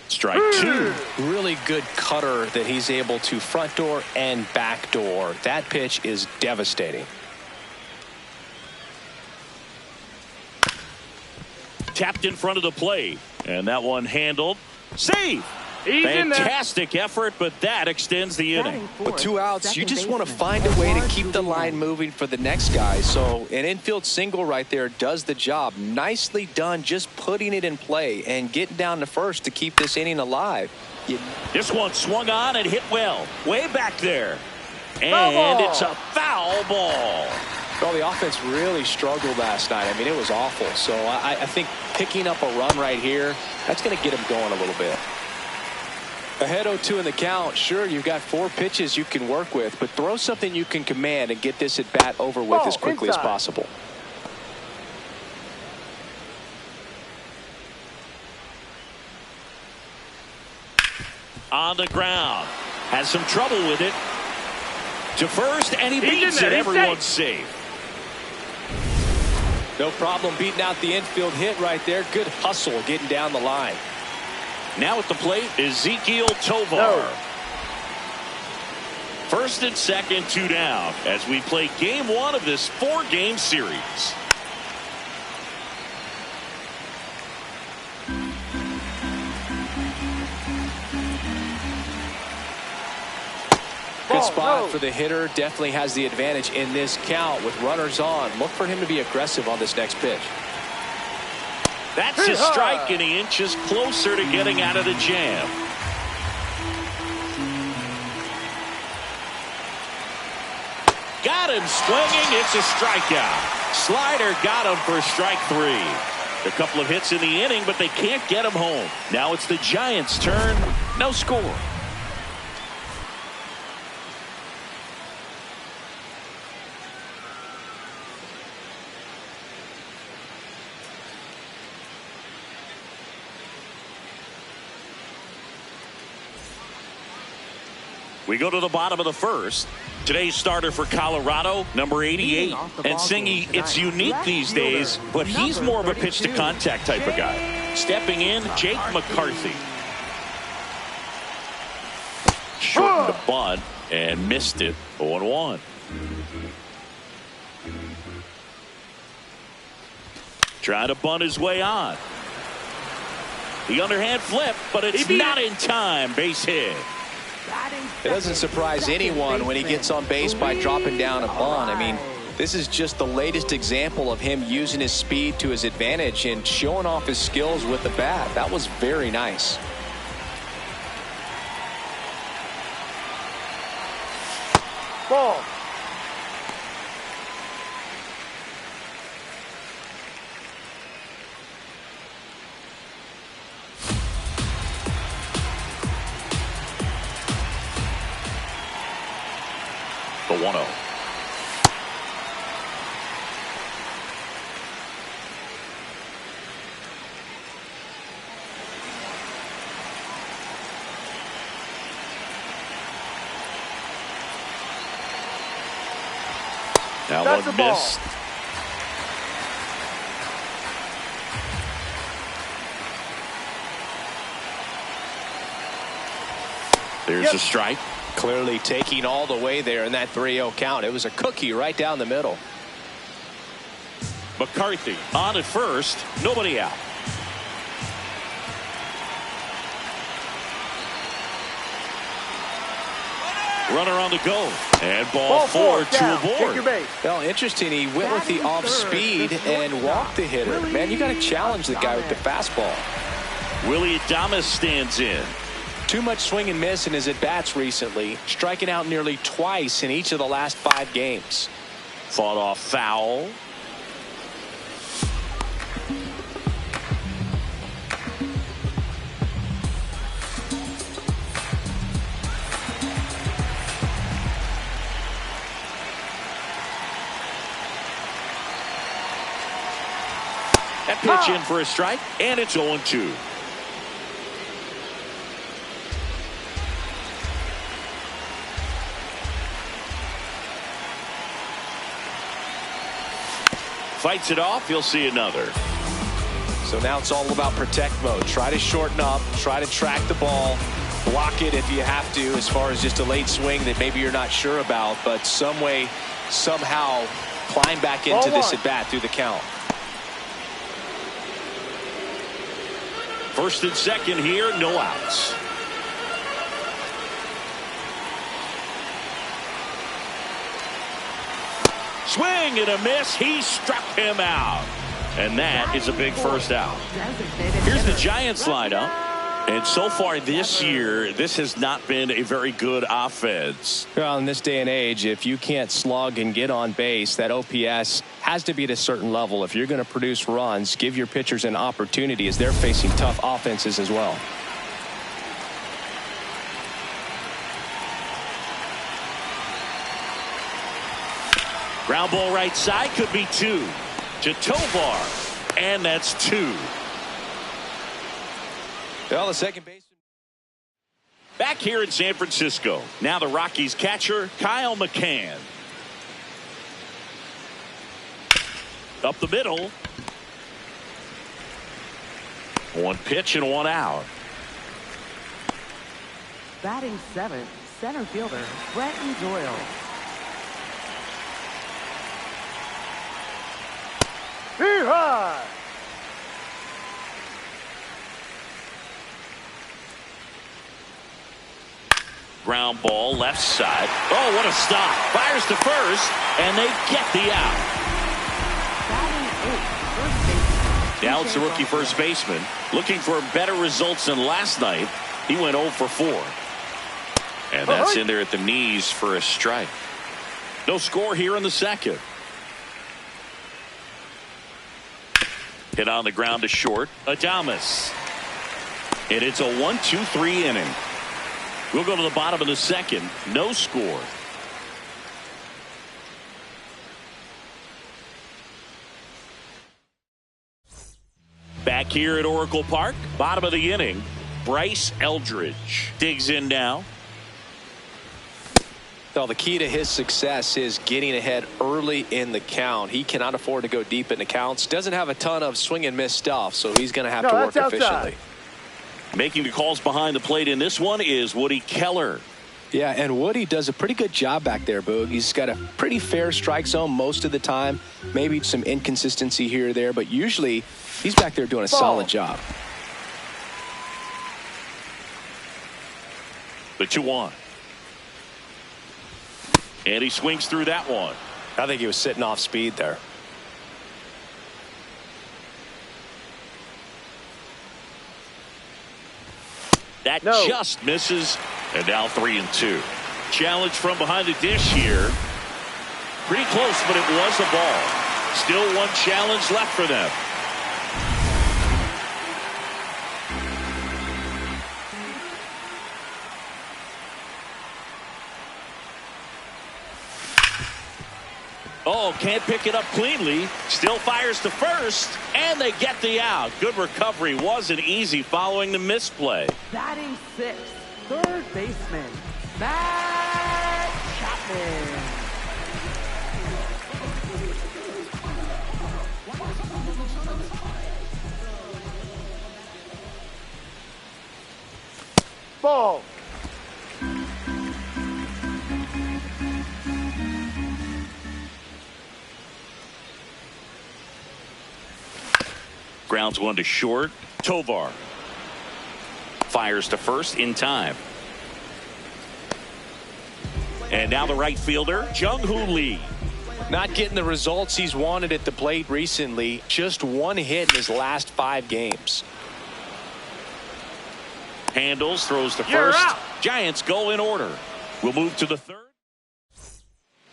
Strike 2. Really good cutter that he's able to front door and back door. That pitch is devastating. Tapped in front of the plate. And that one handled. Save! Fantastic effort, but that extends the inning. With 2 outs, you just want to find a way to keep the line moving for the next guy. So an infield single right there does the job. Nicely done, just putting it in play and getting down to first to keep this inning alive. This one swung on and hit well. Way back there. And it's a foul ball. Well, the offense really struggled last night. I mean, it was awful. So I think picking up a run right here, that's going to get him going a little bit. Ahead 0-2 in the count. Sure, you've got 4 pitches you can work with, but throw something you can command and get this at bat over with as quickly as possible. On the ground. Has some trouble with it. To first, and he beats it. Everyone's safe. No problem beating out the infield hit right there. Good hustle getting down the line. Now at the plate, Ezekiel Tovar. First and second, 2 down as we play game 1 of this 4-game series. Good spot for the hitter. Definitely has the advantage in this count with runners on. Look for him to be aggressive on this next pitch. That's a strike, and he inches closer to getting out of the jam. Got him swinging. It's a strikeout. Slider got him for strike 3. A couple of hits in the inning, but they can't get him home. Now it's the Giants' turn. No score. We go to the bottom of the first. Today's starter for Colorado, number 88. And Singy, it's unique these days, but he's more of a pitch-to-contact type of guy. Stepping in, Jake McCarthy. Shortened the bunt and missed it. 0-1. Trying to bunt his way on. The underhand flip, but it's not in time. Base hit. It doesn't surprise anyone when he gets on base by dropping down a bunt. I mean, this is just the latest example of him using his speed to his advantage and showing off his skills with the bat. That was very nice. Ball. The 1-0. That That's one a ball. missed. There's a strike. Clearly taking all the way there in that 3-0 count. It was a cookie right down the middle. McCarthy on at first. Nobody out. Runner on the go. And ball 4 to down. a Take board. your base. Well, interesting. He went with the off speed and walked the hitter. Man, you got to challenge the guy with the fastball. Willie Adames stands in. Too much swing and miss in his at-bats recently, striking out nearly twice in each of the last 5 games. Fought off foul. That pitch in for a strike, and it's 0-2. Fights it off. You'll see another. So now it's all about protect mode. Try to shorten up, try to track the ball, block it if you have to, as far as just a late swing that maybe you're not sure about, but some way, somehow climb back into this at bat through the count. First and second here, no outs. Swing and a miss. He struck him out. And that is a big first out. Here's the Giants lineup. And so far this year, this has not been a very good offense. Well, in this day and age, if you can't slug and get on base, that OPS has to be at a certain level. If you're going to produce runs, give your pitchers an opportunity as they're facing tough offenses as well. Ground ball right side, could be 2 to Tovar, and that's 2. Well, the second baseman. Back here in San Francisco, now the Rockies catcher Kyle McCann. Up the middle. 1 pitch and 1 out. Batting 7th, center fielder Bretton Doyle. Hee-haw! Ground ball left side. Oh, what a stop. Fires to first, and they get the out. Batting 8th, first baseman. Now it's the rookie first baseman looking for better results than last night. He went 0 for 4. And that's in there at the knees for a strike. No score here in the second. Hit on the ground to short. Adames. And it's a 1-2-3 inning. We'll go to the bottom of the second. No score. Back here at Oracle Park, bottom of the inning, Bryce Eldridge digs in now. Well, the key to his success is getting ahead early in the count. He cannot afford to go deep in the counts. Doesn't have a ton of swing and miss stuff, so he's going to have to work efficiently. Making the calls behind the plate in this one is Woody Keller. Yeah, and Woody does a pretty good job back there, Boog. He's got a pretty fair strike zone most of the time. Maybe some inconsistency here or there, but usually he's back there doing a solid job. The 2-1. And he swings through that one. I think he was sitting off speed there. That just misses. And now 3-2. Challenge from behind the dish here. Pretty close, but it was a ball. Still one challenge left for them. Oh, can't pick it up cleanly. Still fires to first, and they get the out. Good recovery. Wasn't easy following the misplay. Batting sixth, third baseman, Matt Chapman. Ball. Grounds one to short. Tovar fires to first in time. And now the right fielder, Jung-Hoo Lee. Not getting the results he's wanted at the plate recently. Just one hit in his last 5 games. Handles, throws to first. Giants go in order. We'll move to the third.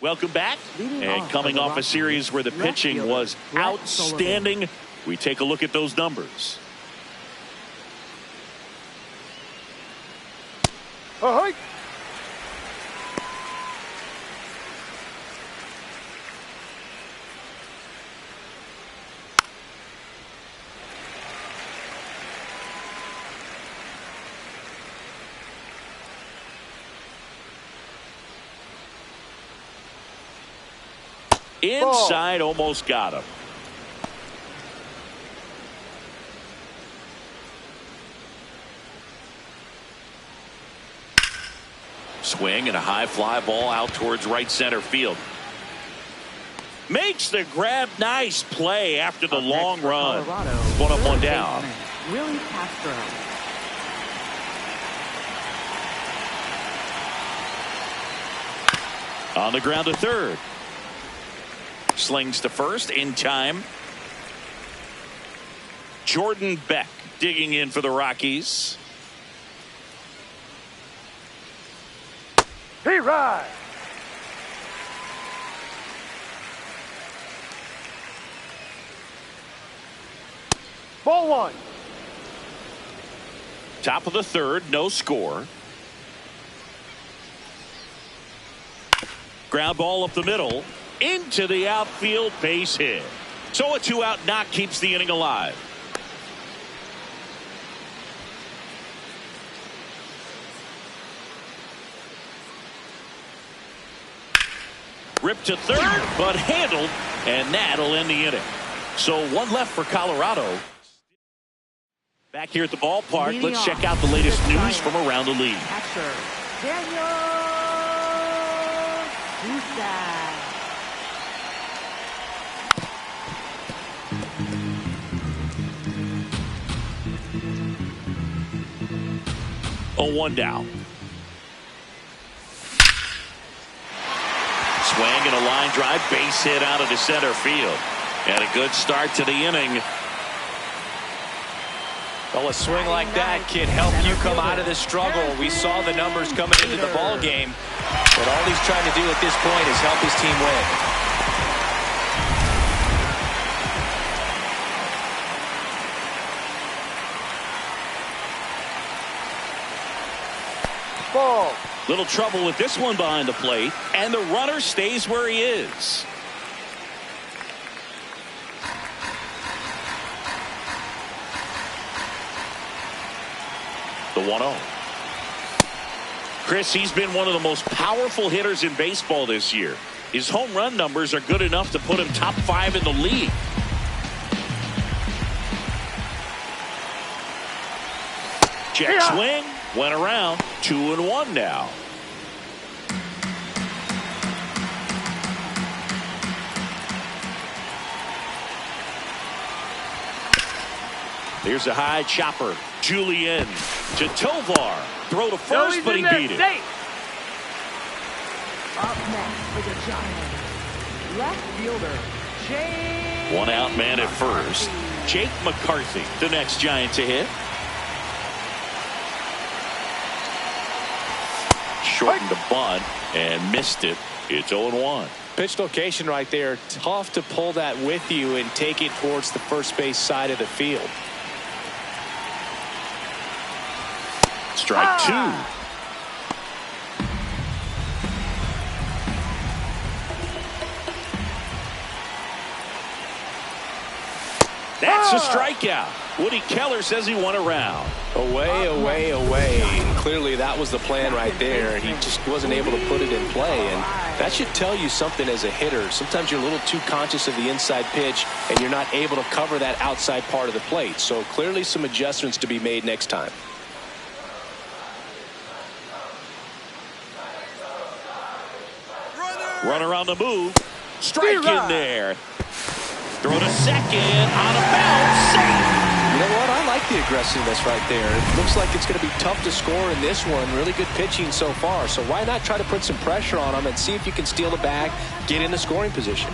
Welcome back. And coming off a series where the pitching was outstanding, we take a look at those numbers. Inside, almost got him. Swing and a high fly ball out towards right center field. Makes the grab. Nice play after the long run. One up, one down. Willie Castro. On the ground to third. Slings to first in time. Jordan Beck digging in for the Rockies. He rides. Ball one. Top of the third, no score. Ground ball up the middle. Into the outfield, base hit. So a 2-out knock keeps the inning alive. Ripped to third, but handled, and that'll end the inning. So one left for Colorado. Back here at the ballpark, let's check out the latest news from around the league. Catcher, Daniel Guzman. Oh, 1 down. Swing and a line drive, base hit out of the center field. And a good start to the inning. Well, a swing like that can help you come out of this struggle. We saw the numbers coming into the ball game, but all he's trying to do at this point is help his team win. Ball. Little trouble with this one behind the plate, and the runner stays where he is. The 1-0. Chris, he's been one of the most powerful hitters in baseball this year. His home run numbers are good enough to put him top 5 in the league. Check swing, went around, 2-1 now. Here's a high chopper. Julian to Tovar. Throw to first, but he beat it. Up next for the Giants, left fielder, Jake. One out man at first. Jake McCarthy, the next Giant to hit. Shortened the bunt and missed it. It's 0-1. Pitch location right there. Tough to pull that with you and take it towards the first base side of the field. Strike 2. That's a strikeout. Woody Keller says he won a round. Away, away, away. And clearly that was the plan right there. He just wasn't able to put it in play. And that should tell you something as a hitter. Sometimes you're a little too conscious of the inside pitch and you're not able to cover that outside part of the plate. So clearly some adjustments to be made next time. Runner on the move. Strike in there. Throw to second. Out of bounds. Safe. You know what? I like the aggressiveness right there. It looks like it's going to be tough to score in this one. Really good pitching so far. So why not try to put some pressure on them and see if you can steal the bag, get in the scoring position.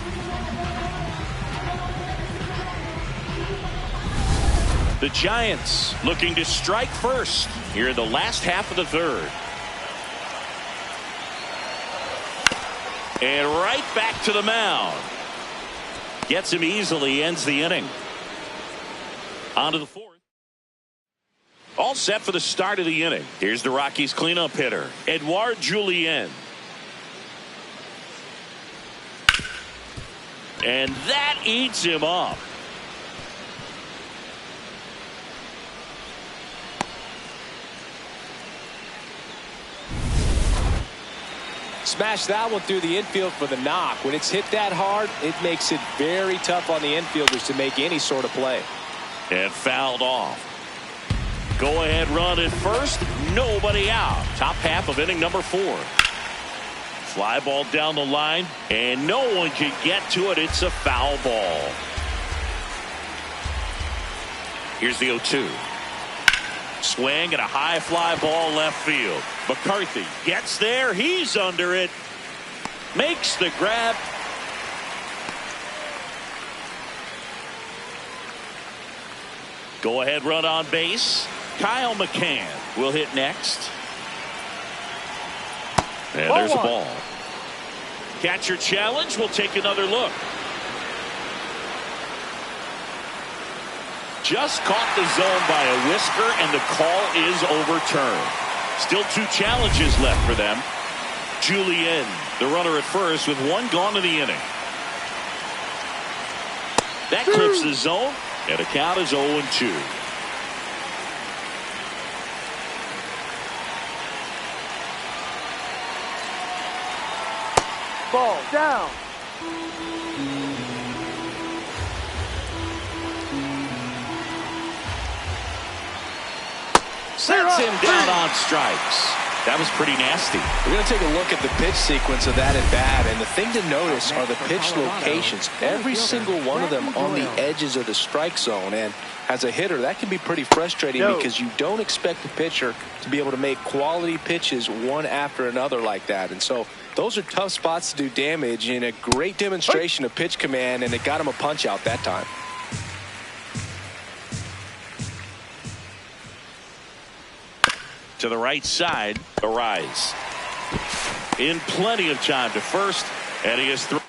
The Giants looking to strike first here in the last half of the third. And right back to the mound. Gets him easily, ends the inning. On to the fourth. All set for the start of the inning. Here's the Rockies cleanup hitter, Edouard Julien. And that eats him up. Smash that one through the infield for the knock. When it's hit that hard, it makes it very tough on the infielders to make any sort of play. And fouled off. Go ahead run at first. Nobody out. Top half of inning number 4. Fly ball down the line, and no one can get to it. It's a foul ball. Here's the 0-2. Swing and a high fly ball left field. McCarthy gets there. He's under it. Makes the grab. Go ahead run on base. Kyle McCann will hit next. And there's a ball. Catcher challenge. We'll take another look. Just caught the zone by a whisker, and the call is overturned. Still 2 challenges left for them. Julien, the runner at first, with 1 gone in the inning. That clips the zone, and the count is 0-2. Ball down. Sets him down on strikes. That was pretty nasty. We're going to take a look at the pitch sequence of that at bat, and the thing to notice are the pitch locations. Every single one of them on the edges of the strike zone, and as a hitter, that can be pretty frustrating because you don't expect the pitcher to be able to make quality pitches one after another like that. And so those are tough spots to do damage, and a great demonstration of pitch command, and it got him a punch out that time. to the right side. A rise. In plenty of time to first, and he is through.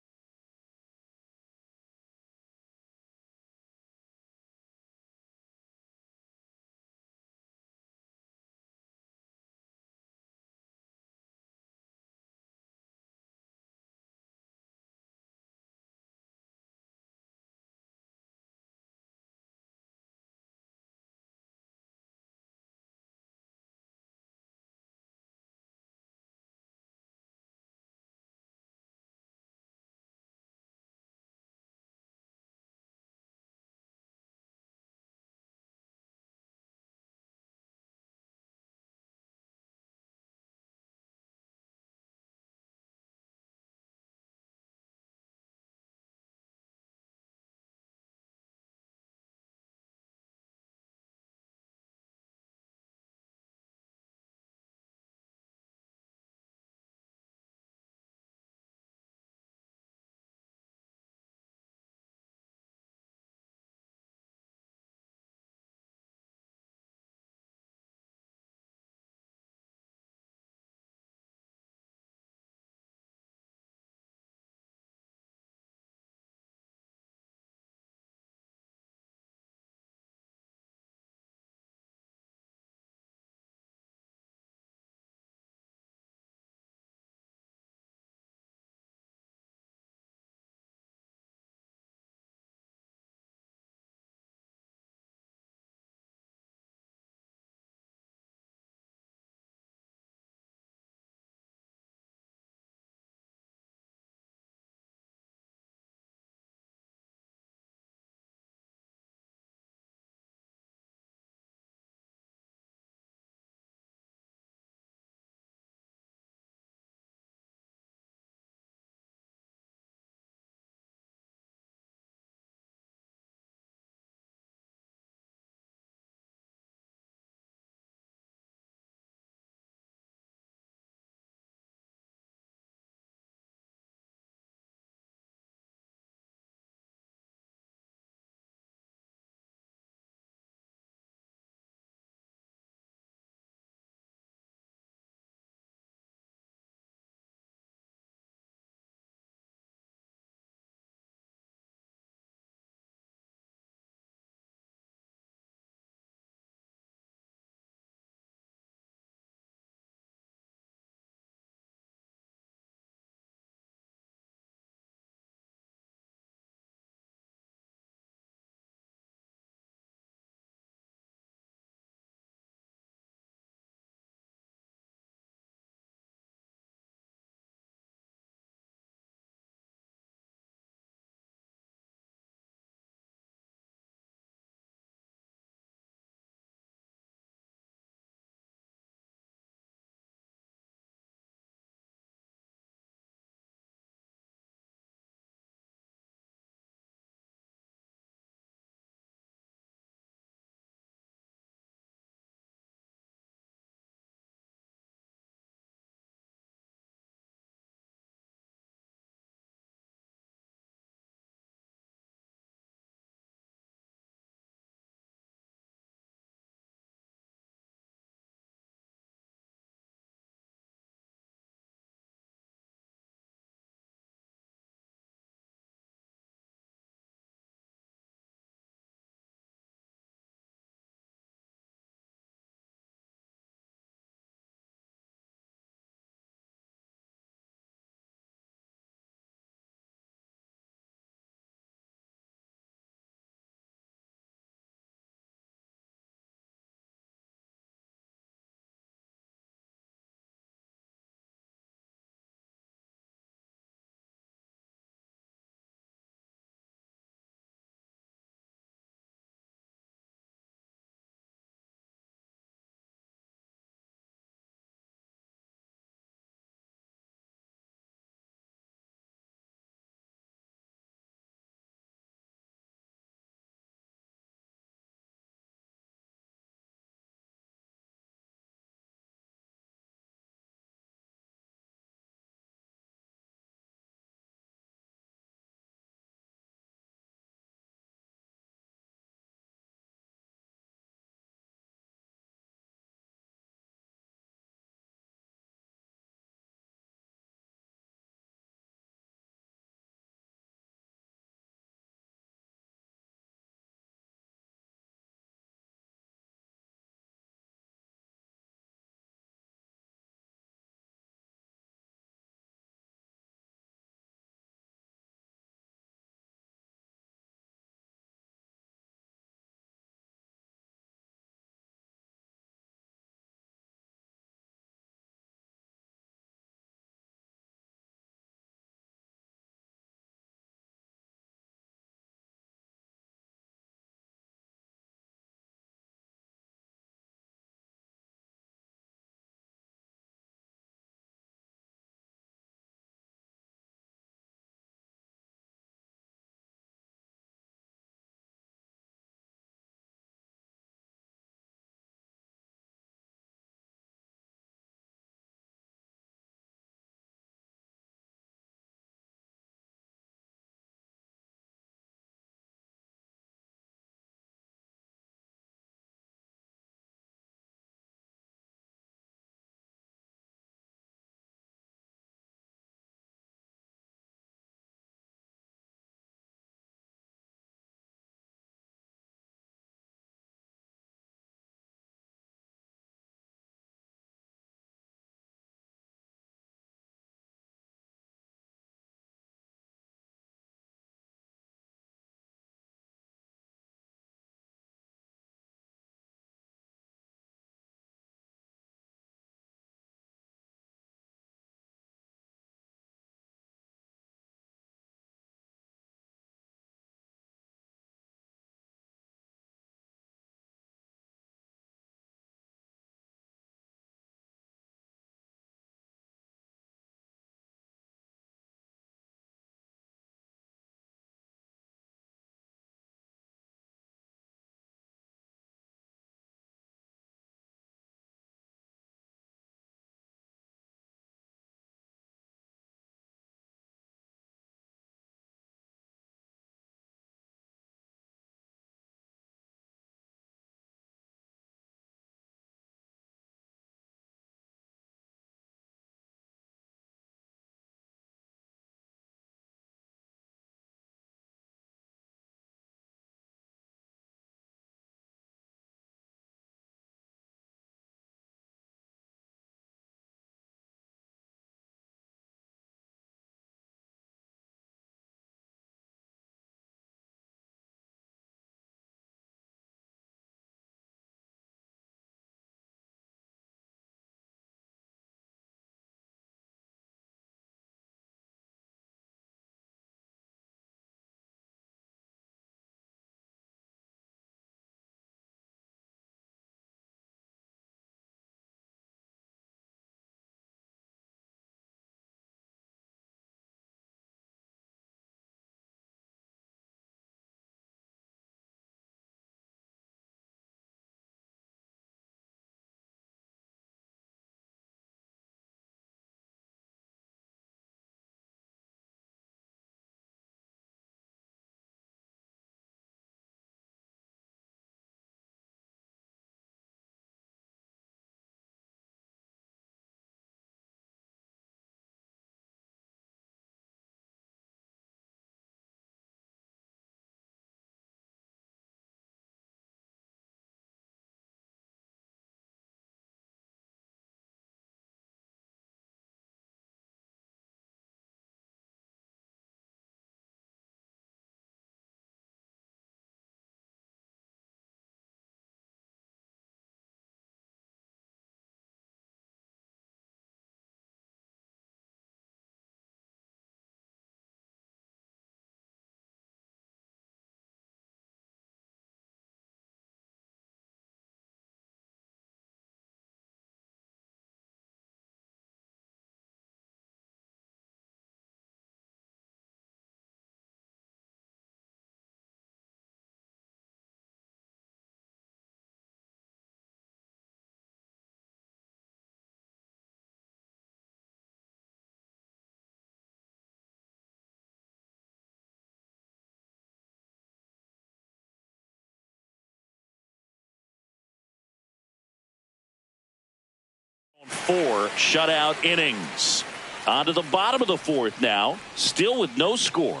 4 shutout innings. On to the bottom of the 4th now, still with no score.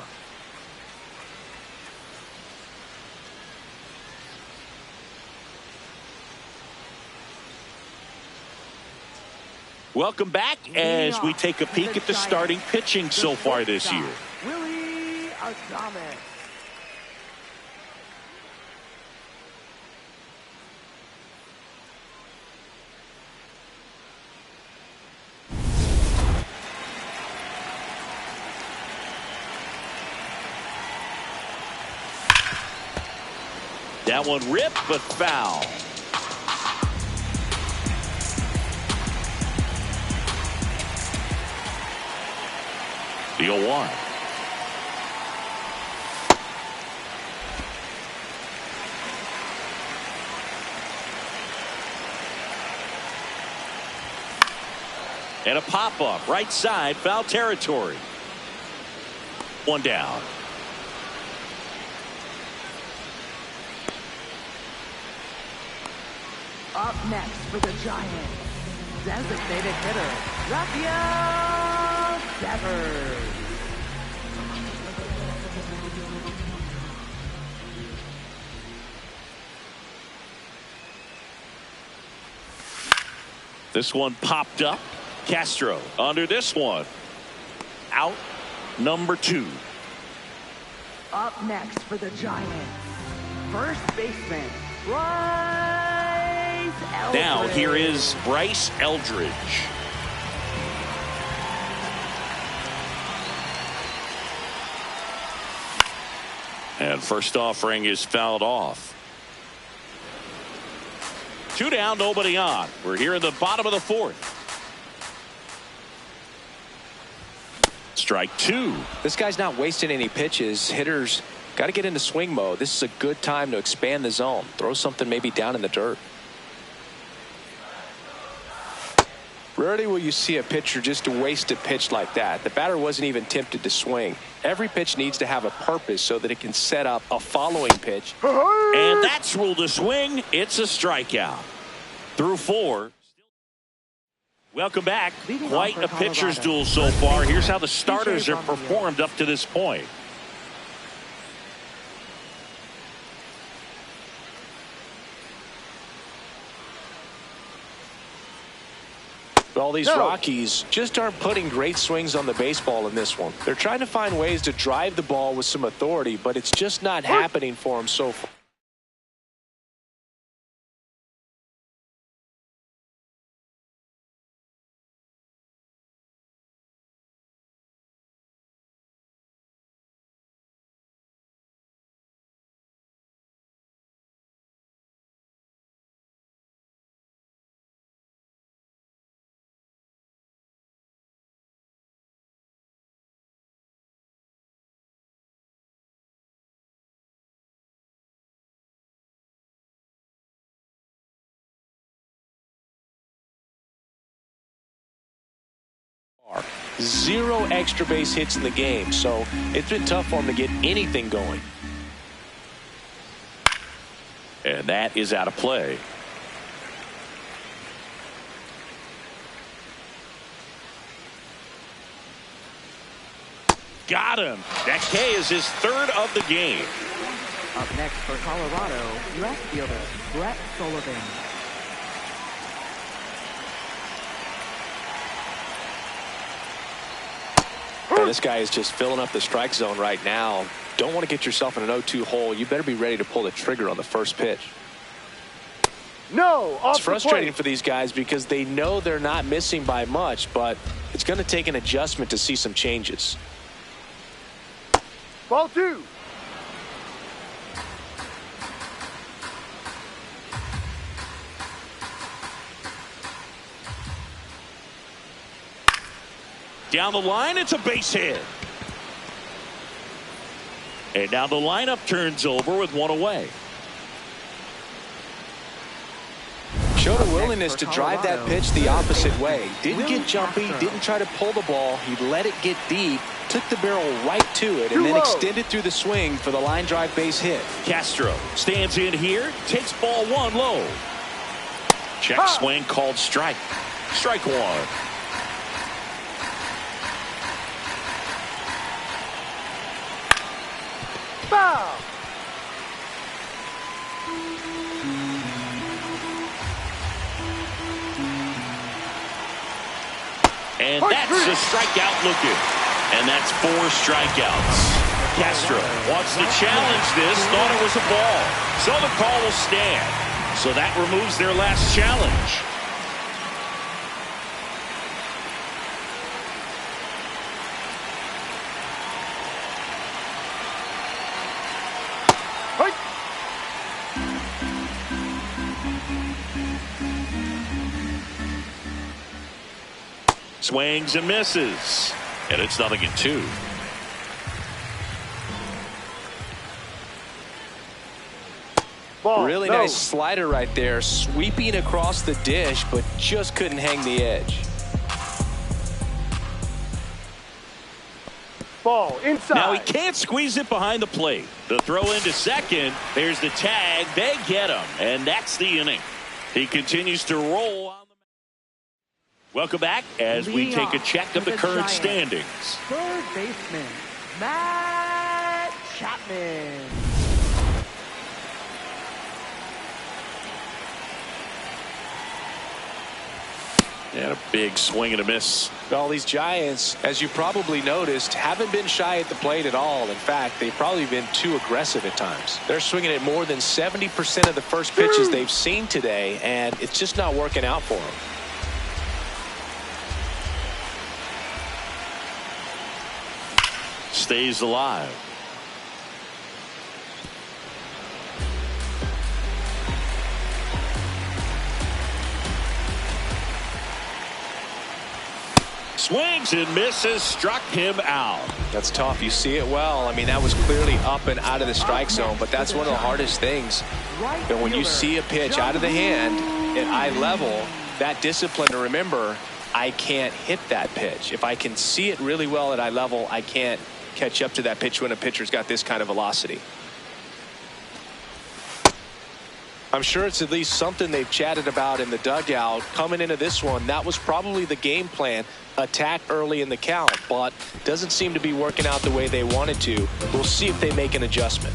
Welcome back as we take a peek at the starting pitching so far this year. Willie Adames. That one ripped, but foul. The 0-1. And a pop-up right side, foul territory. 1 down. Up next for the Giants, designated hitter, Rafael Devers. This one popped up. Castro under this one. Out number 2. Up next for the Giants, first baseman, Bryce Eldridge. Now here is Bryce Eldridge. And first offering is fouled off. 2 down, nobody on. We're here in the bottom of the 4th. Strike 2. This guy's not wasting any pitches. Hitters got to get into swing mode. This is a good time to expand the zone. Throw something maybe down in the dirt. Rarely will you see a pitcher just waste a pitch like that. The batter wasn't even tempted to swing. Every pitch needs to have a purpose so that it can set up a following pitch. And that's ruled a swing. It's a strikeout. Through 4. Welcome back. Quite a pitcher's duel so far. Here's how the starters have performed up to this point. Well, these Rockies just aren't putting great swings on the baseball in this one. They're trying to find ways to drive the ball with some authority, but it's just not happening for them so far. Zero extra base hits in the game, so it's been tough for him to get anything going. And that is out of play. Got him. That K is his 3rd of the game. Up next for Colorado, left fielder, Brett Sullivan. This guy is just filling up the strike zone right now. Don't want to get yourself in an 0-2 hole. You better be ready to pull the trigger on the first pitch. No, off it's frustrating for these guys because they know they're not missing by much, but it's going to take an adjustment to see some changes. Ball 2. Down the line, it's a base hit. And now the lineup turns over with 1 away. Showed a willingness to drive that pitch the opposite way. Didn't get jumpy, didn't try to pull the ball. He let it get deep, took the barrel right to it, and then extended through the swing for the line drive base hit. Castro stands in here, takes ball 1 low. Check swing called strike. Strike one. Foul. And that's a strikeout looking. And that's 4 strikeouts. Castro wants to challenge this, thought it was a ball. So the call will stand. So that removes their last challenge. Swings and misses. And it's 0-2. Ball. Really No. nice slider right there, sweeping across the dish, but just couldn't hang the edge. Ball inside. Now he can't squeeze it behind the plate. The throw into second. There's the tag. They get him. And that's the inning. He continues to roll on the. Welcome back as we take a check of the current standings. Third baseman, Matt Chapman. And a big swing and a miss. Well, these Giants, as you probably noticed, haven't been shy at the plate at all. In fact, they've probably been too aggressive at times. They're swinging at more than 70% of the first pitches they've seen today, and it's just not working out for them. Stays alive. Swings and misses, struck him out. That's tough. You see it well. I mean, that was clearly up and out of the strike zone, but that's one of the hardest things. And when you see a pitch out of the hand at eye level, that discipline to remember, I can't hit that pitch. If I can see it really well at eye level, I can't catch up to that pitch when a pitcher's got this kind of velocity. I'm sure it's at least something they've chatted about in the dugout. Coming into this one, that was probably the game plan. Attack early in the count, but doesn't seem to be working out the way they wanted to. We'll see if they make an adjustment.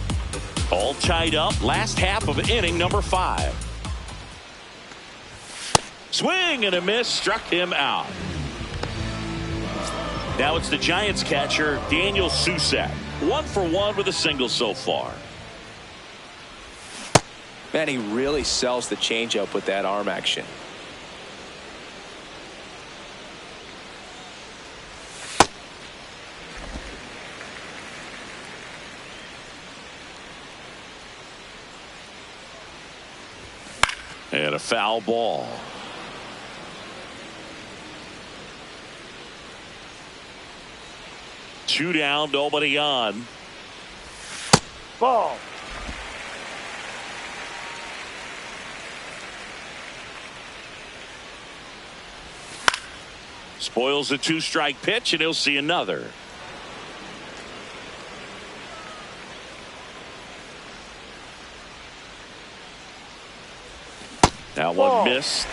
All tied up. Last half of inning number 5. Swing and a miss, struck him out. Now it's the Giants catcher, Daniel Susak. 1 for 1 with a single so far. Man, he really sells the changeup with that arm action. And a foul ball. Two down, nobody on. Ball. Spoils a 2-strike pitch, and he'll see another. That one missed.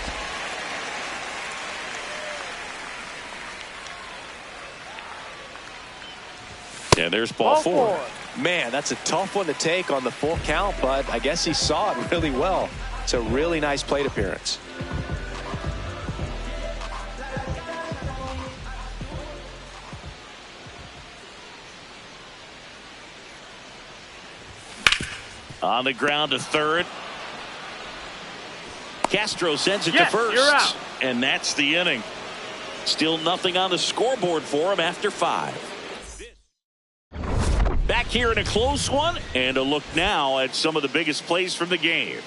And there's ball 4. Man, that's a tough one to take on the full count, but I guess he saw it really well. It's a really nice plate appearance. On the ground to third. Castro sends it to first. You're out. And that's the inning. Still nothing on the scoreboard for him after 5. Back here in a close one, and a look now at some of the biggest plays from the game.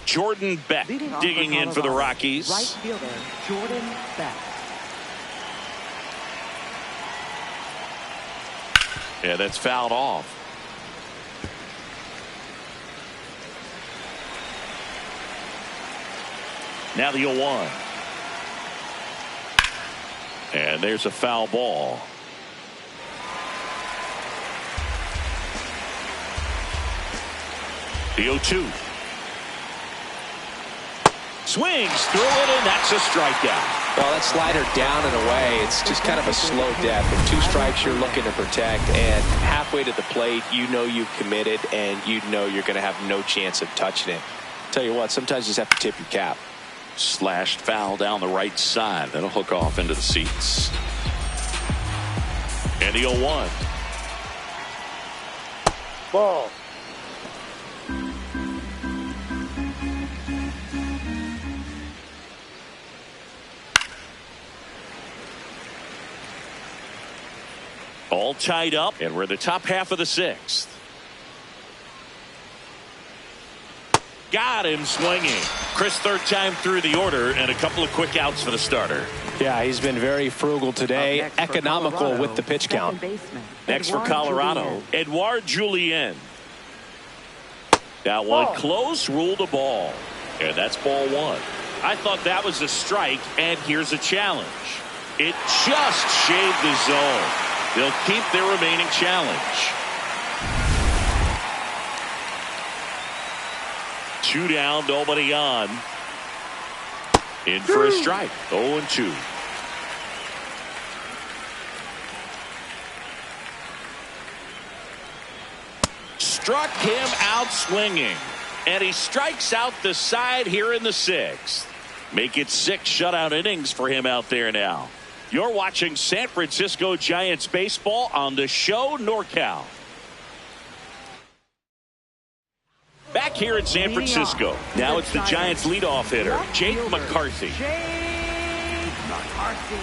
Jordan Beck digging in for the Rockies. Right fielder, Jordan Beck. Yeah, that's fouled off. Now the 0-1. And there's a foul ball. The 0-2. Swings through it, and that's a strikeout. Well, that slider down and away, it's just kind of a slow death. And 2 strikes you're looking to protect, and halfway to the plate, you know you've committed, and you know you're going to have no chance of touching it. Tell you what, sometimes you just have to tip your cap. Slashed foul down the right side. That'll hook off into the seats. And the 0-1. Ball. All tied up, and we're in the top half of the 6th. Got him swinging. Chris, third time through the order, and a couple of quick outs for the starter. Yeah, he's been very frugal today, economical with the pitch count. Next for Colorado, Edouard Julien. That one close, ruled a ball. And that's ball 1. I thought that was a strike, and here's a challenge. It just shaved the zone. They'll keep their remaining challenge. 2 down, nobody on. In for a strike. 0-2. Struck him out swinging. And he strikes out the side here in the 6th. Make it 6 shutout innings for him out there now. You're watching San Francisco Giants baseball on the show NorCal. Back here in San Francisco. Now it's the Giants leadoff hitter, Jake McCarthy. Jake McCarthy.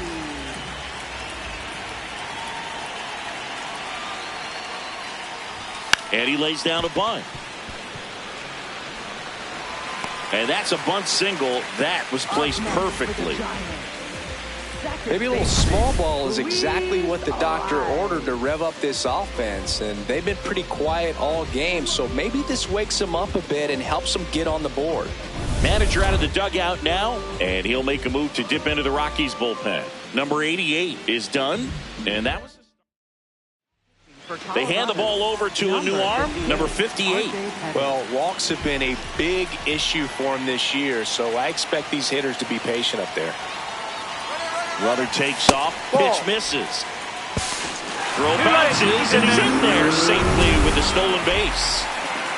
And he lays down a bunt. And that's a bunt single that was placed perfectly. Maybe a little small ball is exactly what the doctor ordered to rev up this offense, and they've been pretty quiet all game, so maybe this wakes them up a bit and helps them get on the board. Manager out of the dugout now, and he'll make a move to dip into the Rockies bullpen. Number 88 is done, and that was... They hand the ball over to a new arm, number 58. Well, walks have been a big issue for him this year, so I expect these hitters to be patient up there. Runner takes off, pitch misses. Throw bounces, and he's in there safely with the stolen base.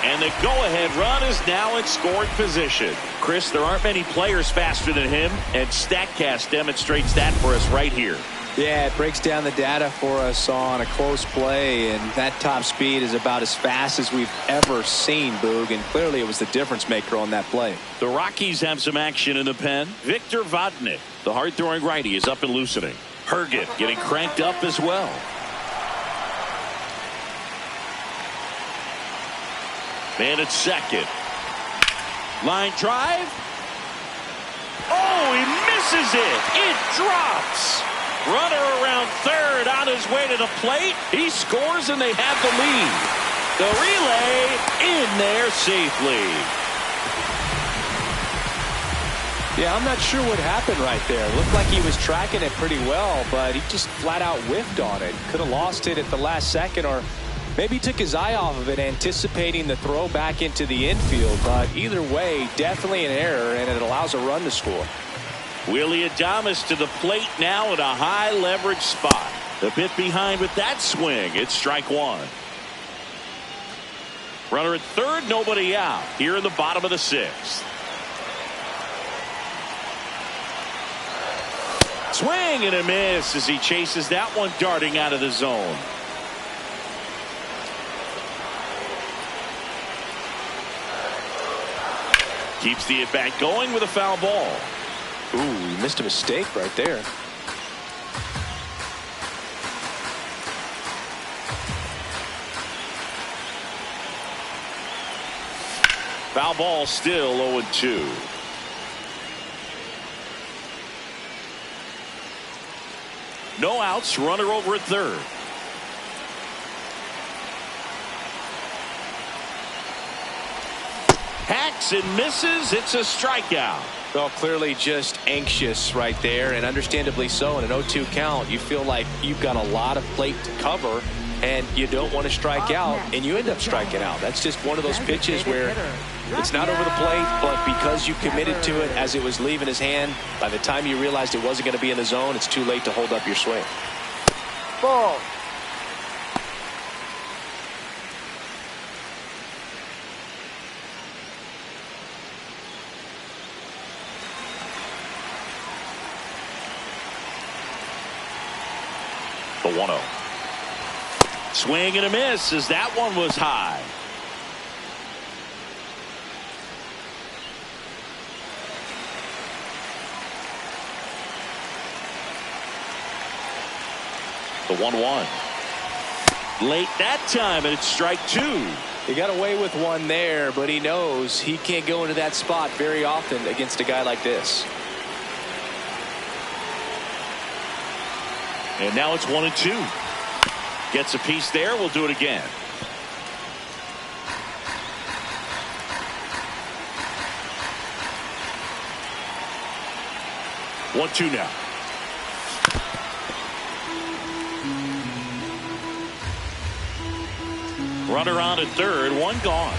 And the go-ahead run is now in scoring position. Chris, there aren't many players faster than him, and StatCast demonstrates that for us right here. Yeah, it breaks down the data for us on a close play, and that top speed is about as fast as we've ever seen, Boog, and clearly it was the difference maker on that play. The Rockies have some action in the pen. Victor Vodnik, the hard-throwing righty, is up and loosening. Herget getting cranked up as well. Man at second. Line drive. Oh, he misses it. It drops. Runner around third on his way to the plate. He scores and they have the lead. The relay in there safely. Yeah, I'm not sure what happened right there. Looked like he was tracking it pretty well, but he just flat out whiffed on it. Could have lost it at the last second, or maybe took his eye off of it, anticipating the throw back into the infield. But either way, definitely an error, and it allows a run to score. Willie Adames to the plate now at a high leverage spot. A bit behind with that swing. It's strike 1. Runner at third, nobody out. Here in the bottom of the 6th. Swing and a miss as he chases that one darting out of the zone. Keeps the at-bat going with a foul ball. Ooh, he missed a mistake right there. Foul ball, still 0-2. No outs, runner over at third. Hacked And misses. It's a strikeout. Well, clearly just anxious right there, and understandably so. In an 0-2 count, you feel like you've got a lot of plate to cover, and you don't want to strike out, and you end up striking out. That's just one of those pitches where it's not over the plate, but because you committed to it as it was leaving his hand, by the time you realized it wasn't going to be in the zone, it's too late to hold up your swing. Ball. The 1-0. Swing and a miss as that one was high. The 1-1. Late that time, and it's strike two. He got away with one there, but he knows he can't go into that spot very often against a guy like this. And now it's 1-2. Gets a piece there. We'll do it again. One, two now. Runner on at third. One gone.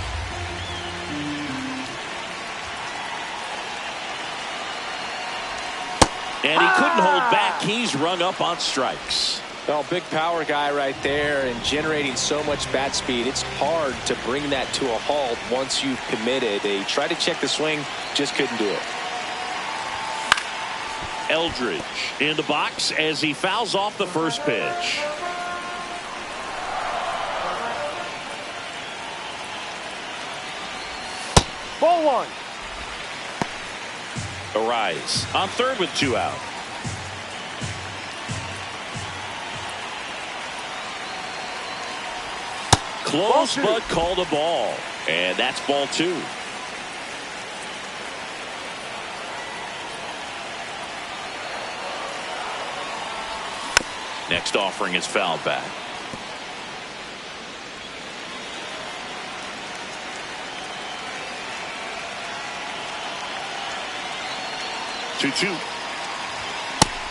And he couldn't hold back. He's rung up on strikes. Well, big power guy right there and generating so much bat speed. It's hard to bring that to a halt once you've committed. They tried to check the swing, just couldn't do it. Eldridge in the box as he fouls off the first pitch. Ball one. Arise on third with two out. Close, but called a ball. And that's ball two. Next offering is fouled back. Two.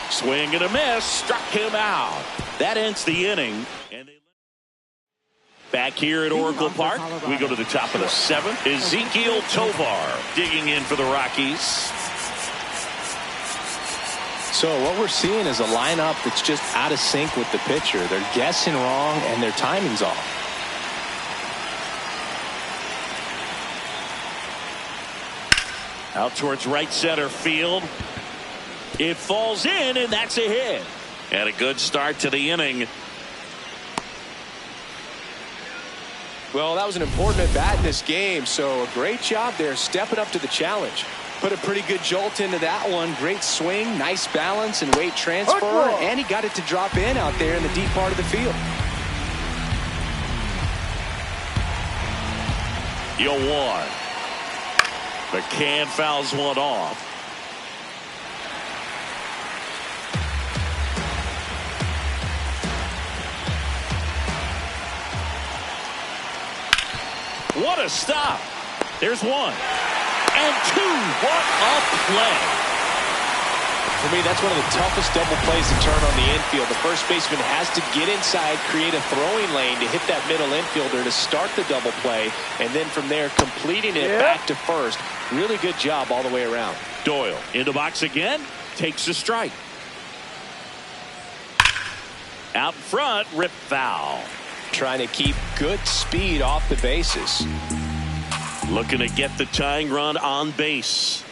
Swing and a miss. Struck him out. That ends the inning. And back here at Oracle Park, we go to the top of the seventh. Ezequiel Tovar digging in for the Rockies. So what we're seeing is a lineup that's just out of sync with the pitcher. They're guessing wrong and their timing's off. Out towards right center field. It falls in, and that's a hit. And a good start to the inning. Well, that was an important at bat in this game, so a great job there stepping up to the challenge. Put a pretty good jolt into that one. Great swing, nice balance and weight transfer, and he got it to drop in out there in the deep part of the field. You won. McCann fouls one off. What a stop. There's one. And two. What a play. For me, that's one of the toughest double plays to turn on the infield. The first baseman has to get inside, create a throwing lane to hit that middle infielder to start the double play, and then from there completing it back to first. Really good job all the way around. Doyle in the box again, takes a strike. Out in front, rip foul. Trying to keep good speed off the bases. Looking to get the tying run on base.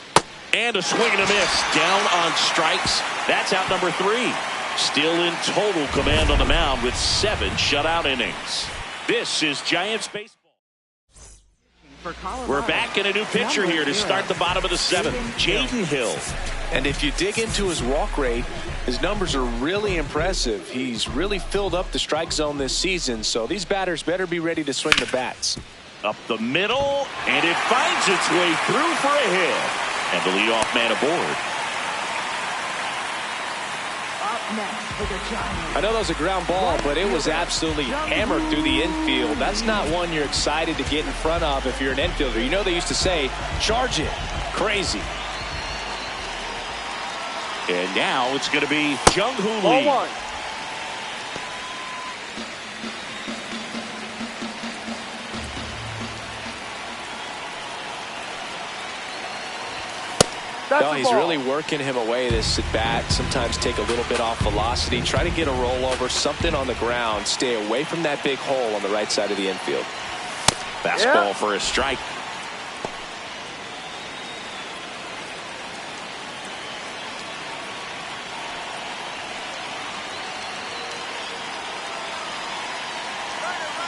And a swing and a miss. Down on strikes. That's out number 3. Still in total command on the mound with 7 shutout innings. This is Giants baseball. We're back in a new pitcher here to start the bottom of the 7th. Jaden Hill. And if you dig into his walk rate, his numbers are really impressive. He's really filled up the strike zone this season, so these batters better be ready to swing the bats. Up the middle, and it finds its way through for a hit. And the leadoff man aboard. next for the Giants. I know that was a ground ball, but it was absolutely hammered through the infield. That's not one you're excited to get in front of if you're an infielder. You know they used to say, charge it. Crazy. And now it's going to be Jung-Hoo Ball Lee. 1. No, he's really working him away this at bat. Sometimes take a little bit off velocity. Try to get a rollover, something on the ground. Stay away from that big hole on the right side of the infield. Fastball for a strike.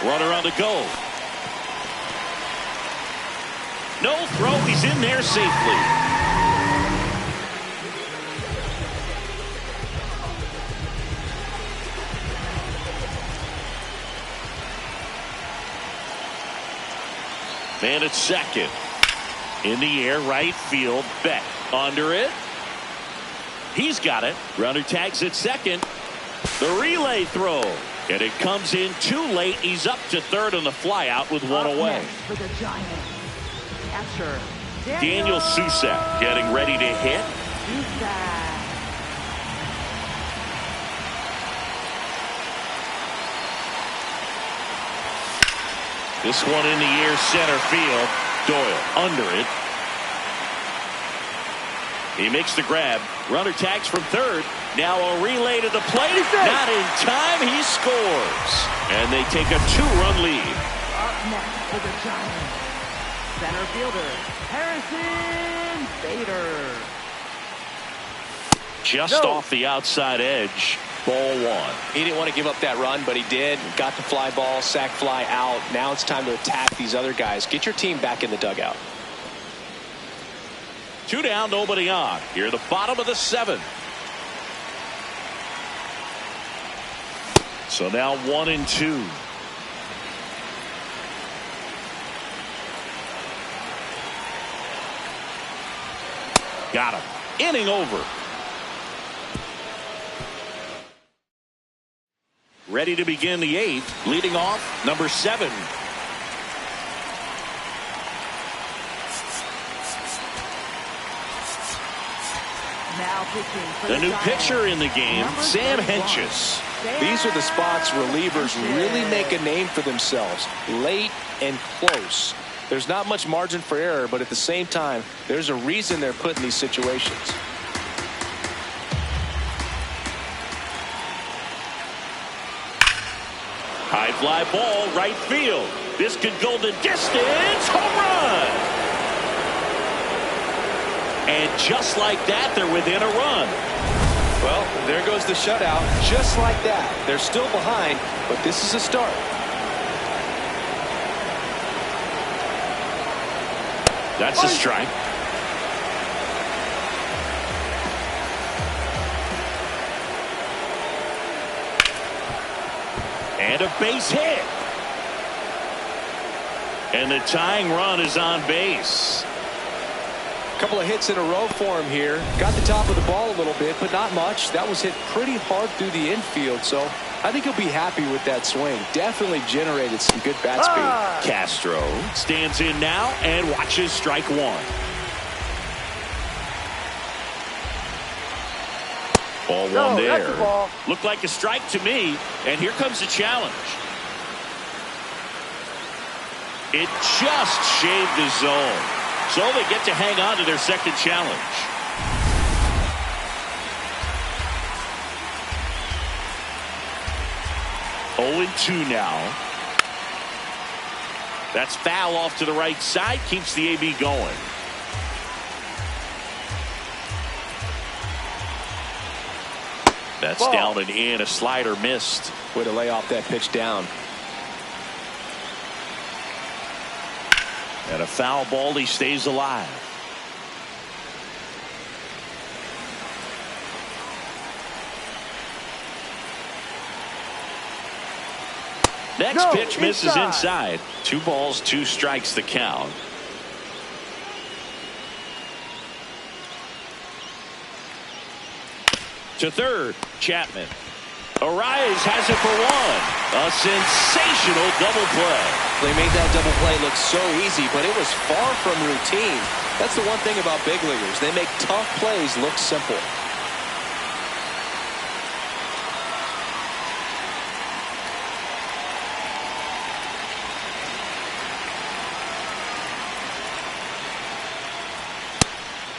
Runner on the go. No throw. He's in there safely. Man at second. In the air, right field. Beck under it. He's got it. Runner tags at second. The relay throw. And it comes in too late. He's up to third on the fly out with one away. For the Giants. Catcher, Daniel Susak getting ready to hit. Susak. This one in the air, center field. Doyle under it. He makes the grab. Runner tags from third. Now a relay to the plate. Not in time. He scores. And they take a 2-run lead. Up next for the Giants. Center fielder, Harrison Bader. Just off the outside edge. Ball 1. He didn't want to give up that run, but he did. Got the fly ball, sac fly out. Now it's time to attack these other guys. Get your team back in the dugout. 2 down, nobody on. Here, the bottom of the 7th. So now 1-2. Got him. Inning over. Ready to begin the 8th. Leading off, number 7. Now pitching for The new Giants. pitcher in the game, Number Sam 31. Hentges. These are the spots relievers really make a name for themselves. Late and close. There's not much margin for error, but at the same time, there's a reason they're put in these situations. High fly ball, right field. This could go the distance. Home run. And just like that, they're within a run. Well, there goes the shutout. Just like that. They're still behind, but this is a start. That's a strike. And a base hit. And the tying run is on base. A couple of hits in a row for him here. Got the top of the ball a little bit, but not much. That was hit pretty hard through the infield, so I think he'll be happy with that swing. Definitely generated some good bat speed. Castro stands in now and watches strike 1. Ball 1 there. That's a ball. Looked like a strike to me, and here comes the challenge. It just shaved the zone. So they get to hang on to their second challenge. Oh, 2 now. That's foul off to the right side. Keeps the AB going. That's down and in. A slider missed. Way to lay off that pitch down. And a foul ball. He stays alive. Next pitch misses inside. 2 balls, 2 strikes the count. To third, Chapman. Arias has it for one. A sensational double play. They made that double play look so easy, but it was far from routine. That's the one thing about big leaguers. They make tough plays look simple.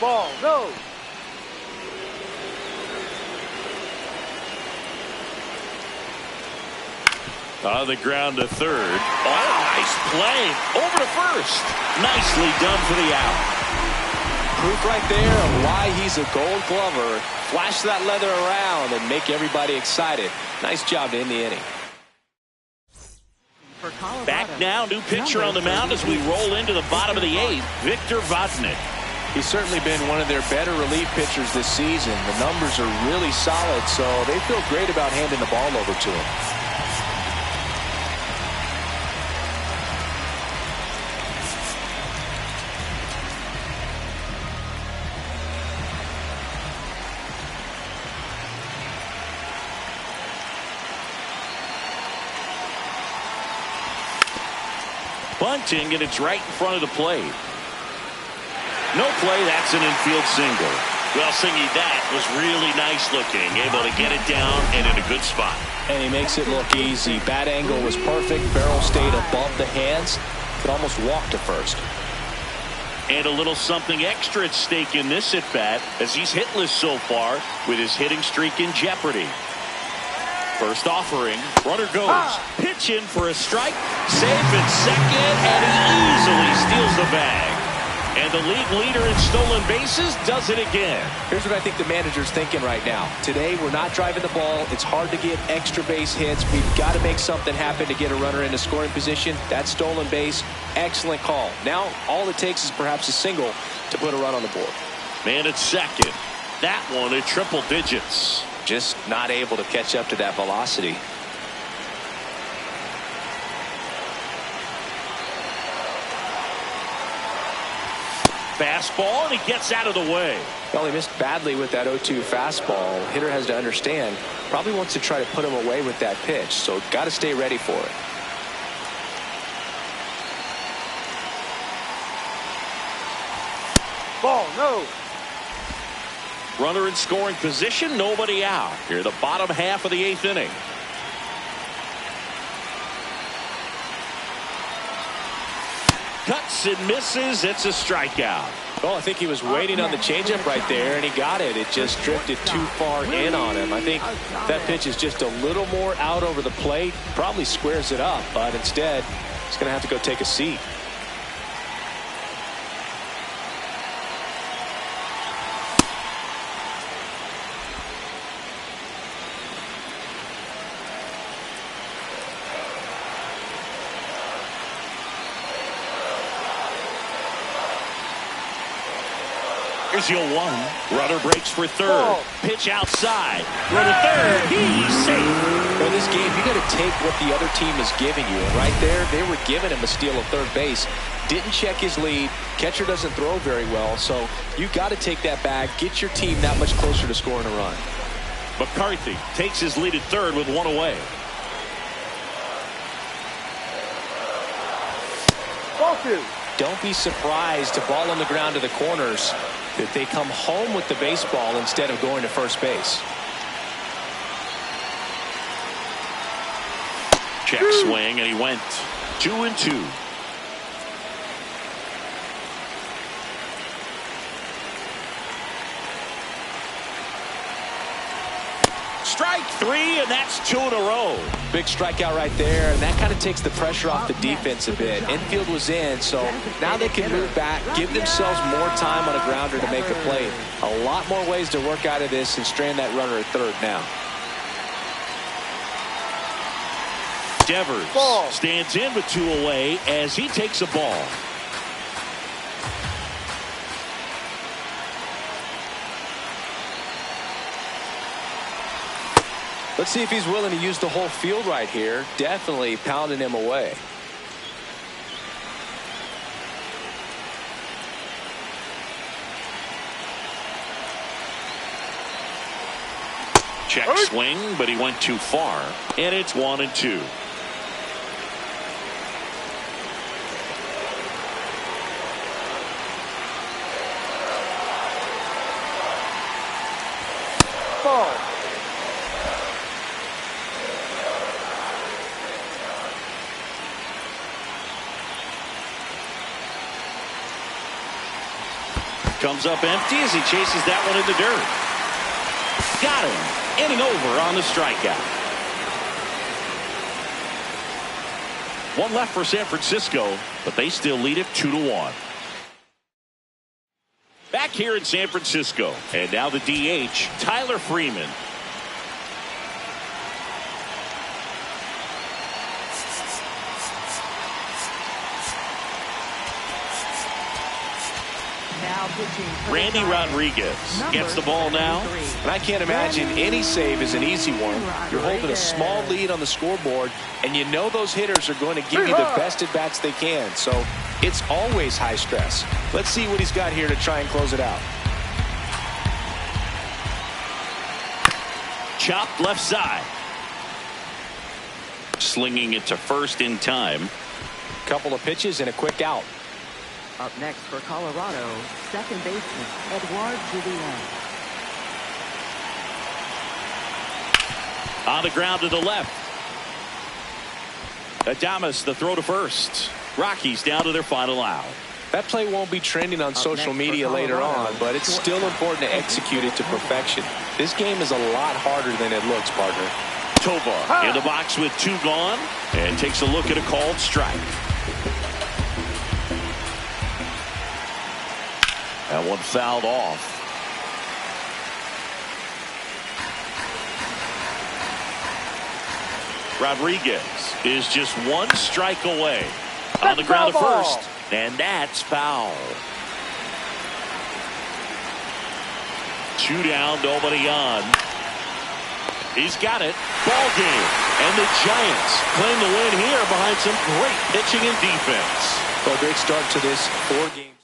Ball, no. On the ground to third. Oh, nice play. Over to first. Nicely done for the out. Proof right there of why he's a Gold Glover. Flash that leather around and make everybody excited. Nice job to end the inning. Back now, new pitcher on the mound as we roll into the bottom of the eighth, Victor Vodnik. He's certainly been one of their better relief pitchers this season. The numbers are really solid, so they feel great about handing the ball over to him. Bunting, and it's right in front of the plate. No play, that's an infield single. Well, Singy, that was really nice looking. Able to get it down and in a good spot. And he makes it look easy. Bat angle was perfect. Barrel stayed above the hands. Could almost walk to first. And a little something extra at stake in this at-bat as he's hitless so far with his hitting streak in jeopardy. First offering, runner goes. Pitch in for a strike. Safe at second, and he easily steals the bag. And the league leader in stolen bases does it again. Here's what I think the manager's thinking right now. Today, we're not driving the ball. It's hard to get extra base hits. We've got to make something happen to get a runner into scoring position. That stolen base, excellent call. Now, all it takes is perhaps a single to put a run on the board. Man at second. That one at triple digits. Just not able to catch up to that velocity. Fastball, and he gets out of the way. Well, he missed badly with that 0-2 fastball. Hitter has to understand, probably wants to try to put him away with that pitch, so got to stay ready for it. Ball, no. Runner in scoring position, nobody out. Here, the bottom half of the eighth inning. Cuts and misses. It's a strikeout. Well, I think he was waiting on the changeup right there, and he got it. It just drifted too far in on him. I think that pitch is just a little more out over the plate. Probably squares it up, but instead, he's going to have to go take a seat. Here's the 0-1. Runner breaks for third. Pitch outside. Runner third. He's safe. In this game, you got to take what the other team is giving you. And right there, they were giving him a steal of third base. Didn't check his lead. Catcher doesn't throw very well. So you got to take that bag. Get your team that much closer to scoring a run. McCarthy takes his lead at third with one away. Ball two. Don't be surprised to ball on the ground to the corners that they come home with the baseball instead of going to first base. Check swing, and he went 2-2. Strike three, and that's 2 in a row. Big strikeout right there, and that kind of takes the pressure off the defense a bit. Infield was in, so now they can move back, give themselves more time on a grounder to make a play. A lot more ways to work out of this and strand that runner at third now. Devers stands in with 2 away as he takes a ball. Let's see if he's willing to use the whole field right here. Definitely pounding him away. Check swing, but he went too far. And it's 1-2. Ball. Comes up empty as he chases that one in the dirt. Got him. Inning over on the strikeout. One left for San Francisco, but they still lead it 2-1. Back here in San Francisco, and now the DH, Tyler Freeman. Randy Rodriguez gets the ball now. And I can't imagine any save is an easy one. You're holding a small lead on the scoreboard, and you know those hitters are going to give you the best at bats they can. So it's always high stress. Let's see what he's got here to try and close it out. Chopped left side. Slinging it to first in time. Couple of pitches and a quick out. Up next for Colorado, second baseman Edouard Julien. On the ground to the left. Adames, the throw to first. Rockies down to their final out. That play won't be trending on social media later on, but it's still important to execute it to perfection. This game is a lot harder than it looks, partner. Tovar in the box with 2 gone and takes a look at a called strike. That one fouled off. Rodriguez is just 1 strike away. On the ground to first. And that's foul. 2 down, nobody on. He's got it. Ball game. And the Giants claim the win here behind some great pitching and defense. So a great start to this 4-game.